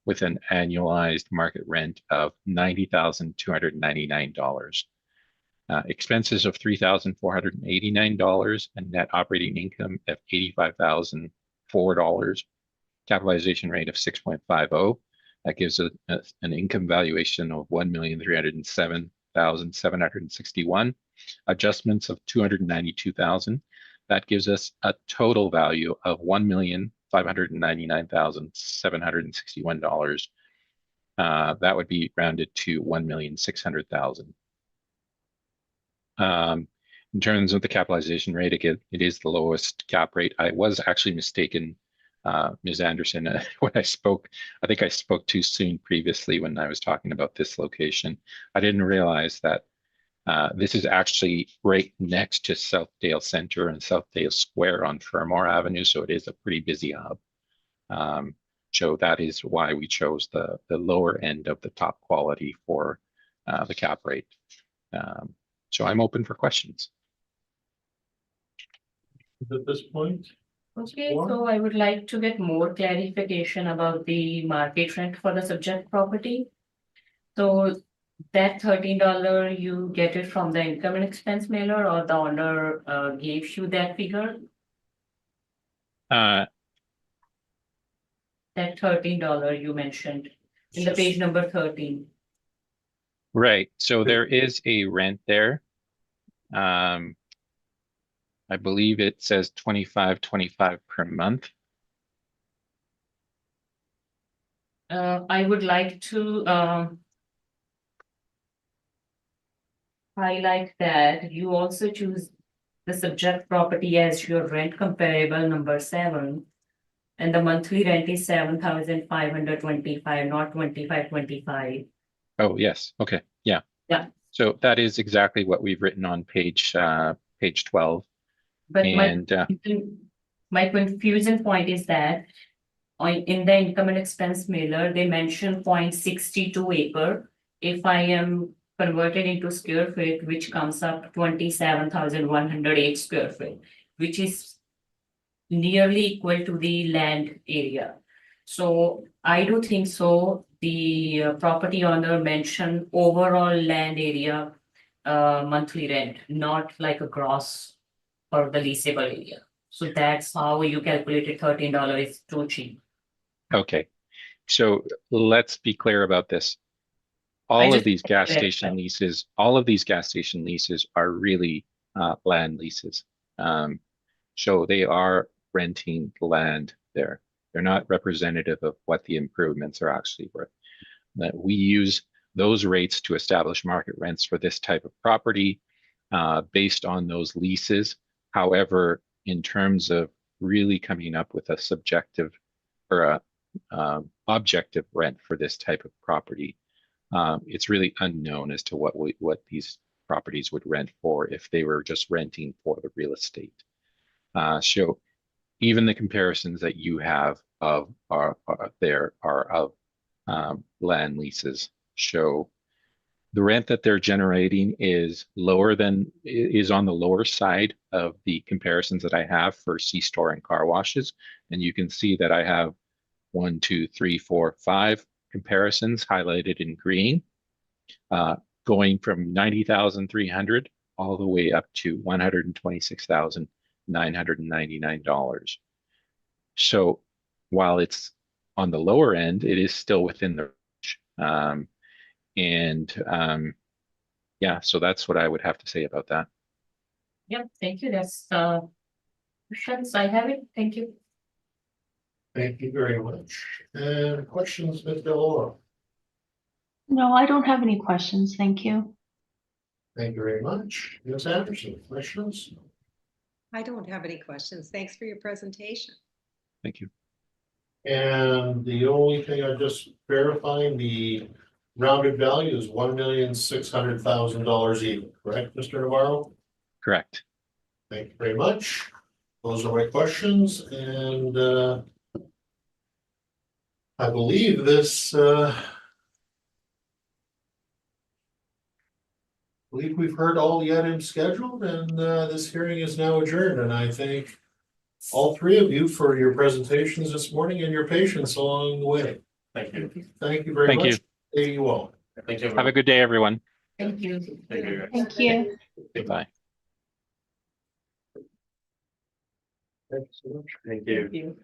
[SPEAKER 5] with an annualized market rent of $90,299. Expenses of $3,489 and net operating income of $85,004. Capitalization rate of 6.50. That gives an income valuation of $1,307,761. Adjustments of $292,000. That gives us a total value of $1,599,761. That would be rounded to $1,600,000. In terms of the capitalization rate, again, it is the lowest cap rate. I was actually mistaken, Ms. Anderson, when I spoke. I think I spoke too soon previously when I was talking about this location. I didn't realize that this is actually right next to Southdale Center and Southdale Square on Fermor Avenue, so it is a pretty busy hub. So that is why we chose the lower end of the top quality for the cap rate. So I'm open for questions.
[SPEAKER 1] At this point,
[SPEAKER 7] Okay, so I would like to get more clarification about the market rent for the subject property. So that $13, you get it from the income and expense mailer, or the owner gave you that figure?
[SPEAKER 5] Uh,
[SPEAKER 7] That $13 you mentioned in the page number 13.
[SPEAKER 5] right. So there is a rent there. I believe it says $25.25 per month.
[SPEAKER 7] I would like to highlight that you also choose the subject property as your rent comparable number 7. And the monthly rent is 7,525, not 2525.
[SPEAKER 5] Oh, yes. Okay. Yeah.
[SPEAKER 7] Yeah.
[SPEAKER 5] So that is exactly what we've written on page 12.
[SPEAKER 7] But
[SPEAKER 5] And
[SPEAKER 7] my confusion point is that in the income and expense mailer, they mention 0.62 acre. If I am converted into square feet, which comes up 27,108 square feet, which is nearly equal to the land area. So I do think so. The property owner mentioned overall land area monthly rent, not like a gross or the leasable area. So that's how you calculated $13 is too cheap.
[SPEAKER 5] okay. So let's be clear about this. All of these gas station leases are really land leases. So they are renting land there. They're not representative of what the improvements are actually worth. That we use those rates to establish market rents for this type of property based on those leases. However, in terms of really coming up with a subjective or a objective rent for this type of property, it's really unknown as to what these properties would rent for if they were just renting for the real estate. So even the comparisons that you have of are of land leases show the rent that they're generating is on the lower side of the comparisons that I have for C-store and car washes. And you can see that I have 1, 2, 3, 4, 5 comparisons highlighted in green. going from 90,300 all the way up to $126,999. So while it's on the lower end, it is still within the range. Yeah, so that's what I would have to say about that.
[SPEAKER 7] Yep, thank you. That's questions. I have it. Thank you.
[SPEAKER 1] Thank you very much. And questions, Ms. Delora?
[SPEAKER 6] No, I don't have any questions. Thank you.
[SPEAKER 1] Thank you very much. Ms. Anderson, questions?
[SPEAKER 4] I don't have any questions. Thanks for your presentation.
[SPEAKER 5] Thank you.
[SPEAKER 1] And the only thing I'm just verifying, the rounded value is $1,600,000 even, correct, Mr. Navarro?
[SPEAKER 5] Correct.
[SPEAKER 1] Thank you very much. Those are my questions, and I believe this I believe we've heard all the items scheduled, and this hearing is now adjourned, and I thank all three of you for your presentations this morning and your patience along the way.
[SPEAKER 3] Thank you.
[SPEAKER 1] Thank you very
[SPEAKER 5] Thank
[SPEAKER 1] much. Thank you all.
[SPEAKER 3] Thank you.
[SPEAKER 5] Have a good day, everyone.
[SPEAKER 7] Thank you.
[SPEAKER 3] Thank you.
[SPEAKER 6] Thank you.
[SPEAKER 5] Goodbye.
[SPEAKER 1] Thank you so much.
[SPEAKER 3] Thank you.
[SPEAKER 7] Thank you.